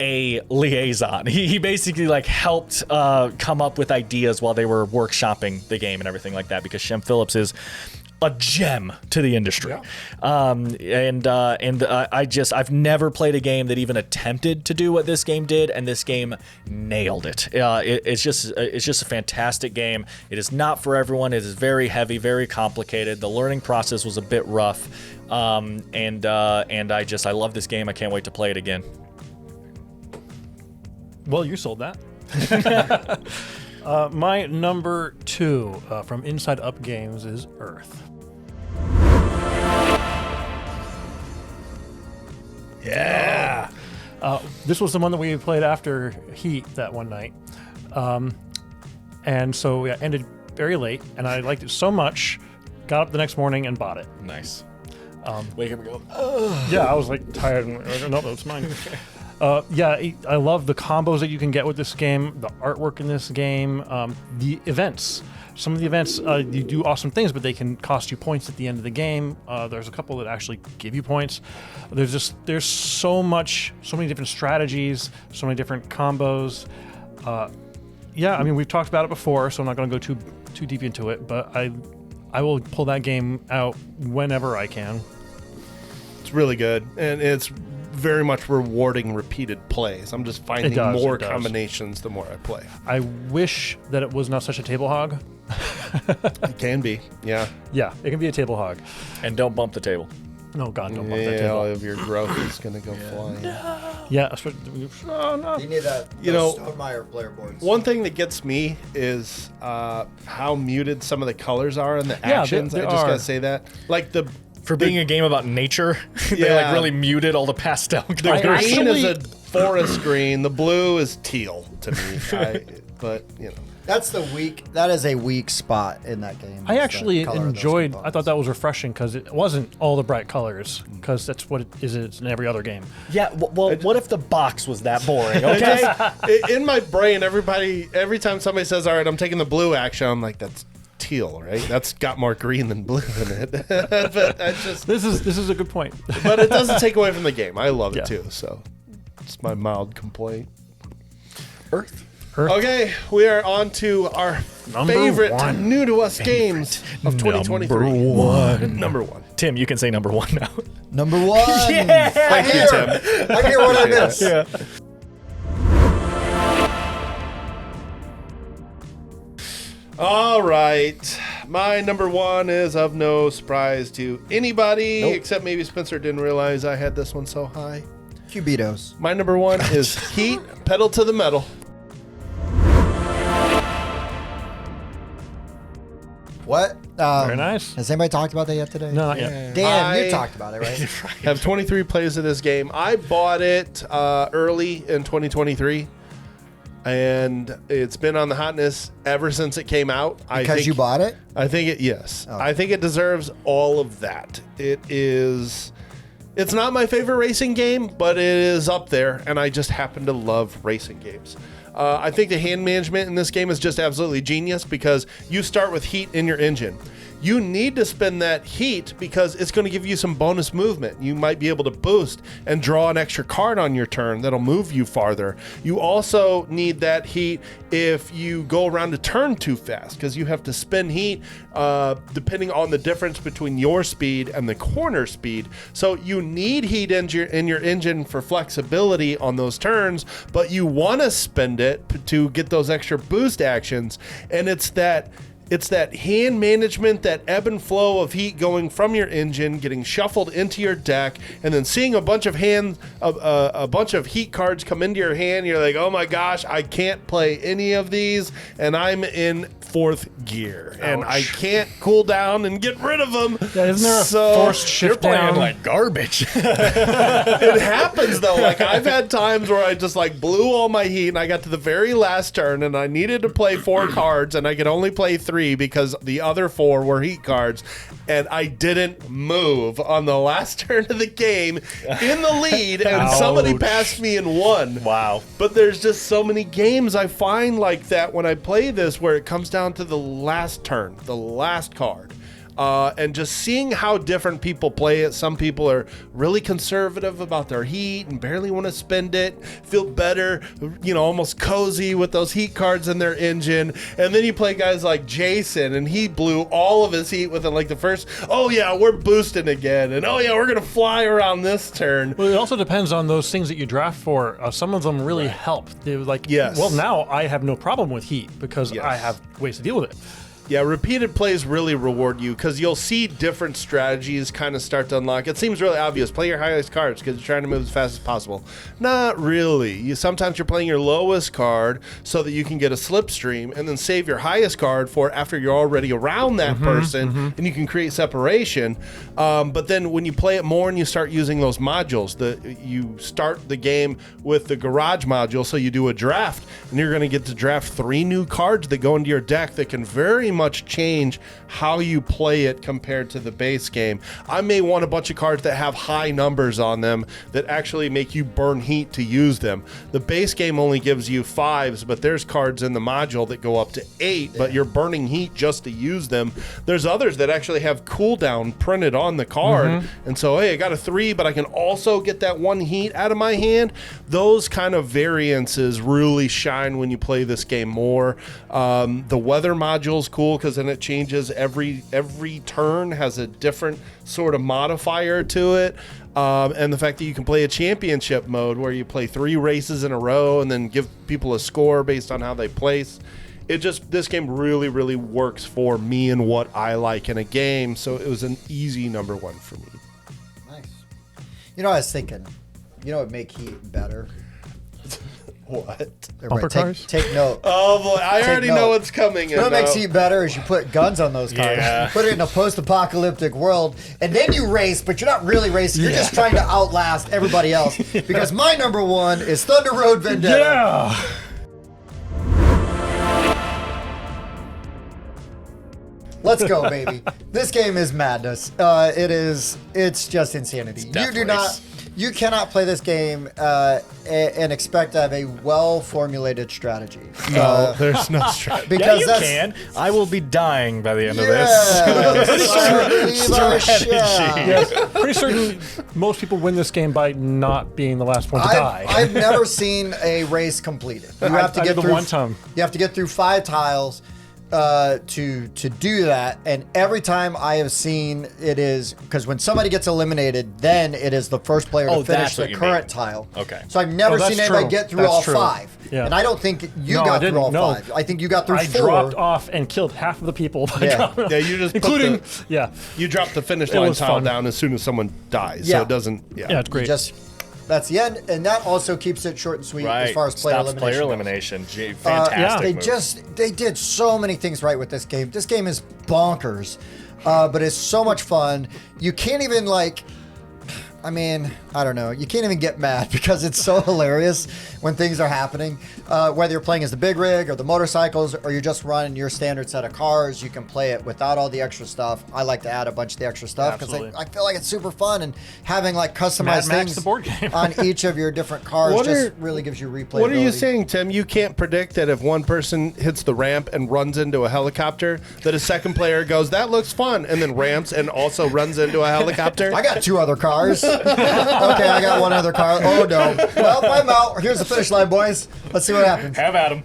a liaison. He basically like helped come up with ideas while they were workshopping the game and everything like that, because Shem Phillips is a gem to the industry. I've never played a game that even attempted to do what this game did, and this game nailed it. It's just a fantastic game. It is not for everyone. It is very heavy, very complicated. The learning process was a bit rough, I love this game. I can't wait to play it again. Well, you sold that. My number 2 from Inside Up Games is Earth. Yeah. This was the one that we played after Heat that one night. And so it ended very late, and I liked it so much, got up the next morning and bought it. Nice. Wake up and go, yeah, I was like tired. No, that's mine. I love the combos that you can get with this game, the artwork in this game, the events. Some of the events, you do awesome things, but they can cost you points at the end of the game. There's a couple that actually give you points. There's so many different strategies, so many different combos. We've talked about it before, so I'm not going to go too deep into it, but I will pull that game out whenever I can. It's really good, and it's very much rewarding repeated plays. I'm just finding more combinations the more I play. I wish that it was not such a table hog. It can be, yeah. Yeah, it can be a table hog. And don't bump the table. No, God, don't bump that table. All of your growth is going to go flying. No. You need those Stonemeyer player boards. One thing that gets me is how muted some of the colors are in the actions. I just got to say that. Like For being a game about nature, they like really muted all the pastel colors. The green is a forest green. The blue is teal to me. But you know. That is a weak spot in that game. I actually enjoyed. I thought that was refreshing because it wasn't all the bright colors. Because that's what it is in every other game. Yeah. Well, what if the box was that boring? Okay. In my brain, every time somebody says, "All right, I'm taking the blue action," I'm like, "That's teal, right? That's got more green than blue in it." But I just this is a good point. But it doesn't take away from the game. I love it too. So it's my mild complaint. Earth. Okay, we are on to our favorite new to us games of 2023. Number one. Tim, you can say number one now. Number one. Yeah. Thank you, Tim. I hear what I miss. Yeah. All right. My number one is of no surprise to anybody, except maybe Spencer didn't realize I had this one so high. Cubitos. My number one is Heat, Pedal to the Metal. What? Very nice. Has anybody talked about that yet today? No, not yet. Dan, you talked about it, right? Have 23 plays of this game. I bought it early in 2023, and it's been on the hotness ever since it came out. Because you bought it? I think it, yes. Oh. I think it deserves all of that. It's not my favorite racing game, but it is up there, and I just happen to love racing games. I think the hand management in this game is just absolutely genius because you start with heat in your engine. You need to spend that heat because it's going to give you some bonus movement. You might be able to boost and draw an extra card on your turn that'll move you farther. You also need that heat if you go around a turn too fast because you have to spend heat depending on the difference between your speed and the corner speed. So you need heat in your engine for flexibility on those turns, but you want to spend it to get those extra boost actions. And it's that hand management, that ebb and flow of heat going from your engine, getting shuffled into your deck, and then seeing a bunch of heat cards come into your hand. You're like, oh my gosh, I can't play any of these, and I'm in fourth gear, and I can't cool down and get rid of them. Yeah, isn't there a forced shift down? Like garbage. It happens though. Like I've had times where I just like blew all my heat, and I got to the very last turn, and I needed to play 4 cards, and I could only play 3 because the other 4 were heat cards, and I didn't move on the last turn of the game in the lead, and somebody passed me and won. Wow. But there's just so many games I find like that when I play this where it comes down to the last turn, the last card. And just seeing how different people play it. Some people are really conservative about their heat and barely want to spend it, feel better, almost cozy with those heat cards in their engine. And then you play guys like Jason, and he blew all of his heat within like the first, oh yeah, we're boosting again. And oh yeah, we're going to fly around this turn. Well, it also depends on those things that you draft for. Some of them really help. They were like, yes. Well, now I have no problem with heat because I have ways to deal with it. Yeah, repeated plays really reward you because you'll see different strategies kind of start to unlock. It seems really obvious. Play your highest cards because you're trying to move as fast as possible. Not really. Sometimes you're playing your lowest card so that you can get a slipstream and then save your highest card for after you're already around that person and you can create separation. But then when you play it more and you start using those modules, you start the game with the garage module, so you do a draft and you're going to get to draft 3 new cards that go into your deck that can very much change how you play it compared to the base game. I may want a bunch of cards that have high numbers on them that actually make you burn heat to use them. The base game only gives you 5s, but there's cards in the module that go up to 8, but you're burning heat just to use them. There's others that actually have cooldown printed on the card, and so hey, I got a 3, but I can also get that 1 heat out of my hand. Those kind of variances really shine when you play this game more. The weather module's cool because then it changes every turn, has a different sort of modifier to it. And the fact that you can play a championship mode where you play 3 races in a row and then give people a score based on how they place. This game really, really works for me and what I like in a game. So it was an easy number 1 for me. Nice. I was thinking, what would make Heat better? What? Bumper cars? Take note. Oh boy, I already know what's coming. What makes it better is you put guns on those cars. Yeah. You put it in a post-apocalyptic world, and then you race, but you're not really racing. You're just trying to outlast everybody else. Because my number one is Thunder Road Vendetta. Yeah. Let's go, baby. This game is madness. It's just insanity. You cannot play this game and expect to have a well-formulated strategy. No, there's no strategy. Because you can. I will be dying by the end of Yes, pretty certain most people win this game by not being the last one to die. I've never seen a race completed. You have to get through one time. You have to get through 5 tiles to do that, and every time I have seen it is because when somebody gets eliminated, then it is the first player to finish the current tile. Okay. So I've never seen anybody get through all 5. Yeah. And I don't think you got through all 5. I think you got through 4. I dropped off and killed half of the people. Yeah, you just including you drop the finish line tile down as soon as someone dies, so it doesn't. Yeah, it's great. That's the end, and that also keeps it short and sweet as far as player elimination. Fantastic. They did so many things right with this game. This game is bonkers, but it's so much fun. You can't even I don't know. You can't even get mad because it's so hilarious when things are happening. Whether you're playing as the big rig or the motorcycles or you're just running your standard set of cars, you can play it without all the extra stuff. I like to add a bunch of the extra stuff because I feel like it's super fun, and having customized things the board game. on each of your different cars really gives you replayability. What are you saying, Tim? You can't predict that if one person hits the ramp and runs into a helicopter, that a second player goes, "That looks fun," and then ramps and also runs into a helicopter? I got 2 other cars. Okay, I got 1 other car. Oh no. Well, I'm out. Here's the finish line, boys. Let's see what happens. Have at 'em.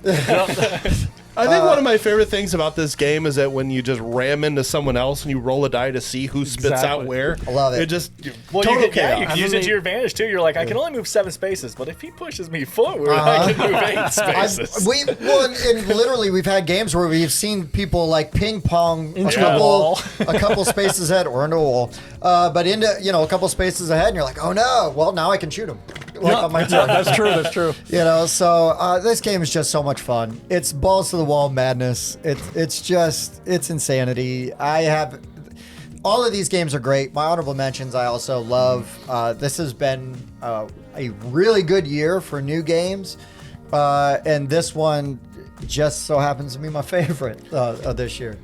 I think one of my favorite things about this game is that when you just ram into someone else and you roll a die to see who spits out where. I love it. It just you can use it to your advantage too. You're like, I can only move 7 spaces, but if he pushes me forward, I can move 8 spaces. And literally, we've had games where we've seen people ping pong into a wall, a couple spaces ahead, or into a wall, but into a couple spaces ahead, and you're like, oh no, well now I can shoot him. On my turn. That's true. That's true. So this game is just so much fun. It's balls to the wall madness. It's insanity. All of these games are great. My honorable mentions I also love. This has been a really good year for new games, and this one just so happens to be my favorite of this year.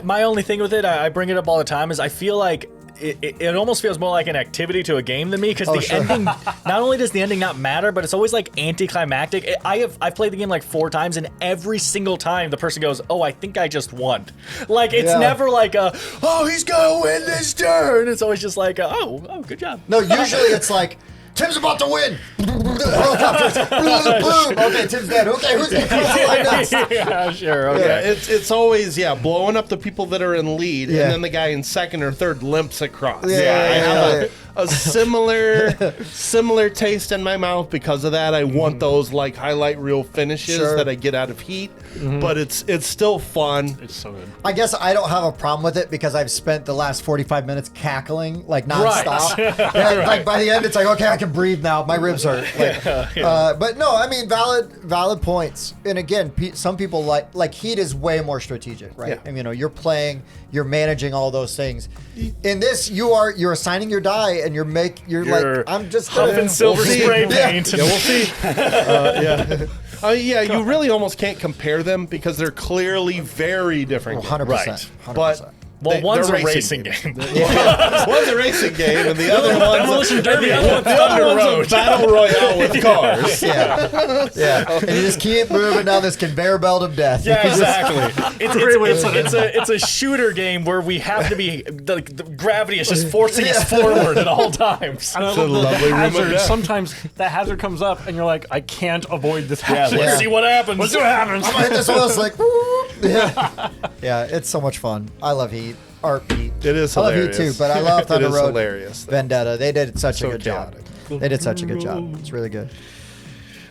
My only thing with it, I bring it up all the time, is I feel like it almost feels more like an activity to a game than me, because ending, not only does the ending not matter, but it's always anticlimactic. I've played the game 4 times, and every single time the person goes, "Oh, I think I just won." It's never "Oh, he's gonna win this turn." It's always just "Oh, good job." No, usually it's Tim's about to win. Helicopters. Boom. Okay, Tim's dead. Okay, who's going to come next? Yeah, sure. Okay. Yeah, it's always blowing up the people that are in lead, and then the guy in second or third limps across. I have a similar taste in my mouth because of that. I want those highlight reel finishes that I get out of Heat, but it's still fun. It's so good. I guess I don't have a problem with it because I've spent the last 45 minutes cackling nonstop. Right. By the end, it's okay, I can breathe now. My ribs hurt. But no, I mean valid points. And again, some people like Heat is way more strategic, right? Yeah. And, you're playing, you're managing all those things. In this, you're assigning your die, and you're I'm just huffing silver spray paint. Yeah, we'll see. You really almost can't compare them because they're clearly very different. 100%. Right. 100%. But one's a racing game. One's a racing game, and the other one's a battle royale with cars. Yeah. And you just keep moving down this conveyor belt of death. Yeah, exactly. It's a shooter game where we have to be the gravity is just forcing us forward at all times. And I love the hazard. Sometimes that hazard comes up, and you're like, I can't avoid this hazard. Let's see what happens. Let's see what happens. I'm gonna hit this one. It's it's so much fun. I love Heat. It is hilarious. I love Heat too, but I love Thunder Road hilarious, Vendetta. They did such a good job. They did such a good job. It's really good.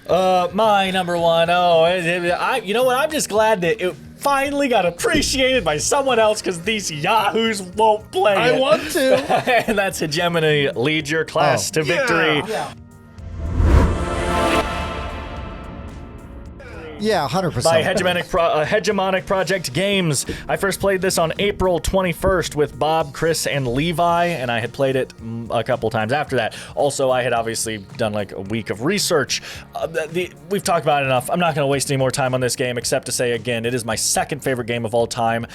My number one. You know what? I'm just glad that it finally got appreciated by someone else because these yahoos won't play it. I want to. And that's Hegemony. Lead your class to victory. Yeah. Yeah, 100%. By Hegemonic Project Games. I first played this on April 21st with Bob, Chris, and Levi, and I had played it a couple times after that. Also, I had obviously done like a week of research. We've talked about it enough. I'm not going to waste any more time on this game, except to say, again, it is my second favorite game of all time.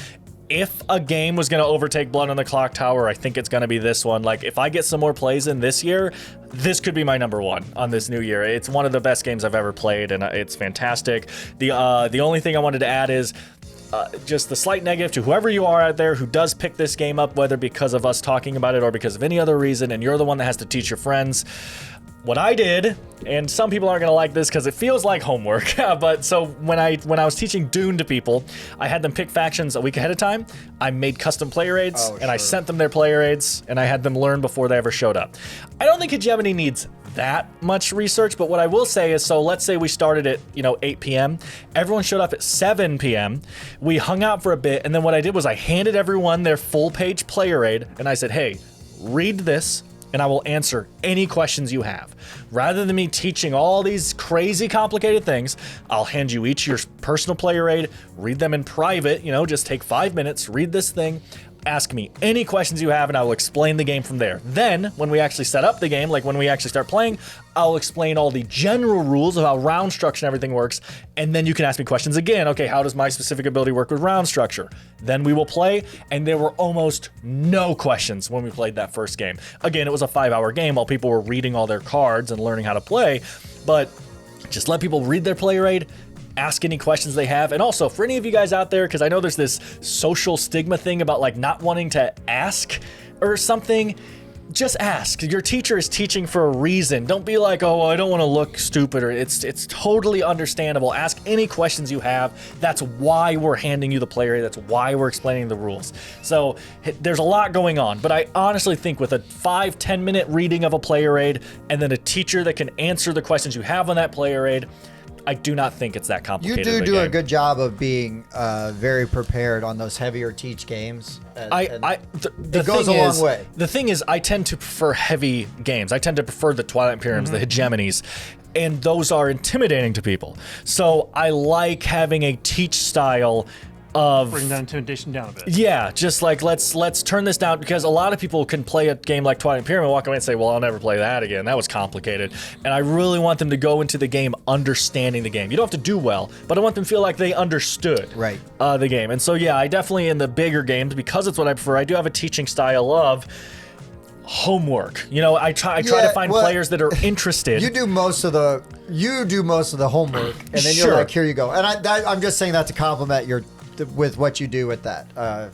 If a game was going to overtake Blood on the Clock Tower, I think it's going to be this one. Like, if I get some more plays in this year, this could be my number one on this new year. It's one of the best games I've ever played, and it's fantastic. The only thing I wanted to add is just the slight negative to whoever you are out there who does pick this game up, whether because of us talking about it or because of any other reason, and you're the one that has to teach your friends. What I did, and some people aren't going to like this because it feels like homework, but so when I was teaching Dune to people, I had them pick factions a week ahead of time. I made custom player aids, and I sent them their player aids, and I had them learn before they ever showed up. I don't think Hegemony needs that much research, but what I will say is, so let's say we started at 8 p.m. Everyone showed up at 7 p.m. We hung out for a bit, and then what I did was I handed everyone their full-page player aid, and I said, hey, read this, and I will answer any questions you have. Rather than me teaching all these crazy complicated things, I'll hand you each your personal player aid, read them in private, just take 5 minutes, read this thing, ask me any questions you have, and I will explain the game from there. Then, when we actually set up the game, like when we actually start playing, I'll explain all the general rules of how round structure and everything works, and then you can ask me questions again. Okay, how does my specific ability work with round structure? Then we will play, and there were almost no questions when we played that first game. Again, it was a 5-hour game while people were reading all their cards and learning how to play, but just let people read their player aid, ask any questions they have. And also, for any of you guys out there, because I know there's this social stigma thing about like not wanting to ask or something, just ask. Your teacher is teaching for a reason. Don't be like, oh, I don't want to look stupid, or it's totally understandable. Ask any questions you have. That's why we're handing you the player aid. That's why we're explaining the rules. So there's a lot going on, but I honestly think with a 5-10 minute reading of a player aid and then a teacher that can answer the questions you have on that player aid, I do not think it's that complicated. You do a good job of being very prepared on those heavier teach games. It goes a long way. The thing is, I tend to prefer heavy games. I tend to prefer the Twilight Imperiums, the Hegemonies, and those are intimidating to people. So I like having a teach style of bring that intimidation down a bit. Yeah, just like let's turn this down, because a lot of people can play a game like Twilight Imperium and walk away and say, well, I'll never play that again. That was complicated. And I really want them to go into the game understanding the game. You don't have to do well, but I want them to feel like they understood the game. And so, yeah, I definitely, in the bigger games, because it's what I prefer, I do have a teaching style of homework. I try to find players that are interested. You do most of the homework, and then you're like, here you go. And I'm just saying that to compliment with what you do with that,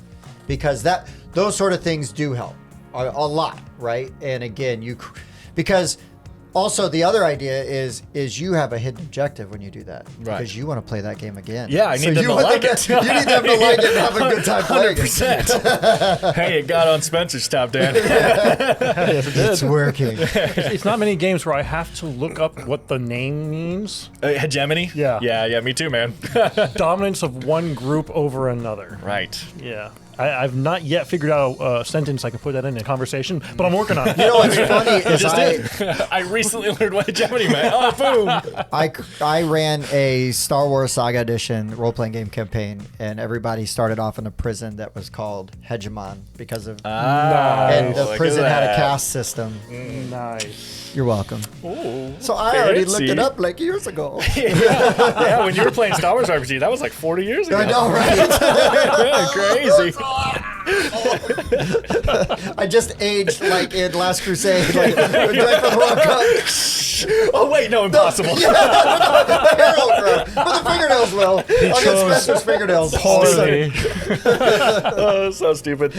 because those sort of things do help a lot, right? And again, because also the other idea is you have a hidden objective when you do that, because you want to play that game again. Yeah, I need them to like it. You need them to like it and have a good time playing 100%. Hey, it got on Spencer's top, Dan. It's working. It's not many games where I have to look up what the name means. Hegemony? Yeah, me too, man. Dominance of one group over another. Right. Yeah. I've not yet figured out a sentence I can put that in a conversation, but I'm working on it. You know what's funny is I recently learned what hegemony meant. Oh, boom! I ran a Star Wars Saga Edition role-playing game campaign, and everybody started off in a prison that was called Hegemon because of and the prison had a caste system. Nice. You're welcome. Ooh, so I already looked it up like years ago. Yeah, when you were playing Star Wars RPG, that was like 40 years ago. I know, right? Crazy. I just aged like in Last Crusade, like right from World Cup. Oh wait, no, impossible. The hair will grow, but the fingernails will. I'll get Spencer's fingernails. Oh, so stupid.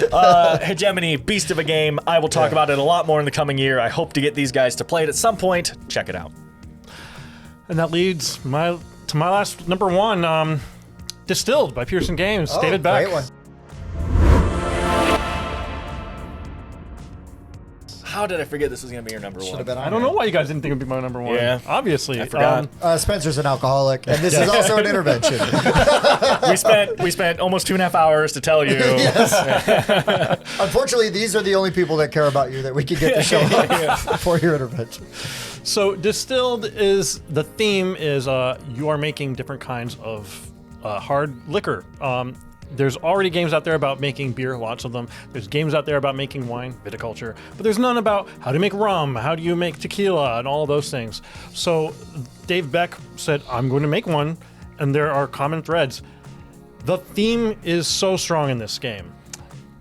Hegemony, beast of a game. I will talk about it a lot more in the coming year. I hope to get these guys to play it at some point. Check it out. And that leads to my last number one, Distilled by Pearson Games. David Beck. Great one. How did I forget this was going to be your number one? I don't know why you guys didn't think it would be my number one. Yeah. Obviously. I forgot. Spencer's an alcoholic, and this is also an intervention. We spent almost 2.5 hours to tell you. Yes. Unfortunately, these are the only people that care about you that we can get to show up for your intervention. So distilled is the theme is you are making different kinds of hard liquor. There's already games out there about making beer, lots of them. There's games out there about making wine, viticulture, but there's none about how to make rum, how do you make tequila, and all those things. So Dave Beck said, I'm going to make one, and there are common threads. The theme is so strong in this game.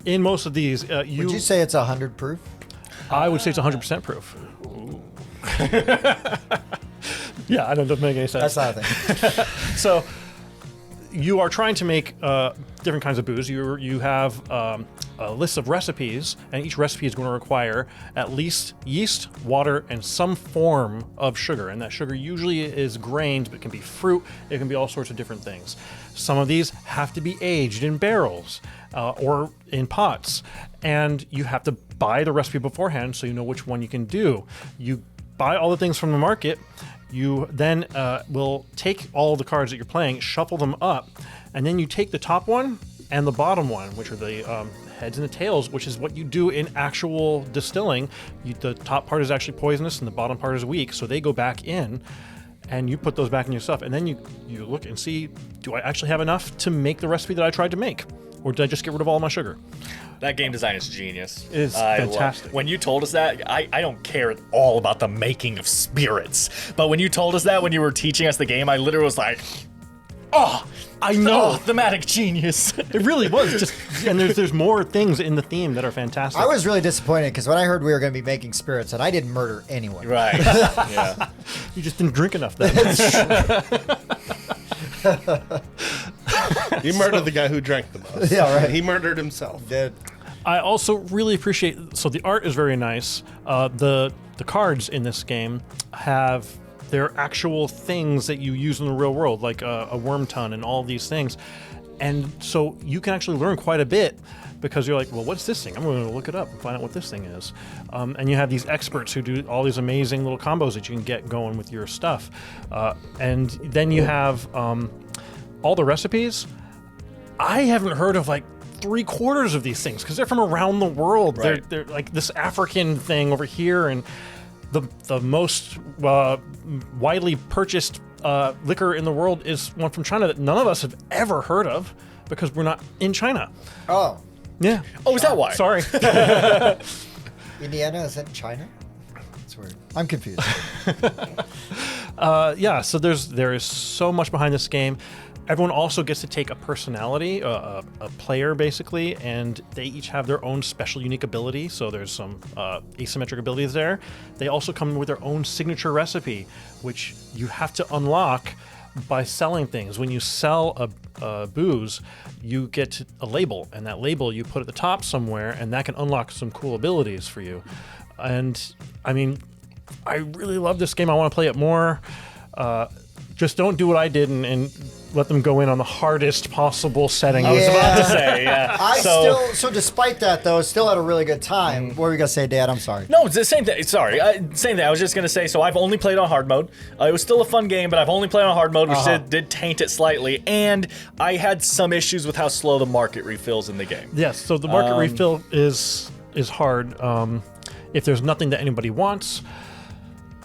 In most of these, would you say it's 100 proof? I would say it's 100% proof. Yeah, I don't make any sense. That's not a thing. So you are trying to make different kinds of booze. You have a list of recipes, and each recipe is going to require at least yeast, water, and some form of sugar. And that sugar usually is grains, but it can be fruit. It can be all sorts of different things. Some of these have to be aged in barrels or in pots. And you have to buy the recipe beforehand so you know which one you can do. You buy all the things from the market. You then will take all the cards that you're playing, shuffle them up, and then you take the top one and the bottom one, which are the heads and the tails, which is what you do in actual distilling. The top part is actually poisonous and the bottom part is weak, so they go back in, and you put those back in your stuff. And then you look and see, do I actually have enough to make the recipe that I tried to make? Or did I just get rid of all my sugar? That game design is genius. It is fantastic. When you told us that, I don't care at all about the making of spirits. But when you told us that, when you were teaching us the game, I literally was like, oh, I know. Oh, thematic genius. It really was. And there's more things in the theme that are fantastic. I was really disappointed because when I heard we were going to be making spirits, and I didn't murder anyone. Right. Yeah. You just didn't drink enough then. You murdered the guy who drank the most. Yeah, right. He murdered himself. Did. I also really appreciate, so the art is very nice. The cards in this game have their actual things that you use in the real world, like a worm ton and all these things. And so you can actually learn quite a bit because you're like, well, what's this thing? I'm going to look it up and find out what this thing is. And you have these experts who do all these amazing little combos that you can get going with your stuff. And then you have all the recipes. I haven't heard of like 3/4 of these things because they're from around the world. Right. They're like this African thing over here, and the most widely purchased liquor in the world is one from China that none of us have ever heard of because we're not in China. Oh. Yeah. Oh, is that why? Sorry. Indiana is in China? That's weird. I'm confused. Yeah, so there is so much behind this game. Everyone also gets to take a personality, a player basically, and they each have their own special unique ability. So there's some asymmetric abilities there. They also come with their own signature recipe, which you have to unlock by selling things. When you sell a booze, you get a label, and that label you put at the top somewhere, and that can unlock some cool abilities for you. And I mean, I really love this game. I want to play it more. Just don't do what I did and let them go in on the hardest possible setting. Yeah. I was about to say, yeah. So despite that, though, still had a really good time. What were you going to say, Dad? I'm sorry. No, it's the same thing. Sorry. Same thing. I was just going to say, so I've only played on hard mode. It was still a fun game, but I've only played on hard mode, which did taint it slightly. And I had some issues with how slow the market refills in the game. Yes, so the market refill is hard. If there's nothing that anybody wants,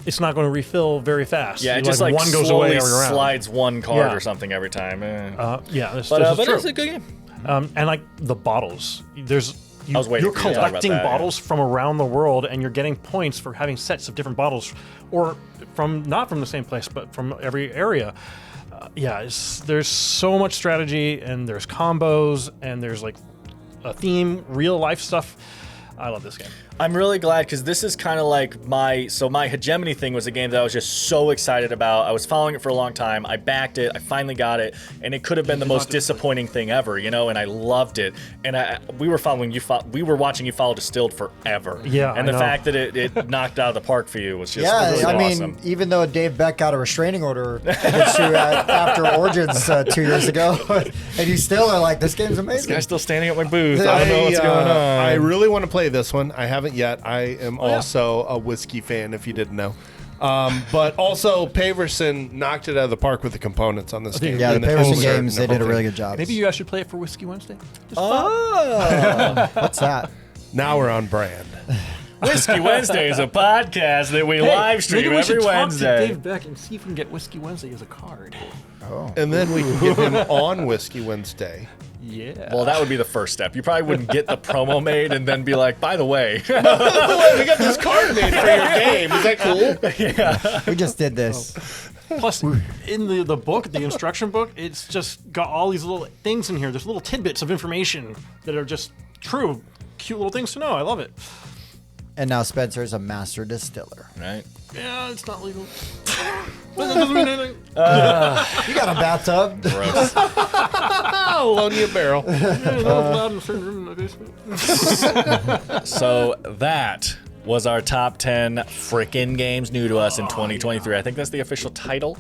it's not going to refill very fast. Yeah, it just like one goes slowly away every round. slides one card Yeah. or something every time. Yeah, this But is true. it's a good game. And like the bottles, was waiting you're for you to talk about collecting that, bottles from around the world, and you're getting points for having sets of different bottles, or from not from the same place, but from every area. There's so much strategy, and there's combos, and there's like a theme, real life stuff. I love this game. I'm really glad because this is kind of like my hegemony thing was a game that I was just so excited about. I was following it for a long time. I backed it. I finally got it, and it could have been the most disappointing thing ever, you know. And I loved it. And we were watching you follow Distilled forever. Yeah, and I the know. fact that it knocked out of the park for you was just really I awesome. mean, even though Dave Beck got a restraining order against you after Origins 2 years ago, and you still are like, this game's amazing. This guy's still standing at my booth. I don't know what's going on. I really want to play this one. I haven't yet. I am also a whiskey fan, if you didn't know. But also, Paverson knocked it out of the park with the components on this game. Yeah, the And Paverson insert games, and they did a everything. really good job. Maybe you guys should play it for Whiskey Wednesday. What's that? Now we're on brand. Whiskey Wednesday is a podcast that we live stream maybe we every should Wednesday. Talk to Dave Beck and see if we can get Whiskey Wednesday as a card. Oh. And then we can get him on Whiskey Wednesday. Yeah. Well, that would be the first step. You probably wouldn't get the promo made and then be like, by the way. We got this card made for your game. Is that cool? Yeah. We just did this. Plus, in the book, the instruction book, it's just got all these little things in here. There's little tidbits of information that are just true, cute little things to know. I love it. And now Spencer's a master distiller. Right. Yeah, it's not legal. But that doesn't mean anything. You got a bathtub. Gross. I'll loan you a barrel. Yeah, that was loud in a certain room in the basement. So that was our top 10 frickin' games new to us in 2023. I think that's the official title.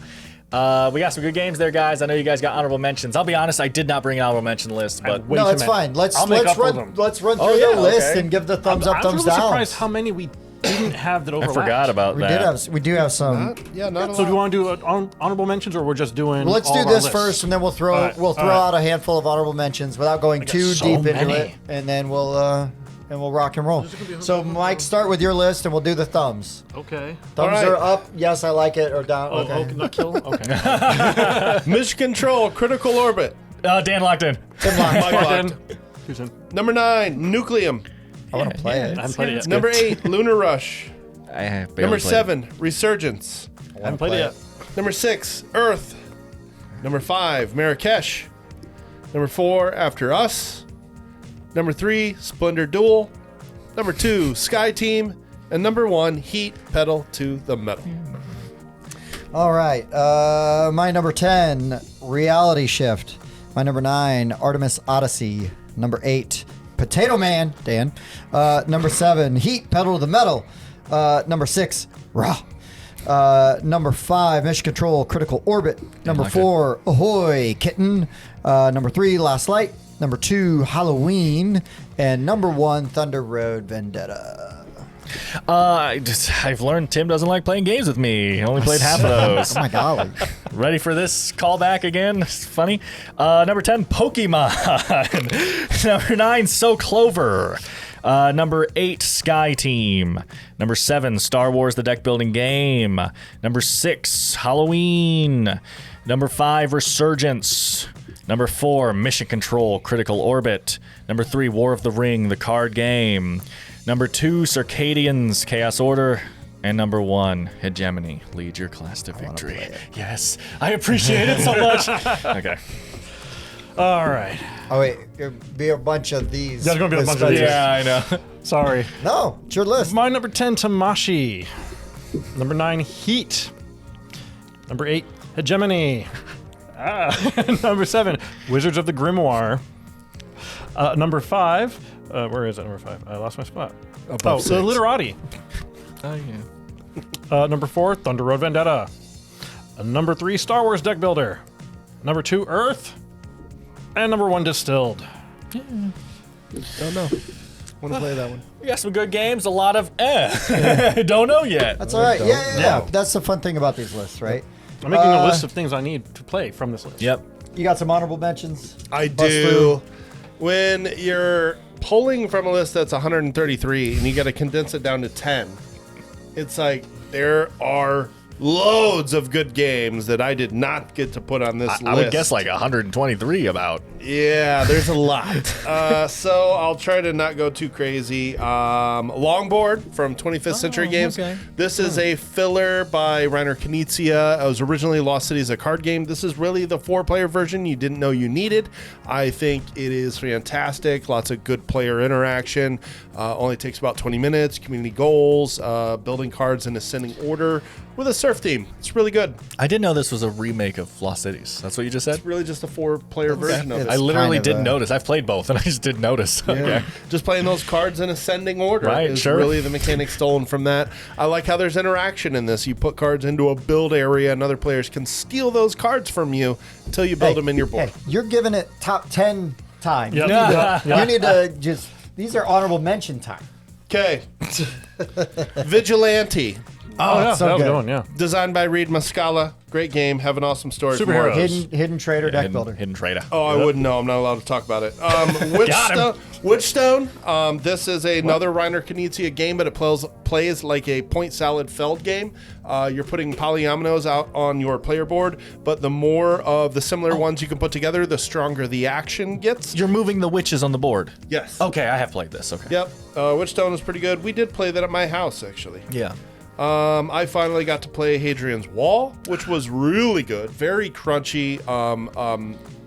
We got some good games there, guys. I know you guys got honorable mentions. I'll be honest, I did not bring an honorable mention list, but No, it's fine. Let's run through yeah, the list okay. and give the thumbs up, I'm thumbs really down. surprised how many we didn't have that I overlapped. forgot about that. We do have some. Not a So do you lot. want to do honorable mentions, or we're just doing? Let's all do of our this lists? first, and then we'll throw All right, out a handful of honorable mentions without going too so deep into many. it, and then we'll rock and roll. So, Mike, start with your list, and we'll do the thumbs. Okay. Thumbs right. are up. Yes, I like it, or down. Oh, okay. not kill. Okay. Mission Control, Critical Orbit. Dan locked in. Tim Lock. Mike Locked locked. in. Who's in? Number 9, Nucleum. I want to play it. I haven't played it yet. Number 8, Lunar Rush. I have Number 7, Resurgence. I haven't played it yet. Number 6, Earth. Number 5, Marrakesh. Number 4, After Us. Number 3, Splendor Duel. Number 2, Sky Team. And number 1, Heat Pedal to the Metal. All right. My number 10, Reality Shift. My number 9, Artemis Odyssey. Number 8, Potato Man, Dan. Number 7, Heat Pedal to the Metal. Number 6, Raw. Number 5, Mission Control, Critical Orbit. Number 4, Ahoy, Kitten. Number 3, Last Light. Number 2, Halloween. And number 1, Thunder Road Vendetta. I've learned Tim doesn't like playing games with me. He only played half of those. Oh my golly. Ready for this callback again? It's funny. Number 10, Pokemon. Number 9, So Clover. Number 8, Sky Team. Number 7, Star Wars The Deck Building Game. Number 6, Halloween. Number 5, Resurgence. Number 4, Mission Control Critical Orbit. Number 3, War of the Ring The Card Game. Number 2, Circadians Chaos Order. And number 1, Hegemony Lead Your Class to Victory. Yes, I appreciate it so much. Okay. All right. Oh, wait. There'll be a bunch of these. There's gonna be a with bunch of these. Spencer. Yeah, I know. Sorry. No, it's your list. My number 10, Tamashi. Number 9, Heat. Number 8, Hegemony. Number 7, Wizards of the Grimoire. Number 5, where is it? Number 5. I lost my spot. Above The 6. Literati. Oh, yeah. Number 4, Thunder Road Vendetta. Number 3, Star Wars Deck Builder. Number 2, Earth. And number 1, Distilled. Don't know. Want to play that one? We got some good games, a lot of don't know yet. That's all right. Yeah. That's the fun thing about these lists, right? I'm making a list of things I need to play from this list. Yep. You got some honorable mentions? I Bust do. through. When you're pulling from a list that's 133 and you got to condense it down to 10, it's like there are loads of good games that I did not get to put on this list. I would guess like 123 about. Yeah, there's a lot. So I'll try to not go too crazy. Longboard from 25th Century Games. okay. This is a filler by Reiner Knizia. It was originally Lost Cities, a card game. This is really the 4-player version you didn't know you needed. I think it is fantastic. Lots of good player interaction. Only takes about 20 minutes. Community goals, building cards in ascending order with a surf theme. It's really good. I didn't know this was a remake of Lost Cities. That's what you just said? It's really just a 4-player version of it. I literally kind of didn't a- notice. I've played both, and I just didn't notice. Okay. Just playing those cards in ascending order Right, is sure. really the mechanic stolen from that. I like how there's interaction in this. You put cards into a build area, and other players can steal those cards from you until you build them in your board. Hey, you're giving it top 10 time. Yep. You need to- Yeah. You need to just, these are honorable mention time. Okay. Vigilante. Oh, yeah, so that was good. a good one, yeah. Designed by Reed Muscala. Great game. Have an awesome story. for more. Superheroes. Hidden Trader deck builder. Hidden trader. Oh, I wouldn't know. I'm not allowed to talk about it. Witchstone. This is another Reiner Knizia game, but it plays like a point salad Feld game. You're putting polyominoes out on your player board, but the more of the similar ones you can put together, the stronger the action gets. You're moving the witches on the board. Yes. Okay, I have played this. Okay. Yep. Witchstone is pretty good. We did play that at my house, actually. Yeah. I finally got to play Hadrian's Wall, which was really good. Very crunchy,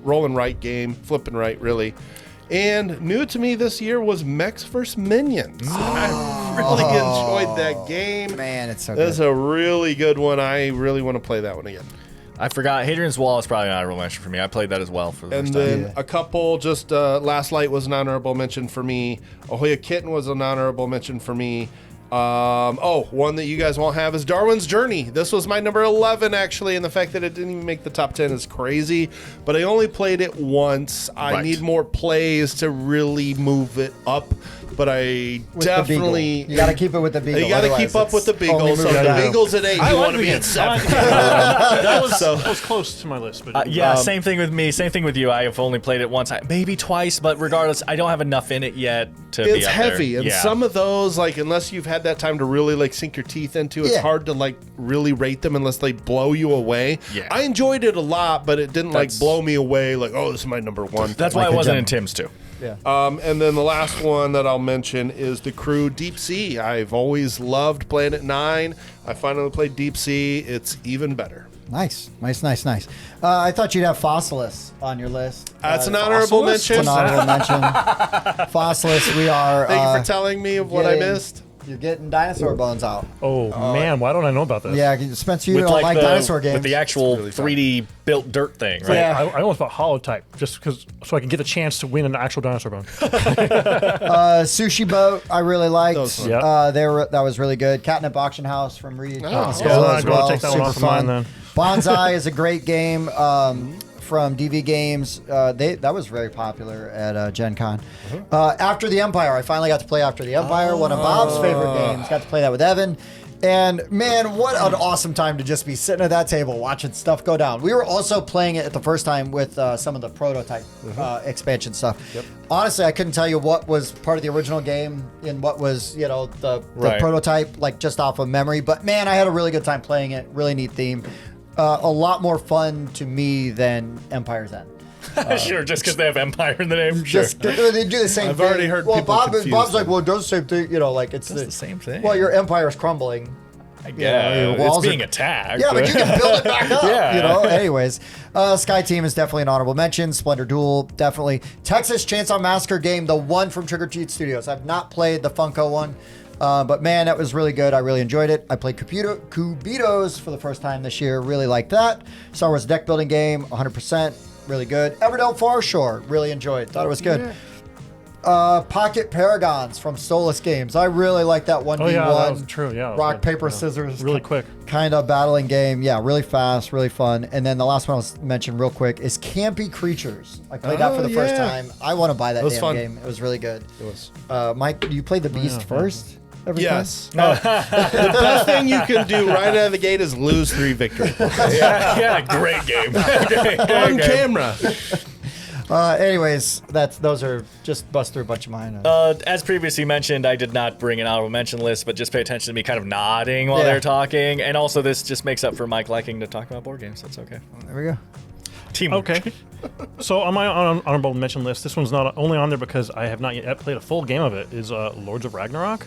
roll and write game, flip and write, really. And new to me this year was Mechs vs. Minions. I really enjoyed that game. Man, it's so good. It's a really good one. I really want to play that one again. I forgot. Hadrian's Wall is probably an honorable mention for me. I played that as well for the And first time. then a couple, just Last Light was an honorable mention for me. Ahoy Kitten was an honorable mention for me. One that you guys won't have is Darwin's Journey. This was my number 11, actually, and the fact that it didn't even make the top 10 is crazy. But I only played it once. I Right. need more plays to really move it up. But I With definitely... the Beagle. You got to keep it with the Beagle. You got to keep otherwise up with the it's only Beagle. So moving if the down. Beagle's at 8, you want to be at 7. That was close to my list. But Yeah, same thing with me. Same thing with you. I have only played it once, maybe twice, but regardless, I don't have enough in it yet to be It's up heavy, there. and Yeah. some of those, like, unless you've had that time to really like sink your teeth into, it's Yeah. hard to like really rate them unless they blow you away. Yeah. I enjoyed it a lot, but it didn't That's- like blow me away. Like, oh, this is my number one. That's why Like I a wasn't gem. in Tim's too. Yeah. And then the last one that I'll mention is the Crew Deep Sea. I've always loved Planet 9. I finally played Deep Sea. It's even better. Nice. I thought you'd have Fossilis on your list. That's an honorable It's mention. an honorable mention. Fossilis, we are. Thank you for telling me of what I getting- missed. You're getting dinosaur bones out. oh man, why don't I know about this? Yeah, Spencer, you don't like dinosaur games. with the actual 3D built dirt thing, right? Yeah. I almost bought Holotype just because so I can get the chance to win an actual dinosaur bone. Sushi Boat, I really liked. That was fun. Yep. That was really good. Catnip Auction House from Reed. Oh, as yeah. well, I'm as gonna well. take that one Super off of mine fun. then. Bonsai is a great game from DV Games. That was very popular at Gen Con. After the Empire, I finally got to play After the Empire, one of Bob's favorite games. Got to play that with Evan. And man, what an awesome time to just be sitting at that table watching stuff go down. We were also playing it at the first time with some of the prototype expansion stuff. Yep. Honestly, I couldn't tell you what was part of the original game and what was, the Right. prototype, like just off of memory. But man, I had a really good time playing it. Really neat theme. A lot more fun to me than Empire's End. Sure, just because they have Empire in the name. Sure. Just they do the same I've thing. already heard well, people confuse Bob's like, them. well, it does the same thing. Like it's Does the same thing. Well, your empire is crumbling. Yeah, your it's walls being are- attacked. Yeah, but you can build it back up. Yeah. Anyways, Sky Team is definitely an honorable mention. Splendor Duel, definitely. Texas Chainsaw Massacre game, the one from Trigger Treat Studios. I've not played the Funko one, but man, that was really good. I really enjoyed it. I played Cubitos for the first time this year. Really liked that. Star Wars deck building game, 100%. Really good. Everdell Farshore, really enjoyed. Thought it was good. Pocket Paragons from Solus Games. I really like that 1v1. Oh yeah, that was true. Yeah, that was Rock, good. paper, Yeah. scissors. Really quick. Kind of battling game. Yeah, really fast, really fun. And then the last one I'll mention real quick is Campy Creatures. I played that for the first yeah. time. I want to buy that was damn fun. game. It was really good. It was. Mike, you played the Beast first? Every Yes. The best thing you can do right out of the gate is lose 3 victory points. yeah, great game. On camera. Anyways, those are just bust through a bunch of mine. As previously mentioned, I did not bring an honorable mention list, but just pay attention to me kind of nodding while Yeah. they're talking. And also, this just makes up for Mike liking to talk about board games. That's okay. There we go. Teamwork. Okay. So on my honorable mention list, this one's not only on there because I have not yet played a full game of it. Is Lords of Ragnarok?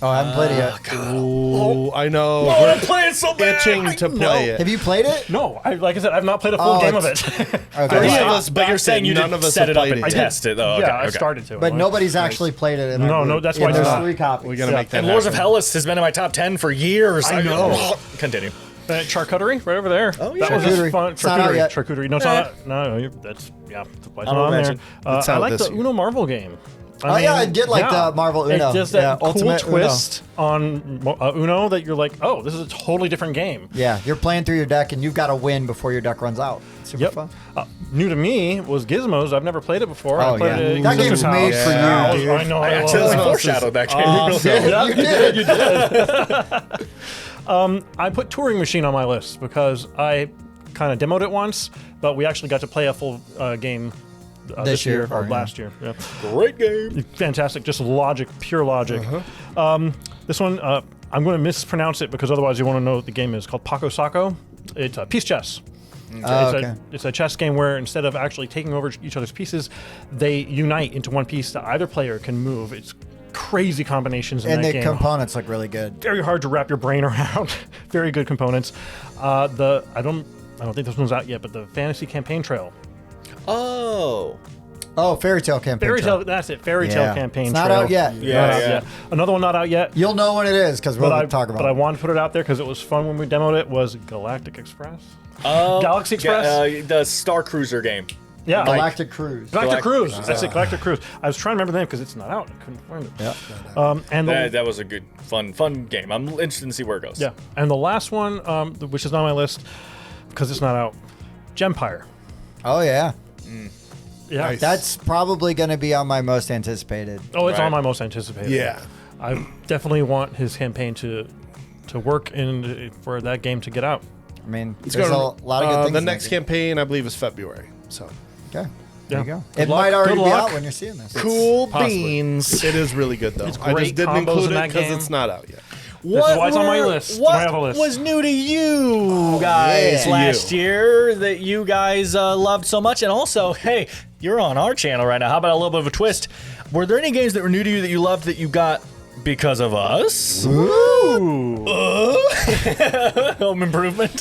Oh, I haven't played it yet. Oh, I know. Oh, We're I'm playing so bad. itching to play it. Have you played it? No, like I said, I've not played a full game of it. Okay. 3 of us But you're backed saying it, you none didn't of us set have it up played and it. test it, though. yeah, Okay, I okay. started to. But nobody's actually played it. In No, our no, group. that's Yeah, why there's there's 3 copies. We gotta make that And Lords of happen. Hellas has been in my top 10 for years. I know. Continue. Charcuterie, right over there. Oh, yeah. That was just Charcuterie. fun. It's not out yet. Charcuterie. No, it's not. No, that's yeah. Why it's not I'll on there. mention. It's I out like this the year. Uno Marvel game. I did like the Marvel Uno. It does that Yeah, cool Ultimate Uno. twist on Uno that you're like, oh, this is a totally different game. Yeah, you're playing through your deck and you've got to win before your deck runs out. Super Yep. fun. New to me was Gizmos. I've never played it before. Oh, I played yeah. it at That your game's sister's made house. for you, Yeah, dude. I know. I I accidentally love it. foreshadowed that game. Yeah, you did. I put Touring Machine on my list because I kind of demoed it once, but we actually got to play a full game this year or last year. Yeah. Great game. Fantastic. Just logic, pure logic. This one, I'm going to mispronounce it because otherwise you want to know what the game is. Called Paco Saco. It's peace chess. It's a chess game where instead of actually taking over each other's pieces, they unite into one piece that either player can move. It's crazy combinations in that game. And the components look really good. Very hard to wrap your brain around. Very good components. I don't think this one's out yet, but the Fantasy Campaign Trail. Oh, Fairy Tale Campaign Trail. That's it. Fairy Tale Campaign It's Trail. not out yet. Yeah. Another one not out yet. You'll know when it is because we'll talk about it. But I wanted to put it out there because it was fun when we demoed it. Was Galactic Express? Galaxy Express? The Star Cruiser game. Yeah. Galactic Cruise. Galactic Cruise. That's it. Galactic Cruise. I was trying to remember the name because it's not out. I couldn't find it. Yeah. And that was a good, fun game. I'm interested to see where it goes. Yeah. And the last one, which is not on my list because it's not out, Gempire. Oh, yeah. Yeah. Nice. That's probably going to be on my most anticipated. Oh, it's on my most anticipated. Yeah. I definitely want his campaign to work and for that game to get out. I mean, there's a lot of good things. The next campaign, I believe, is February. So, okay. There you go. It might already be out when you're seeing this. Cool beans. It is really good, though. I just didn't include it because it's not out yet. This is why it's on my list. What was new to you guys last year that you guys loved so much? And also, hey, you're on our channel right now. How about a little bit of a twist? Were there any games that were new to you that you loved that you got because of us? Ooh. Home improvement.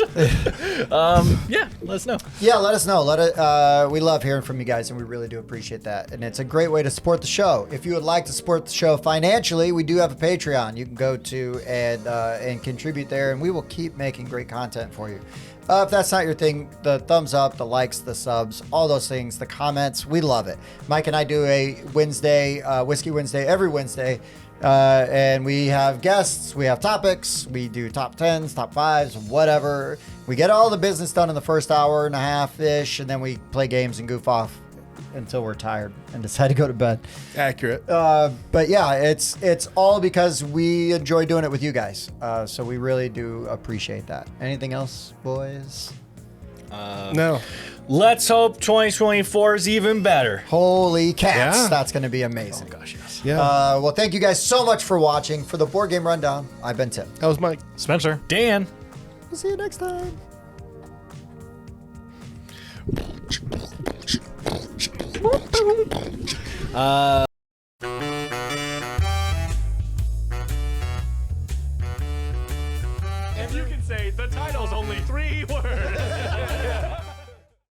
Yeah, let us know. Yeah, let us know. We love hearing from you guys, and we really do appreciate that. And it's a great way to support the show. If you would like to support the show financially, we do have a Patreon. You can go to and contribute there, and we will keep making great content for you. If that's not your thing, the thumbs up, the likes, the subs, all those things, the comments, we love it. Mike and I do a Whiskey Wednesday every Wednesday. And we have guests, we have topics, we do top 10s, top 5s, whatever. We get all the business done in the first hour and a half-ish, and then we play games and goof off until we're tired and decide to go to bed. Accurate. But yeah, it's all because we enjoy doing it with you guys. So we really do appreciate that. Anything else, boys? No. Let's hope 2024 is even better. Holy cats, Yeah. that's going to be amazing. Oh gosh, yes. Yeah. Well, thank you guys so much for watching. For the Board Game Rundown, I've been Tim. That was Mike. Spencer. Dan. We'll see you next time. And you can say the title's only 3 words.